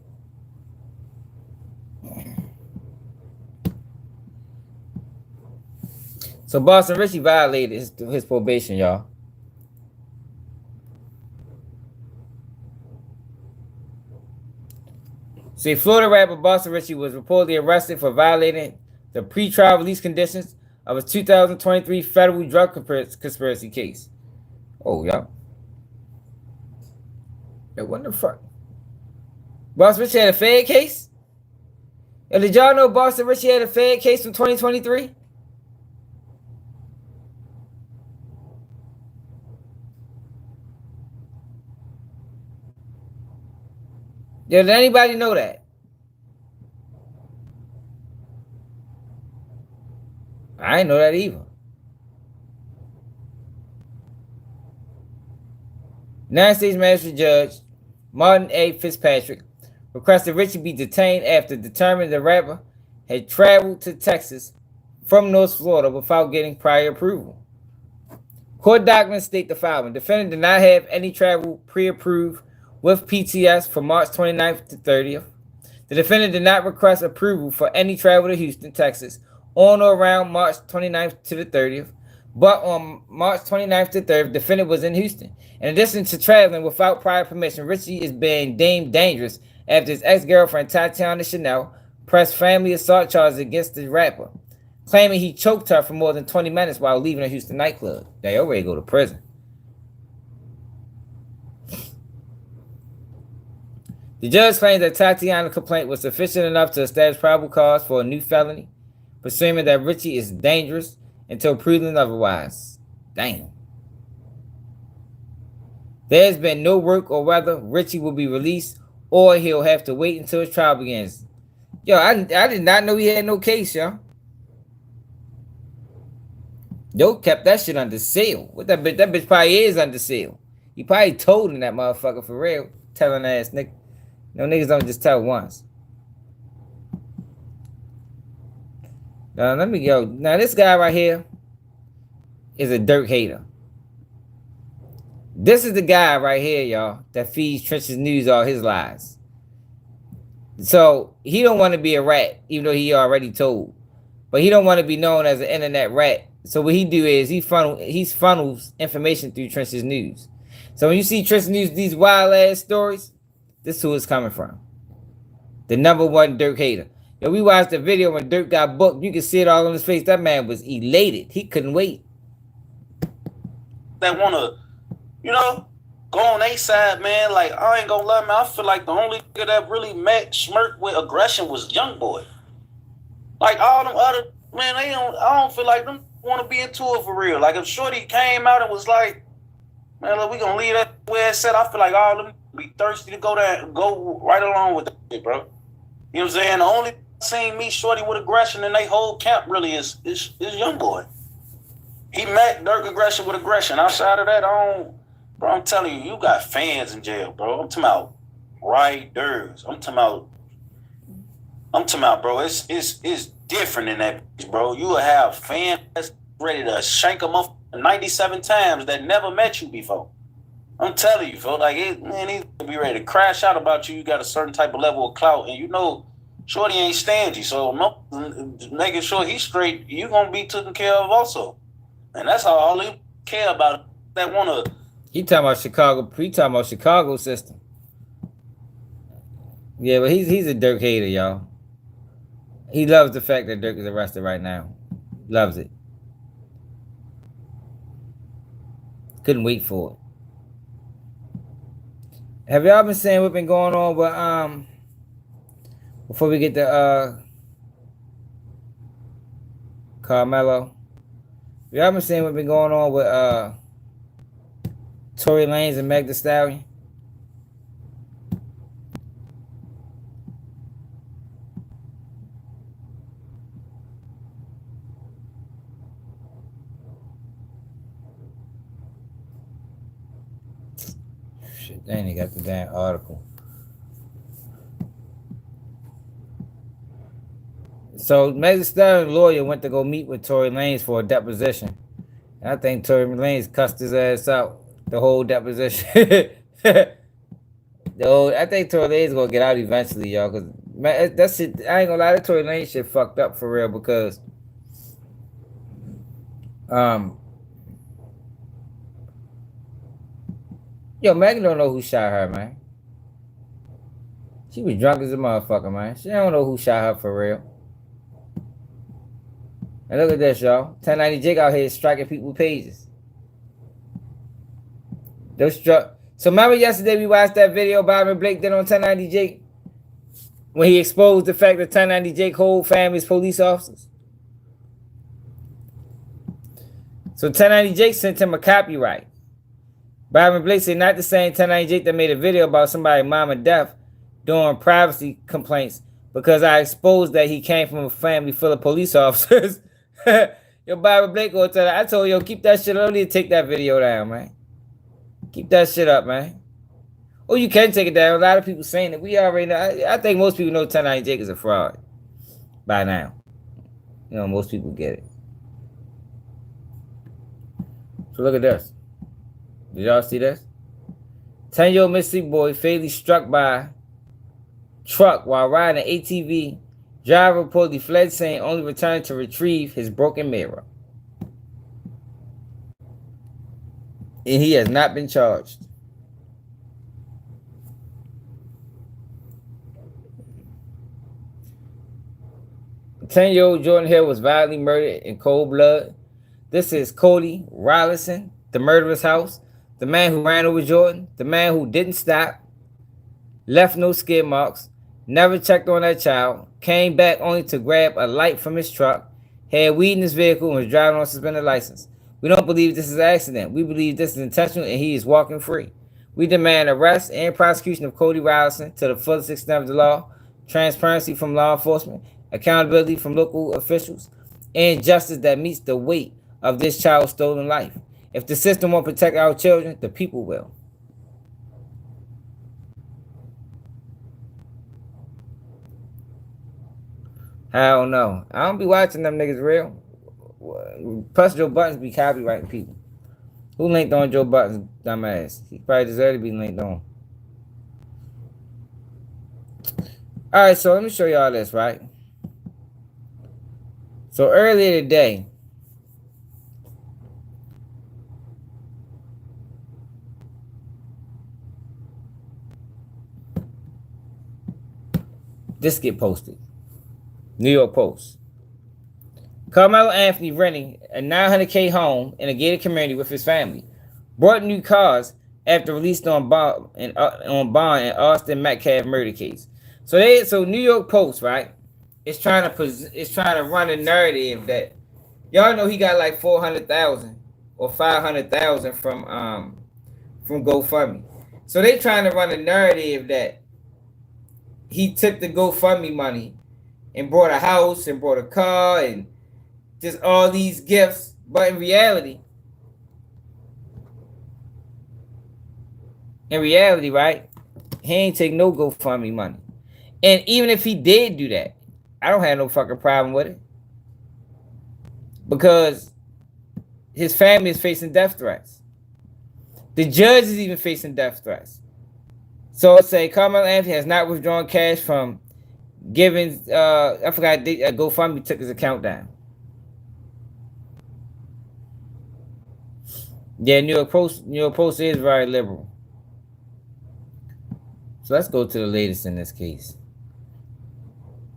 So Boston Richie violated his probation, y'all. See, Florida rapper Boston Richie was reportedly arrested for violating the pre-trial release conditions of a 2023 federal drug conspiracy case. Oh, y'all. Hey, what the fuck? Boston Richie had a Fed case? And did y'all know Boston Richie had a Fed case from 2023? Yo, did anybody know that? I didn't know that either. United States Magistrate Judge Martin A. Fitzpatrick requested Richie be detained after determining the rapper had traveled to Texas from North Florida without getting prior approval. Court documents state the following. Defendant did not have any travel pre-approved with PTS from March 29th to 30th. The defendant did not request approval for any travel to Houston, Texas on or around March 29th to the 30th. But on March 29th to 30th, the defendant was in Houston. In addition to traveling without prior permission, Richie is being deemed dangerous after his ex-girlfriend Tatiana Chanel pressed family assault charges against the rapper, claiming he choked her for more than 20 minutes while leaving a Houston nightclub. They already go to prison. The judge claimed that Tatiana's complaint was sufficient enough to establish probable cause for a new felony, presuming that Richie is dangerous until proven otherwise. Damn. There has been no work or whether Richie will be released or he'll have to wait until his trial begins. Yo, I did not know he had no case, yo. Yo kept that shit under seal. What that bitch probably is under seal. He probably told him that motherfucker for real. Telling ass nigga. No, niggas don't just tell once. Now, let me go. Now, this guy right here is a Durk hater. This is the guy right here, y'all, that feeds Trench's News all his lies. So, he don't want to be a rat, even though he already told. But he don't want to be known as an internet rat. So, what he do is he funnels information through Trench's News. So, when you see Trench's News, these wild-ass stories, this is who it's coming from. The #1 Durk hater. And we watched the video when Durk got booked. You can see it all on his face. That man was elated. He couldn't wait. That wanna, you know, go on their side, man. Like, I ain't gonna lie, man. I feel like the only nigga that really smirked with aggression was Young Boy. Like, all them other, man, I don't feel like them want to be into it for real. Like, if Shorty came out and was like, man, look, we gonna leave that where it's set, I feel like all of them be thirsty to go there and go right along with that shit, bro. You know what I'm saying? The only seen me Shorty with aggression in they whole camp really is Young Boy. He met Durk aggression with aggression. Outside of that, bro, I'm telling you, you got fans in jail, bro. I'm talking about riders. I'm talking about, bro, it's different in that bitch, bro. You will have fans that's ready to shank them up 97 times that never met you before. I'm telling you, bro, like, man, he be ready to crash out about you. You got a certain type of level of clout, and you know Shorty ain't stingy, so making sure he's straight, you gonna be taken care of also. And that's all he care about. That wanna. He talking about Chicago. He talking about Chicago system. Yeah, but he's a Durk hater, y'all. He loves the fact that Durk is arrested right now. Loves it. Couldn't wait for it. Have y'all been seeing what's been going on with before we get to Carmelo? Y'all been seeing what's been going on with Tory Lanez and Meg Thee Stallion? Shit, they ain't got the damn article. So Meg Thee Stallion's lawyer went to go meet with Tory Lanez for a deposition. And I think Tory Lanez cussed his ass out the whole deposition. I think Tory Lanez gonna get out eventually, y'all. Cause man, that shit, I ain't gonna lie, that Tory Lanez shit fucked up for real because yo, Megan don't know who shot her, man. She was drunk as a motherfucker, man. She don't know who shot her for real. And look at this, y'all. 1090 Jake out here striking people's pages. So remember yesterday we watched that video Byron Blake did on 1090 Jake? When he exposed the fact that 1090 Jake whole family is police officers? So 1090 Jake sent him a copyright. Byron Blake said not the same 1090 Jake that made a video about somebody's mom and death doing privacy complaints because I exposed that he came from a family full of police officers. Yo, Byron Blake gonna tell that. I told yo, keep that shit up. I need to take that video down, man. Keep that shit up, man. Oh, you can take it down. A lot of people saying it. We already know. I think most people know 1090 Jake is a fraud by now. You know, most people get it. So look at this. Did y'all see this? 10-year-old Mississippi boy fatally struck by truck while riding an ATV. Driver reportedly fled, saying only returned to retrieve his broken mirror. And he has not been charged. The 10-year-old Jordan Hill was violently murdered in cold blood. This is Cody Rollinson, the murderer's house. The man who ran over Jordan. The man who didn't stop. Left no skid marks. Never checked on that child. Came back only to grab a light from his truck. Had weed in his vehicle and was driving on suspended license. We don't believe this is an accident. We believe this is intentional and he is walking free. We demand arrest and prosecution of Cody Rollinson to the fullest extent of the law, transparency from law enforcement, accountability from local officials, and justice that meets the weight of this child's stolen life. If the system won't protect our children, the people will. I don't know. I don't be watching them niggas real. Plus Joe Buttons be copyrighting people. Who linked on Joe Buttons, dumbass? He probably deserved to be linked on. Alright, so let me show y'all this, right? So earlier today, this get posted. New York Post. Carmelo Anthony renting a $900K home in a gated community with his family. Bought new cars after released on bond in Austin Metcalf murder case. So New York Post, right? It's trying to run a narrative that y'all know he got like 400,000 or 500,000 from GoFundMe. So they trying to run a narrative that he took the GoFundMe money and bought a house and bought a car and just all these gifts. But in reality, right, he ain't take no GoFundMe money. And even if he did do that, I don't have no fucking problem with it. Because his family is facing death threats. The judge is even facing death threats. So let's say Carmelo Anthony has not withdrawn cash from giving, I forgot, GoFundMe took his account down. Yeah, New York Post is very liberal. So let's go to the latest in this case.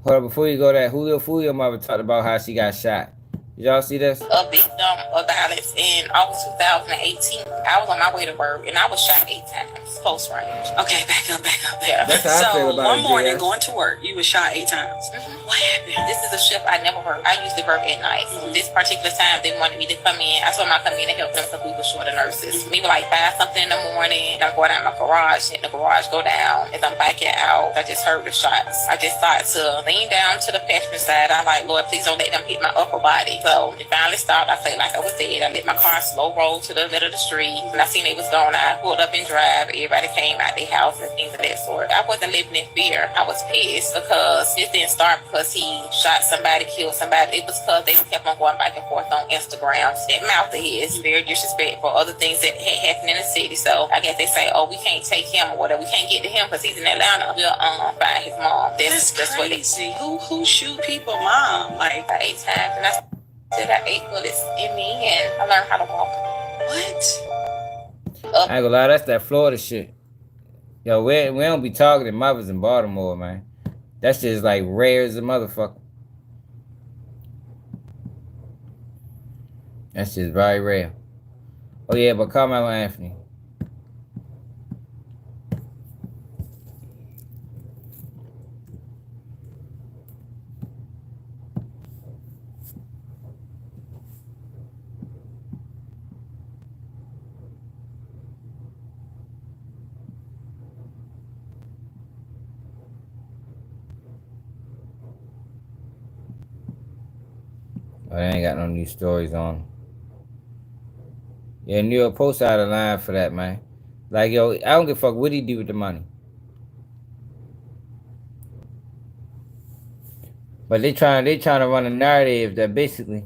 Hold on, before you go there, Julio mother talked about how she got shot. Did y'all see this? A victim of violence in August 2018. I was on my way to work and I was shot 8 times, close range. Okay, back up. Yeah. That's how I feel about one morning it, going to work, you was shot 8 times. What happened? This is a shift I never worked. I usually work at night. This particular time, they wanted me to come in. I told them I'd come in and help them because we were short of nurses. We were like 5 something in the morning. I'm going down my garage, and the garage go down. As I'm backing out, I just heard the shots. I just started to lean down to the passenger side. I'm like, Lord, please don't let them hit my upper body. So it finally stopped. I felt like I was dead. I let my car slow roll to the middle of the street. When I seen they was going, I pulled up and drive. Everybody came out their house and things of that sort. I wasn't living in fear. I was pissed because this didn't start because he shot somebody, killed somebody. It was because they kept on going back and forth on Instagram. That mouth of his, very disrespectful. Other things that had happened in the city. So I guess they say, oh, we can't take him or whatever. We can't get to him because he's in Atlanta. We'll find his mom. That's crazy. Who shoot people, mom? Like 8 times, and I still got 8 bullets in me, and I learned how to walk. What? I ain't gonna lie, that's that Florida shit. Yo, we don't be targeting mothers in Baltimore, man. That shit is like rare as a motherfucker. That shit is very rare. Oh yeah, but Carmelo Anthony. Oh, they ain't got no new stories on. Yeah, New York Post out of line for that, man. Like, yo, I don't give a fuck what he do with the money. But they trying to run a narrative that basically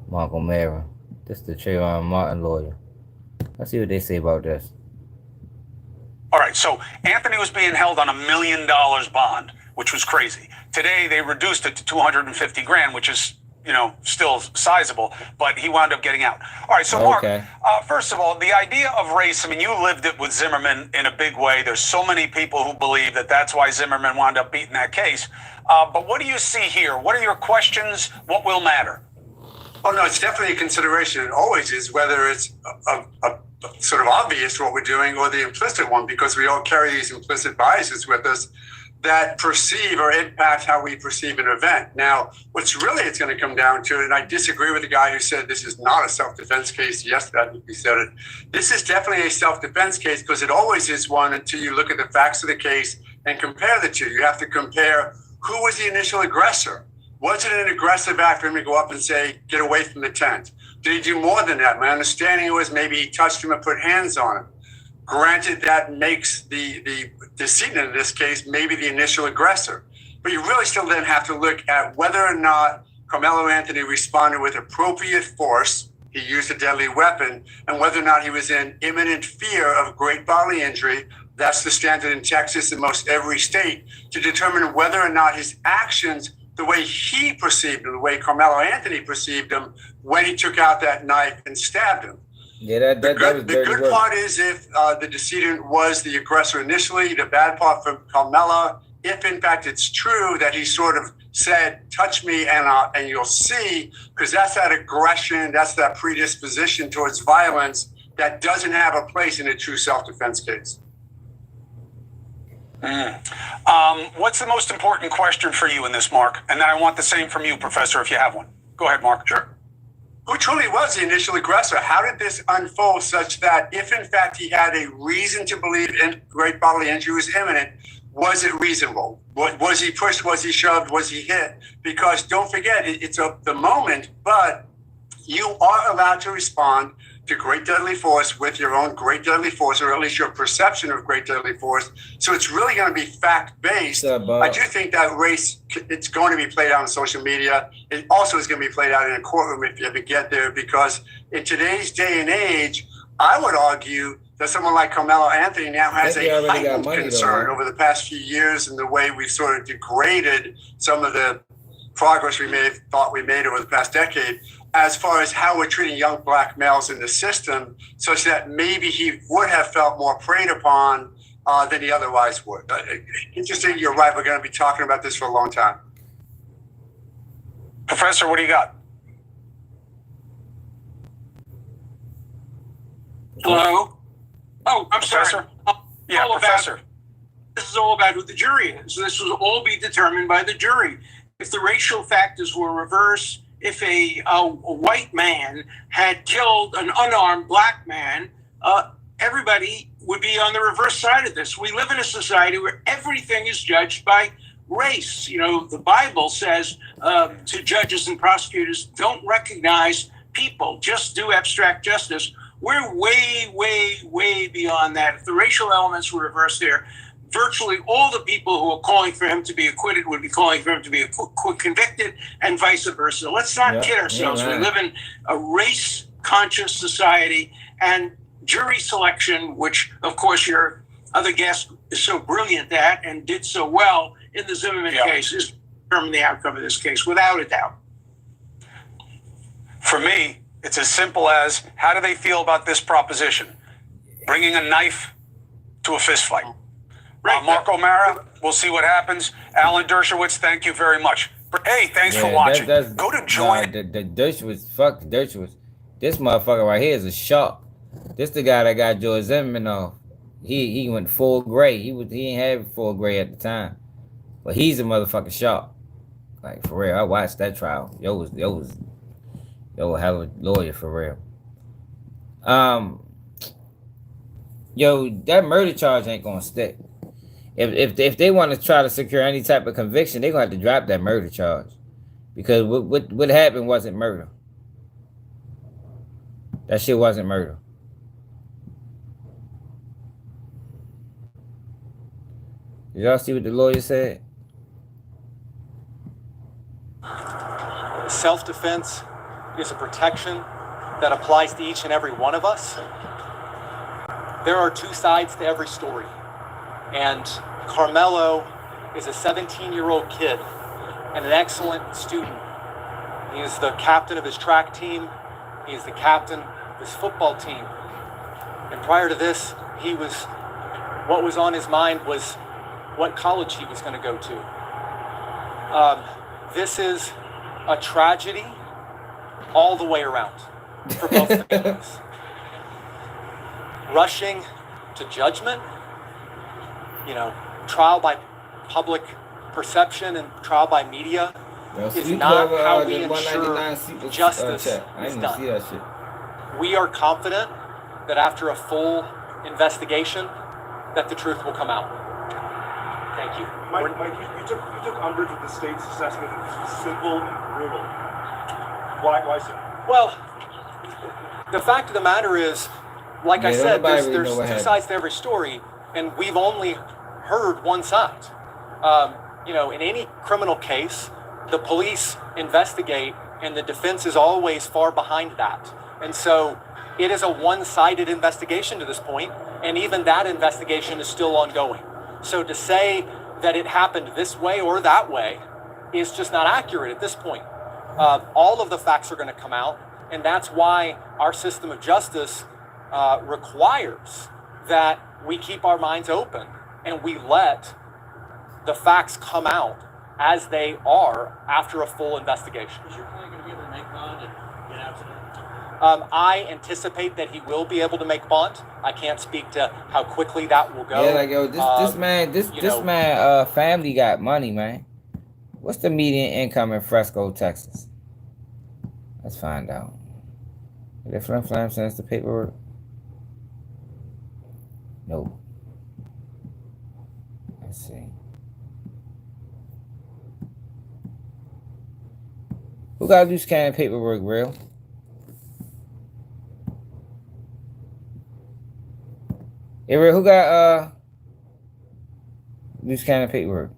Marco Mara. This is the Trayvon Martin lawyer. Let's see what they say about this. All right, so Anthony was being held on $1 million bond, which was crazy. Today, they reduced it to $250,000, which is, still sizable, but he wound up getting out. All right, so Mark, first of all, the idea of race, I mean, you lived it with Zimmerman in a big way. There's so many people who believe that that's why Zimmerman wound up beating that case. But what do you see here? What are your questions? What will matter? Oh, no, it's definitely a consideration. It always is, whether it's a sort of obvious what we're doing or the implicit one, because we all carry these implicit biases with us that perceive or impact how we perceive an event. Now, what's really it's going to come down to, and I disagree with the guy who said this is not a self-defense case yesterday, I think he said it. This is definitely a self-defense case because it always is one until you look at the facts of the case and compare the two. You have to compare who was the initial aggressor. Was it an aggressive act for him to go up and say, get away from the tent? Did he do more than that? My understanding was maybe he touched him and put hands on him. Granted, that makes the decedent in this case maybe the initial aggressor. But you really still then have to look at whether or not Carmelo Anthony responded with appropriate force, he used a deadly weapon, and whether or not he was in imminent fear of great bodily injury. That's the standard in Texas and most every state to determine whether or not his actions, the way he perceived him, the way Carmelo Anthony perceived him when he took out that knife and stabbed him. Yeah, the good part is if the decedent was the aggressor initially. The bad part for Carmelo, if in fact it's true that he sort of said, touch me and you'll see, because that's that aggression, that's that predisposition towards violence that doesn't have a place in a true self-defense case. What's the most important question for you in this, Mark? And then I want the same from you, Professor, if you have one. Go ahead, Mark. Sure. Who truly was the initial aggressor? How did this unfold such that if in fact he had a reason to believe great bodily injury was imminent, was it reasonable? Was he pushed? Was he shoved? Was he hit? Because don't forget, it's the moment, but you are allowed to respond to great deadly force with your own great deadly force, or at least your perception of great deadly force. So it's really going to be fact-based. I do think that race, it's going to be played out on social media. It also is going to be played out in a courtroom if you ever get there, because in today's day and age, I would argue that someone like Carmelo Anthony now has a heightened concern over the past few years and the way we've sort of degraded some of the progress we thought we made over the past decade, as far as how we're treating young black males in the system, such that maybe he would have felt more preyed upon than he otherwise would. Interesting, you're right, we're going to be talking about this for a long time. Professor, what do you got? Hello? Oh, I'm Professor? sorry. Yeah, Professor. This is all about who the jury is. This will all be determined by the jury. If the racial factors were reversed, if a white man had killed an unarmed black man, everybody would be on the reverse side of this. We live in a society where everything is judged by race. You know, the Bible says to judges and prosecutors, don't recognize people, just do abstract justice. We're way, way, way beyond that. If the racial elements were reversed there, virtually all the people who are calling for him to be acquitted would be calling for him to be convicted, and vice versa. Let's not kid ourselves. We live in a race-conscious society, and jury selection, which, of course, your other guest is so brilliant at and did so well in the Zimmerman case, is determine the outcome of this case, without a doubt. For me, it's as simple as, how do they feel about this proposition? Bringing a knife to a fist fight. Mark O'Mara, we'll see what happens. Alan Dershowitz, thank you very much. Hey, thanks for watching. Go to join. The Dershowitz. This motherfucker right here is a shark. This the guy that got George Zimmerman off. He went full gray. He ain't have full gray at the time, but he's a motherfucking shark. Like, for real, I watched that trial. Yo was a hell of a lawyer, for real. Yo, that murder charge ain't gonna stick. If they want to try to secure any type of conviction, they're gonna have to drop that murder charge, because what happened wasn't murder. That shit wasn't murder. Did y'all see what the lawyer said? Self-defense is a protection that applies to each and every one of us. There are two sides to every story. And Carmelo is a 17-year-old kid and an excellent student. He is the captain of his track team. He is the captain of his football team. And prior to this, what was on his mind was what college he was going to go to. This is a tragedy all the way around for both families. Rushing to judgment, trial by public perception and trial by media is not how we ensure justice is done. We are confident that after a full investigation, that the truth will come out. Thank you. Mike, you took umbrage with the state's assessment that this was simple and brutal. Why so? Well, the fact of the matter is, like I said, there's two sides to every story, and we've only heard one side. In any criminal case, the police investigate, and the defense is always far behind that. And so it is a one-sided investigation to this point, and even that investigation is still ongoing. So to say that it happened this way or that way is just not accurate at this point. All of the facts are going to come out. And that's why our system of justice requires that we keep our minds open and we let the facts come out as they are after a full investigation. Is your client going to be able to make bond and get out today? I anticipate that he will be able to make bond. I can't speak to how quickly that will go. Yeah, like yo, this man family got money, man. What's the median income in Fresco, Texas? Let's find out. Did Flim Flam send us the paperwork? Nope. Let's see. Who got loose cannon paperwork, real? Hey, real, who got loose cannon paperwork?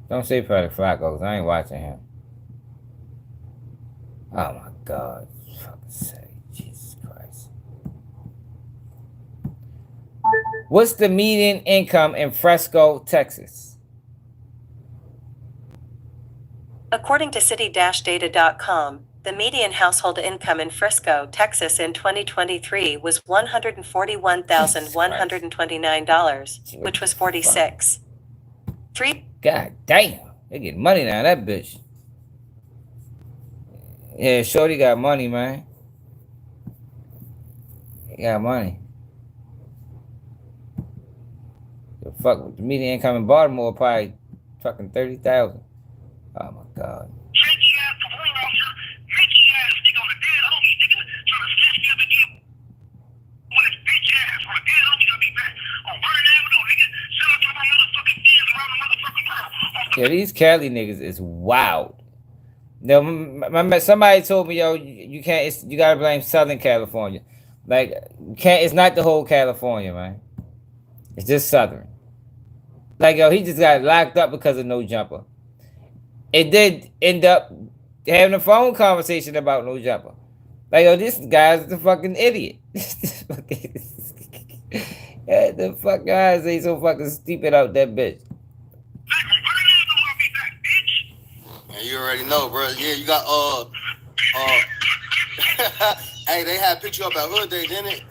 Don't say Product Flacco, because I ain't watching him. Oh my God. For fuck's sake. Jesus Christ. What's the median income in Fresco, Texas? According to city-data.com, the median household income in Frisco, Texas in 2023 was $141,129, which was 46. God damn. They get money now, that bitch. Yeah, Shorty got money, man. He got money. The fuck, the median income in Baltimore probably fucking 30,000. Oh my God. Yeah, these Cali niggas is wild. No, somebody told me, yo, you can't. You gotta blame Southern California. Like, you can't. It's not the whole California, man. It's just Southern. Like, yo, he just got locked up because of no jumper. It did end up having a phone conversation about no jumper. Like, yo, this guy's the fucking idiot. Yeah, the fuck guys ain't so fucking stupid out that bitch. Man, you already know, bro. Yeah, you got hey, they had picture up at Hood Day, didn't it?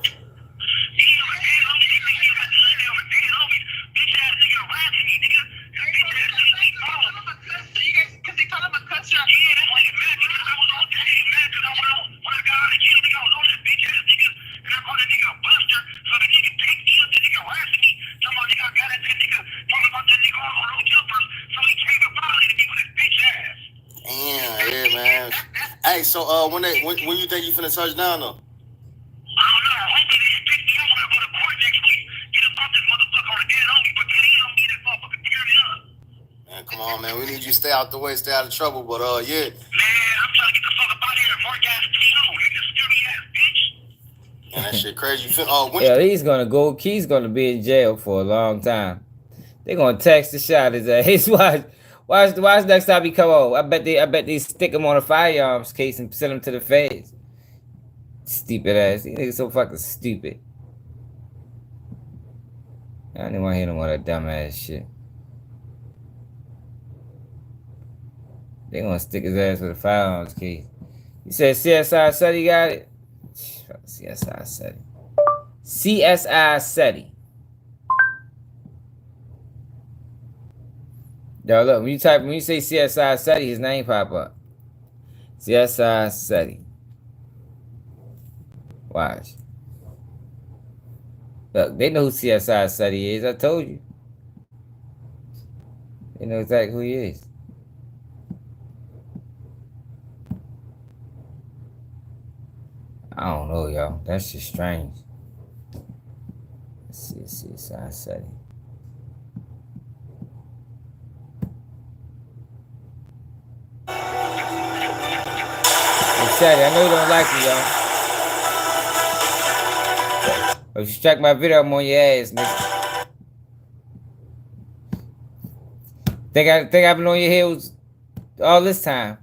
Yeah, man. Hey, so when you think you finna touch down though? Man, come on, man. We need you to stay out the way, stay out of trouble. But yeah. Man, I'm trying to get the fuck up out of here. Mark ass bitch. Man, that shit crazy. Yeah, he's gonna be in jail for a long time. They're gonna text the shot his ass. Watch next time he come on. I bet they stick him on a firearms case and send him to the feds. Stupid ass. These niggas so fucking stupid. I don't even want to hear him with that dumb ass shit. They gonna stick his ass with a firearms case. You said CSI said he got it? CSI said it. CSI said it. Yo, look, when you say CSI SETI, his name pop up. CSI SETI. Watch. Look, they know who CSI SETI is. I told you. They know exactly who he is. I don't know, y'all. That's just strange. Let's see, CSI SETI. I know you don't like me, y'all. If you strike my video, I'm on your ass, nigga. Think I've been on your heels all this time.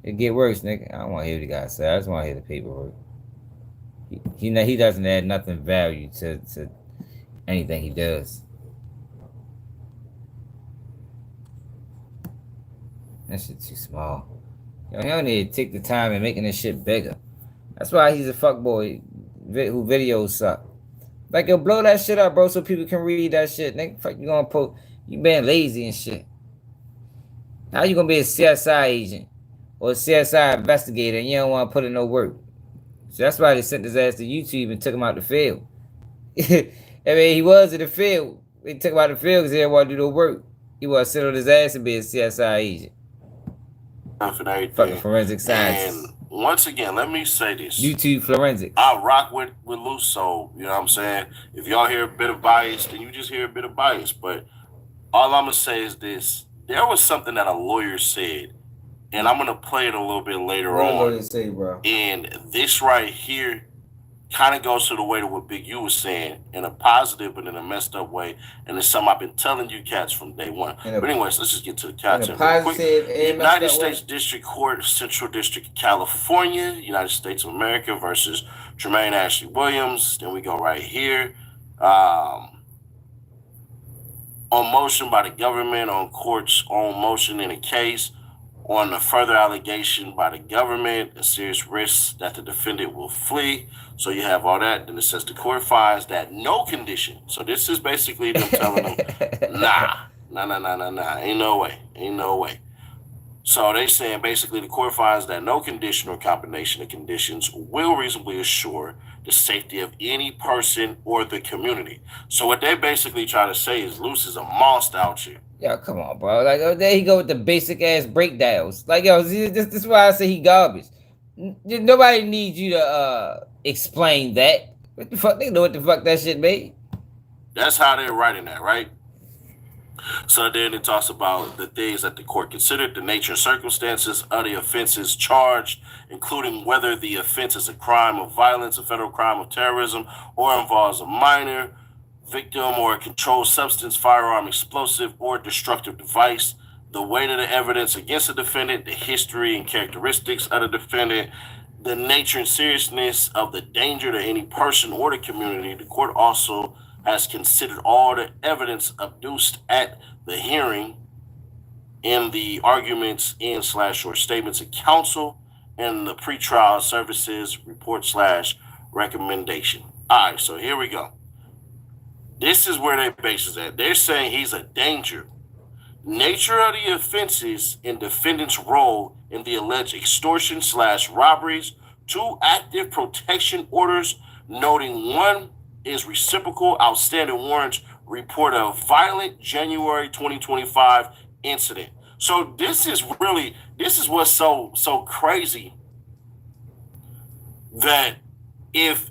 It get worse, nigga. I don't want to hear what you guys say. I just want to hear the paperwork. He doesn't add nothing value to anything he does. that shit too small. Yo, he don't need to take the time and making this shit bigger. That's why he's a fuckboy who videos suck. Like, yo, blow that shit up, bro, so people can read that shit. Nigga, fuck, you gonna post. You being lazy and shit. How you gonna be a CSI agent or a CSI investigator and you don't want to put in no work? So that's why they sent his ass to YouTube and took him out the field. I mean, he was in the field. They took him out the field because he didn't want to do no work. He want to sit on his ass and be a CSI agent. Fucking forensic scientist. And once again, let me say this. YouTube forensics. I rock with Luce, so, you know what I'm saying? If y'all hear a bit of bias, then you just hear a bit of bias. But all I'm going to say is this. There was something that a lawyer said, and I'm going to play it a little bit later What on. did the lawyer say, bro? And this right here kind of goes to the way to what Big U was saying in a positive but in a messed up way. And it's something I've been telling you cats from day one. But anyways, let's just get to the content. United States District Court, Central District of California, United States of America versus Jermaine Ashley Williams. Then we go right here. On motion by the government, on court's own motion in a case, on a further allegation by the government, a serious risk that the defendant will flee. So you have all that. Then it says the court finds that no condition. So this is basically them telling them, nah, ain't no way. So they saying basically the court finds that no condition or combination of conditions will reasonably assure the safety of any person or the community. So what they basically try to say is Luce is a monster out here. Yo, come on, bro. Like, oh, there he go with the basic ass breakdowns. Like, yo, this is why I say he garbage. Nobody needs you to explain that. What the fuck? They know what the fuck that shit made. That's how they're writing that, right? So then it talks about the things that the court considered, the nature and circumstances of the offenses charged, including whether the offense is a crime of violence, a federal crime of terrorism, or involves a minor victim or a controlled substance, firearm, explosive, or destructive device, the weight of the evidence against the defendant, the history and characteristics of the defendant, the nature and seriousness of the danger to any person or the community. The court also has considered all the evidence adduced at the hearing in the arguments and/or statements of counsel and the pretrial services report/recommendation. All right, so here we go. This is where their base is at. They're saying he's a danger. Nature of the offenses and defendant's role in the alleged extortion/robberies, 2 active protection orders, noting 1 is reciprocal outstanding warrants report of violent January 2025 incident. So this is what's so crazy that if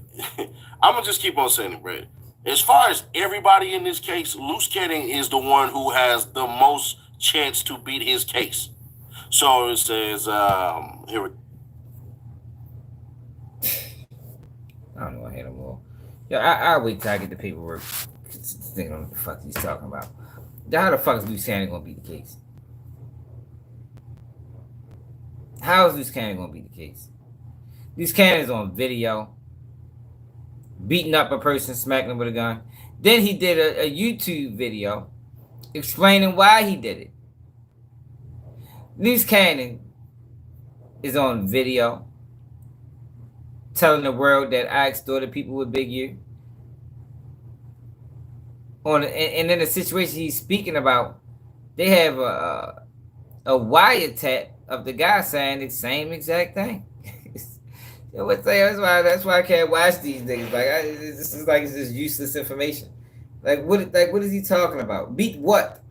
I'm gonna just keep on saying it, Brad. As far as everybody in this case, Luce Cannon is the one who has the most chance to beat his case. So it says here. I don't know. I hate him more. Yo, I'll wait till I get the paperwork. Think on what the fuck he's talking about. How the fuck is Luce Cannon gonna be the case? How is Luce Cannon gonna be the case? Luce Cannon is on video beating up a person, smacking him with a gun. Then he did a YouTube video explaining why he did it. Luce Cannon is on video telling the world that I extorted people with Big U. And in the situation he's speaking about, they have a wiretap of the guy saying the same exact thing. That's why I can't watch these niggas. This is like it's just useless information. What is he talking about? Beat what?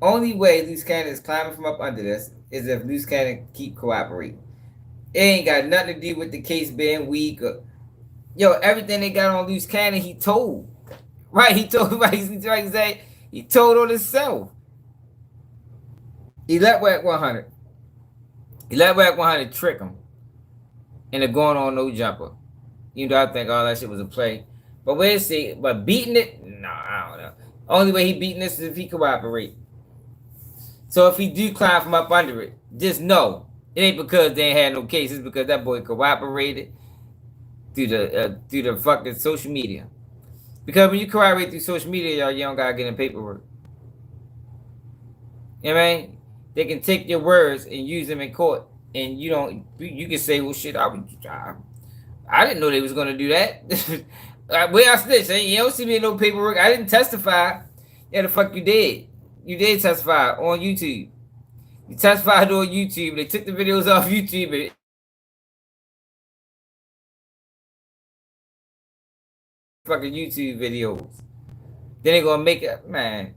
Only way Luce Cannon is climbing from up under this is if Luce Cannon keep cooperating. It ain't got nothing to do with the case being weak. Everything they got on Luce Cannon, he told. Right, he told. Right, he told on himself. He let Whack 100. He let Whack 100 trick him into going on no jumper. You know, I think all that shit was a play. But we'll see. But beating it, no, I don't know. Only way he beating this is if he cooperate. So if he do climb from up under it, just know it ain't because they ain't had no cases, because that boy cooperated through the fucking social media. Because when you cooperate through social media, you don't gotta get in paperwork. You know what I mean? they can take your words and use them in court, and you can say, well, shit, I didn't know they was gonna do that. Where I snitch? You don't see me in no paperwork. I didn't testify. Yeah, the fuck you did. You did testify on YouTube. You testified on YouTube. They took the videos off YouTube and fucking YouTube videos. Then they gonna make it, man.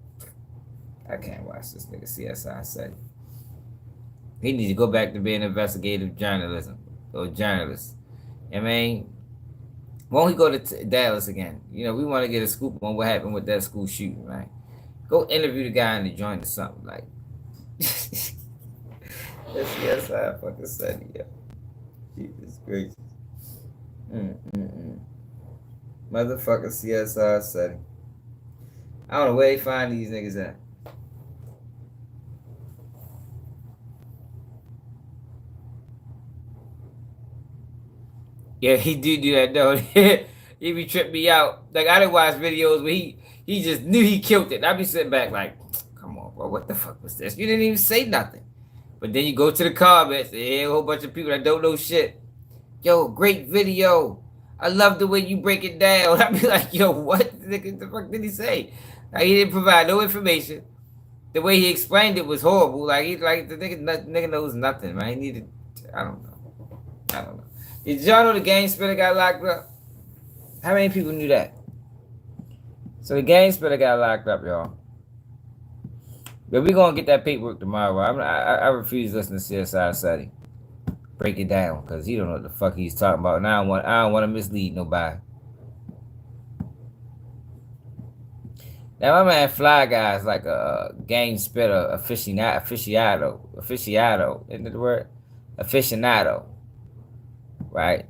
I can't watch this nigga CSI say. He needs to go back to being investigative journalism or journalist. I mean, won't he go to Dallas again? We want to get a scoop on what happened with that school shooting, right? Go interview the guy in the joint or something like. That's CSI fucking study, yo. Jesus gracious. Motherfucker CSI study. I don't know where they find these niggas at. Yeah, he do that though. He be tripping me out. Like I didn't watch videos where he just knew he killed it. I be sitting back like, come on, bro, what the fuck was this? You didn't even say nothing. But then you go to the comments, and a whole bunch of people that don't know shit. Yo, great video. I love the way you break it down. I be like, yo, what the fuck did he say? Like, he didn't provide no information. The way he explained it was horrible. Like the nigga knows nothing, man. He needed, I don't know. Did y'all know the game spitter got locked up? How many people knew that? So the game spitter got locked up, y'all. But we gonna get that paperwork tomorrow. I refuse to listen to CSI Study. Break it down, because he don't know what the fuck he's talking about. And I don't want to mislead nobody. Now my man Fly Guy is like a game spitter aficionado. Isn't that the word? Aficionado. Right?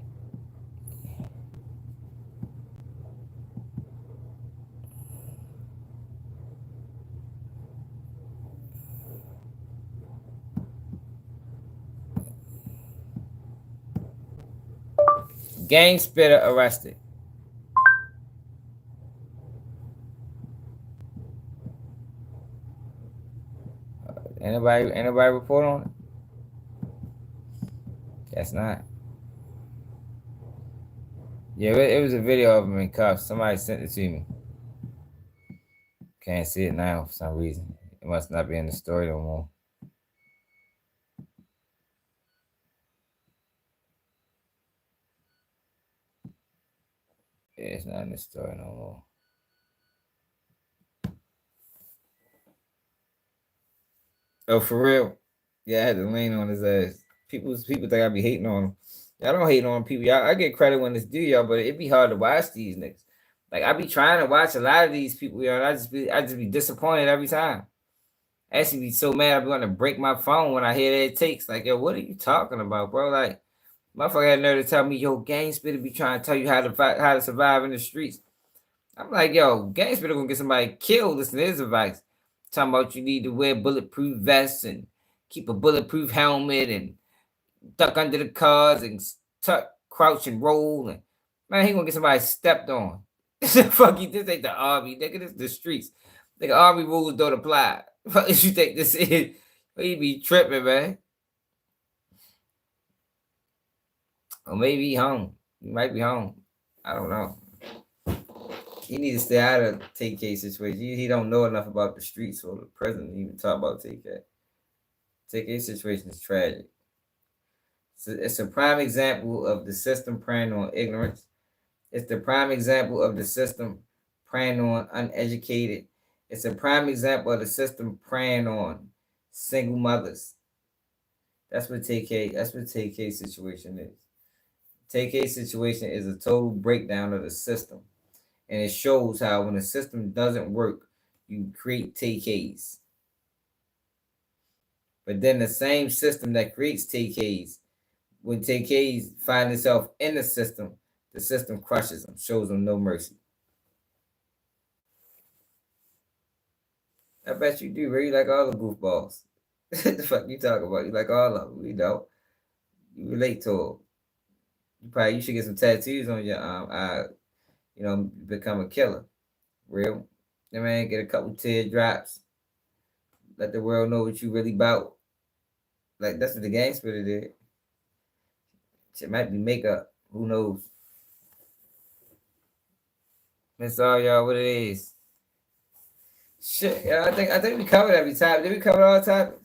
Gang spitter arrested. Anybody report on it? Guess not. Yeah, it was a video of him in cuffs. Somebody sent it to me. Can't see it now for some reason. It must not be in the story no more. Yeah, it's not in the story no more. Oh, for real? Yeah, I had to lean on his ass. People think I be hating on him. I don't hate on people. I get credit when it's due, y'all, but it be hard to watch these niggas. Like, I be trying to watch a lot of these people, y'all. I just be disappointed every time. I actually be so mad I be wanting to break my phone when I hear that it takes. Like, yo, what are you talking about, bro? Like, motherfucker had nerve to tell me, yo, gang spitter be trying to tell you how to survive in the streets. I'm like, yo, gang spitter gonna get somebody killed. Listen to his advice. Talking about you need to wear bulletproof vests and keep a bulletproof helmet and duck under the cars and tuck, crouch, and roll. And man, he gonna get somebody stepped on. Fuck you, this ain't the army, nigga. This is the streets. Nigga, army rules don't apply. What you think this is? He be tripping, man. Or maybe he home. He might be home. I don't know. He need to stay out of TK situation. He don't know enough about the streets or the prison to even talk about TK. TK situation is tragic. It's a prime example of the system preying on ignorance. It's the prime example of the system preying on uneducated. It's a prime example of the system preying on single mothers. That's what TK situation is. TK situation is a total breakdown of the system. And it shows how when the system doesn't work, you create TKs. But then the same system that creates TKs, when TKs find itself in the system crushes them, shows them no mercy. I bet you do, Ray. You like all the goofballs. What the fuck you talking about? You like all of them. We don't. You relate to them. You should get some tattoos on your arm. Become a killer. Real. Man, get a couple teardrops. Let the world know what you really about. Like, that's what the gang spitter did. Shit might be makeup. Who knows? That's all, y'all, what it is. Shit, yeah, I think we covered every topic. Did we cover all topics?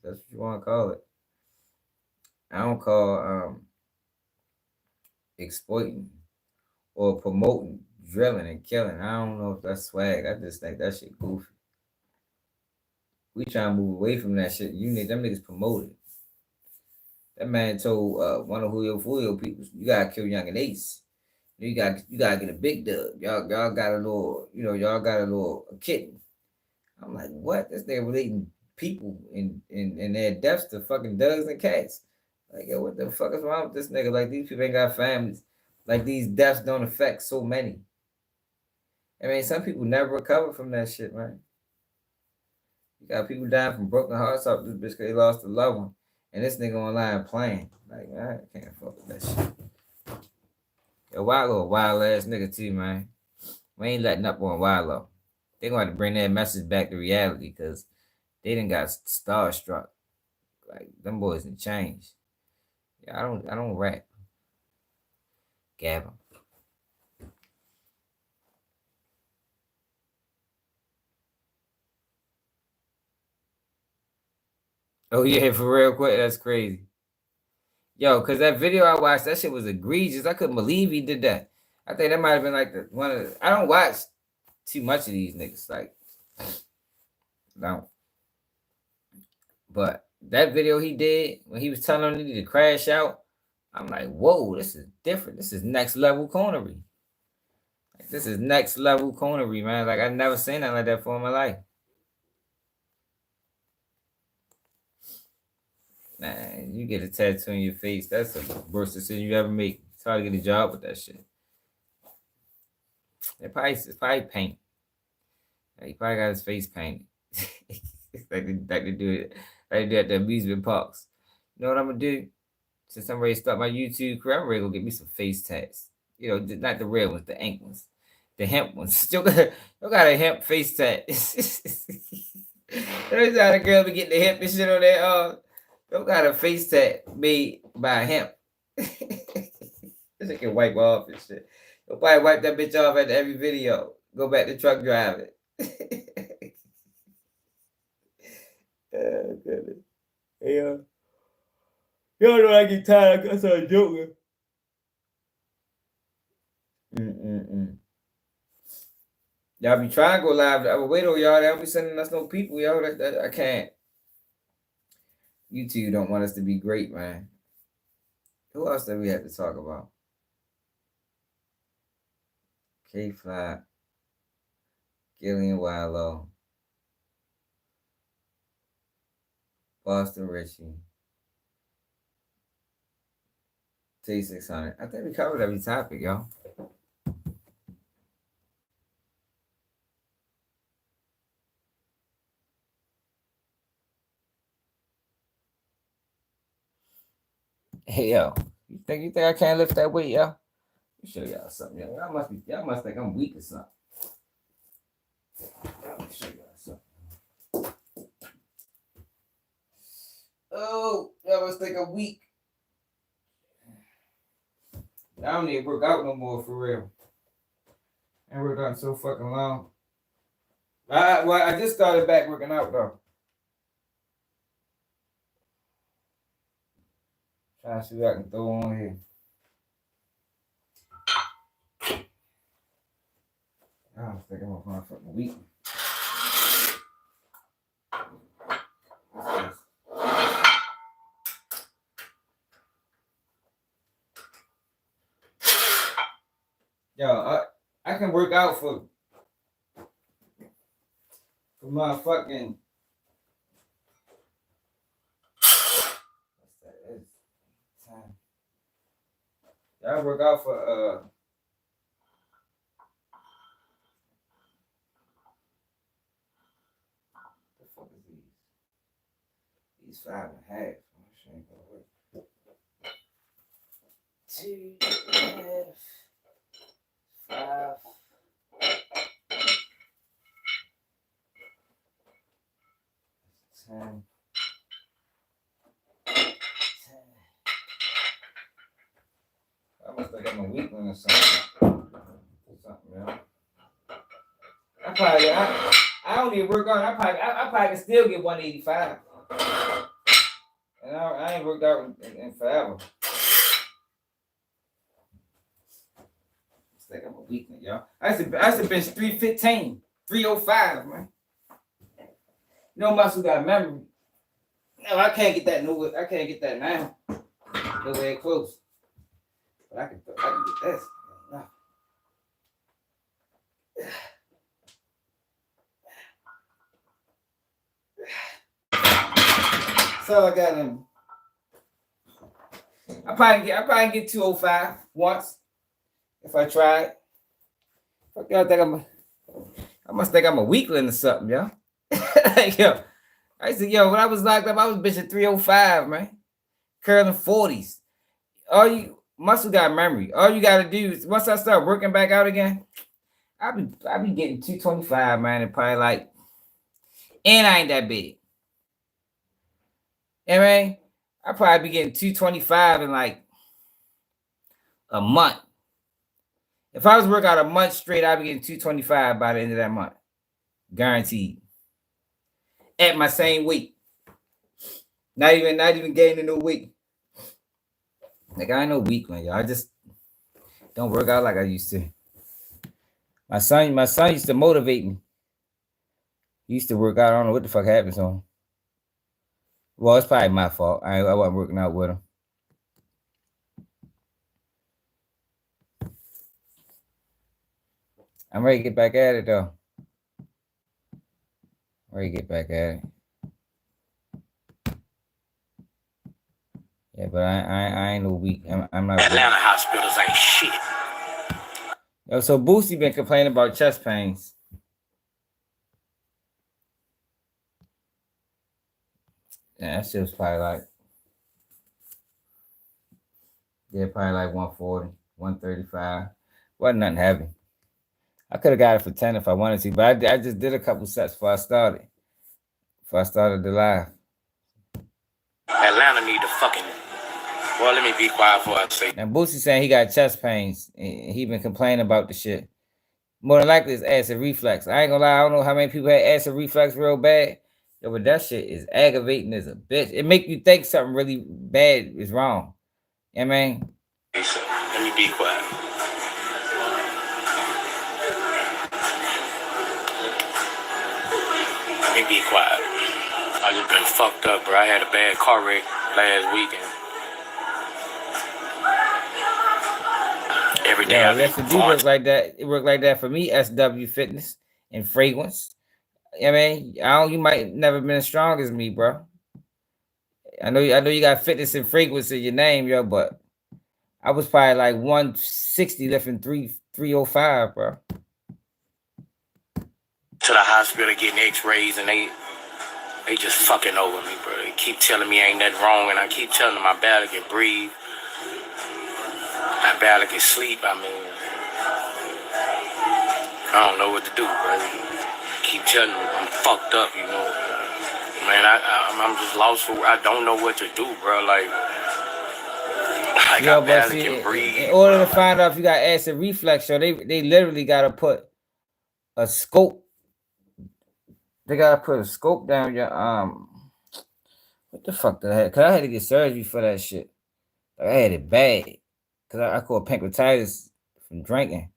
That's what you want to call it. I don't call exploiting or promoting drilling and killing. I don't know if that's swag. I just think that shit goofy. We trying to move away from that shit. You need them niggas promoted. That man told one of Julio people, you gotta kill Young and Ace. You gotta get a big dub. Y'all got a little, y'all got a little kitten. I'm like, what? This nigga relating people in their deaths to fucking dogs and cats. Like, yo, what the fuck is wrong with this nigga? Like, these people ain't got families. Like, these deaths don't affect so many. I mean, some people never recover from that shit, man. You got people dying from broken hearts off this bitch because they lost a loved one. And this nigga online playing. Like, man, I can't fuck with that shit. Yo, Wallo, wild ass nigga too, man. We ain't letting up on Wallo. They gonna have to bring that message back to reality because they done got starstruck. Like, them boys done changed. Yeah, I don't rap. Gavin. Oh yeah, for real quick, that's crazy. Yo, cause that video I watched, that shit was egregious. I couldn't believe he did that. I think that might have been like one of the. I don't watch too much of these niggas, like, no. But that video he did when he was telling them to crash out, I'm like, whoa, this is different. This is next level cornery. Like, this is next level cornery, man. Like, I never seen nothing like that before in my life. Man, you get a tattoo on your face. That's the worst decision you ever make. It's hard to get a job with that shit. It's probably paint. He probably got his face painted. like they do it. Like they do at the amusement parks. You know what I'm gonna do? Since I'm ready to start my YouTube career, I'm ready to go get me some face tats. You know, not the red ones, the ink ones. The hemp ones. Still got a hemp face tat. There's how the girl be getting the hemp and shit on there. Don't got a face tat made by hemp. This can wipe off and shit. You'll probably wipe that bitch off after every video. Go back to truck driving. Oh, goodness. Hey, y'all know I get tired. I start joking. Y'all be trying to go live. I will wait on y'all. They don't be sending us no people, yo. I can't. YouTube don't want us to be great, man. Who else do we have to talk about? K-Fly, Gillie and Wallo, Boston Richie, T600. I think we covered every topic, y'all. Hey, yo, you think I can't lift that weight, yo? Let me show y'all something, yo. Y'all must think I'm weak or something. Let me show y'all something. Oh, y'all must think I'm weak. I don't need to work out no more, for real. I ain't worked out so fucking long. I just started back working out, though. Trying to see what I can throw on here. I don't think I'm gonna fucking weak. Yo, I can work out for my fucking. What's that? Time. I work out for the fuck is these? These 5.5. Shit ain't gonna work. 2.5. 5. I must think I'm a weakling or something. Yeah. I don't even work on. I probably can still get 185. And I ain't worked out in forever. I think I'm a weakling, y'all. I used to bench 315, 305, man. No muscle got memory. No, I can't get that new. I can't get that now. Nowhere close. But I can get this. No. So I got him. I probably get 205 once if I try it. Fuck y'all think I must think I'm a weakling or something, yo. Yo, I said, when I was locked up, I was bitching 305, man. Curling 40s. All you muscle got memory. All you gotta do is once I start working back out again, I be getting 225, man, and probably like, and I ain't that big. You know what I mean? I probably be getting 225 in like a month. If I was working out a month straight, I'd be getting 225 by the end of that month. Guaranteed. At my same weight. Not even gaining no weight. Like I ain't no weakling, y'all. I just don't work out like I used to. My son used to motivate me. He used to work out. I don't know what the fuck happened to him. Well, it's probably my fault. I wasn't working out with him. I'm ready to get back at it though. Ready to get back at it. Yeah, but I ain't no weak. I'm not. Atlanta hospitals ain't shit. Yo, so Boosie been complaining about chest pains. Yeah, that shit was probably like, probably like 140, 135. Wasn't nothing heavy. I could have got it for 10 if I wanted to, but I just did a couple sets before I started. Before I started the live. Atlanta need to fucking. Well, let me be quiet before I say. And Boosie saying he got chest pains. He been complaining about the shit. More than likely it's acid reflux. I ain't gonna lie, I don't know how many people had acid reflux real bad. Yo, but that shit is aggravating as a bitch. It make you think something really bad is wrong. You know what I mean? Hey, so, let me be quiet. Let me be quiet. I just been fucked up, bro. I had a bad car wreck last weekend. Every day I work like that. It worked like that for me, SW Fitness and Fragrance. I mean, you might never been as strong as me, bro. I know you got fitness and fragrance in your name, yo, but I was probably like 160 lifting 305, bro. To the hospital getting x-rays and they just fucking over me, bro. They keep telling me ain't nothing wrong and I keep telling them I barely can breathe. I barely can sleep. I mean, I don't know what to do, bro. Keep telling them I'm fucked up, you know. Man, I'm just lost for. I don't know what to do, bro. Like yo, I barely can breathe. In order to find out if you got acid reflux, yo, they literally gotta put a scope. They gotta put a scope down your What the fuck did I have? Cause I had to get surgery for that shit. Like, I had it bad. Cause I caught pancreatitis from drinking,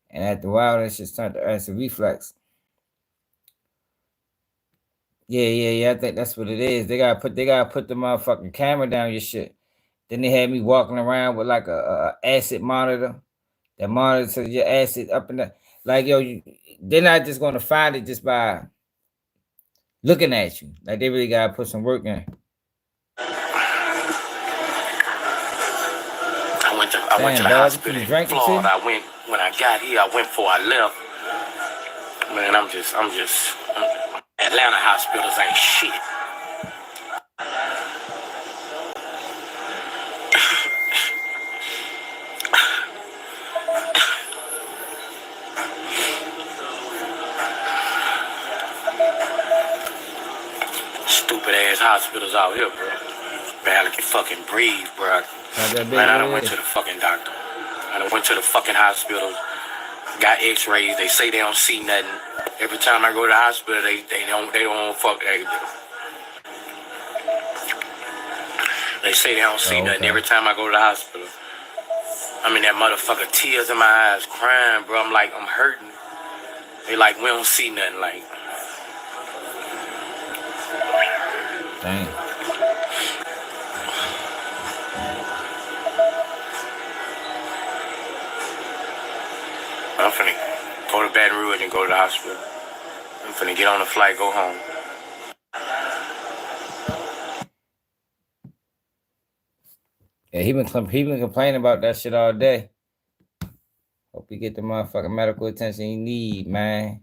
and after a while, that shit turned to acid reflux. Yeah. I think that's what it is. They gotta put the motherfucking camera down your shit. Then they had me walking around with like a acid monitor that monitors your acid up and down. Like yo, they're not just gonna find it just by looking at you. Like they really gotta put some work in. I went to the hospital in Florida. When I got here, I went before I left. Man, I'm just Atlanta hospitals ain't shit. Stupid stupid ass hospitals out here, bro. Barely can fucking breathe, bro. Man, I done went to the fucking doctor. I done went to the fucking hospital, got x-rays. They say they don't see nothing. Every time I go to the hospital, they don't fuck. They say they don't see nothing every time I go to the hospital. I'm in that motherfucker, tears in my eyes, crying, bro. I'm like, I'm hurting. They like, we don't see nothing, like. Dang. I'm finna go to Baton Rouge and go to the hospital. I'm finna get on the flight, go home. Yeah, he been complaining about that shit all day. Hope he get the motherfucking medical attention he need, man.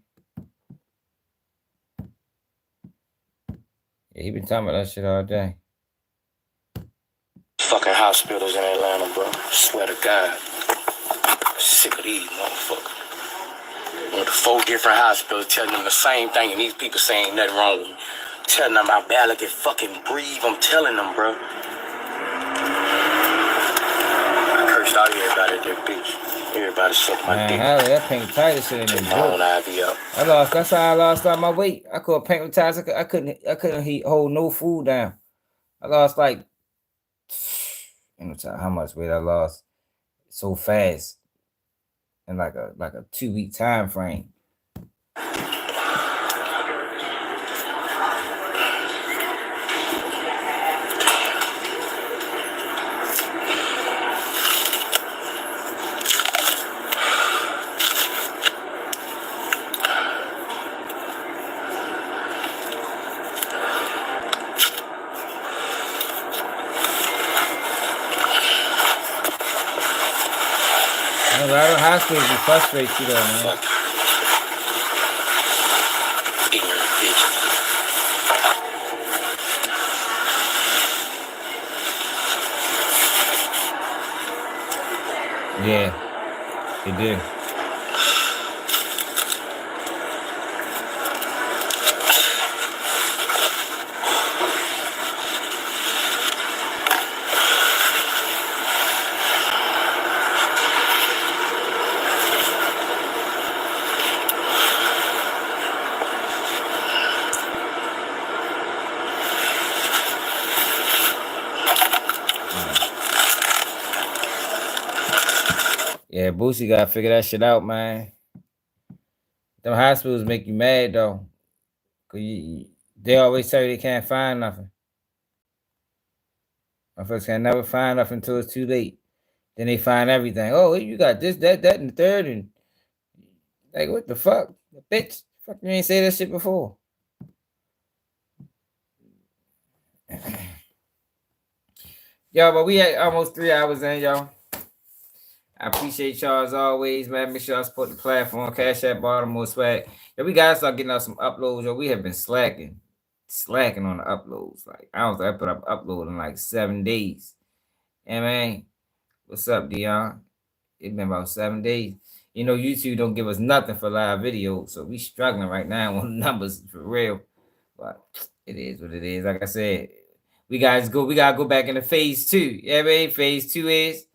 Yeah, he been talking about that shit all day. Fucking hospitals in Atlanta, bro. Swear to God. Sick of these motherfuckers. Went to 4 different hospitals telling them the same thing, and these people saying nothing wrong with me. Telling them I barely can fucking breathe. I'm telling them, bro. I cursed out everybody at that bitch. Everybody sucked my dick. Hell, that pancreatitis shit ain't my own IV up. That's how I lost all my weight. I caught pancreatitis. I couldn't hold no food down. I lost like, I don't know how much weight I lost so fast in like a 2-week time frame. A lot of hospitals will frustrate you though, man. Yeah, they do. Yeah, Boosie gotta figure that shit out, man. Them hospitals make you mad though, cause they always tell you they can't find nothing. Motherfuckers can never find nothing until it's too late. Then they find everything. Oh, you got this, that, and the third, and like what the fuck, bitch? Fuck, you ain't say that shit before. Yo, but we had almost 3 hours in, y'all. I appreciate y'all as always, man. Make sure y'all support the platform. Cash App, Baltimore Swag. Yo, we gotta start getting out some uploads. Yo, we have been slacking on the uploads. Like I don't think I put up upload in like 7 days. And man, what's up, Dion? It's been about 7 days. You know, YouTube don't give us nothing for live videos, so we struggling right now on the numbers for real. But it is what it is. Like I said, we gotta go back into phase 2. Yeah, man. Phase 2 is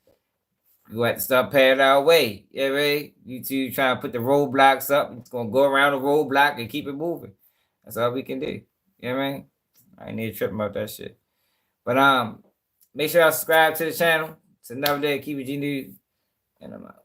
we have to start paying our way. Yeah, man. YouTube trying to put the roadblocks up. It's gonna go around the roadblock and keep it moving. That's all we can do. Yeah, man. I ain't need to trip about that shit. But make sure y'all subscribe to the channel. It's another day of Keep It G News, and I'm out.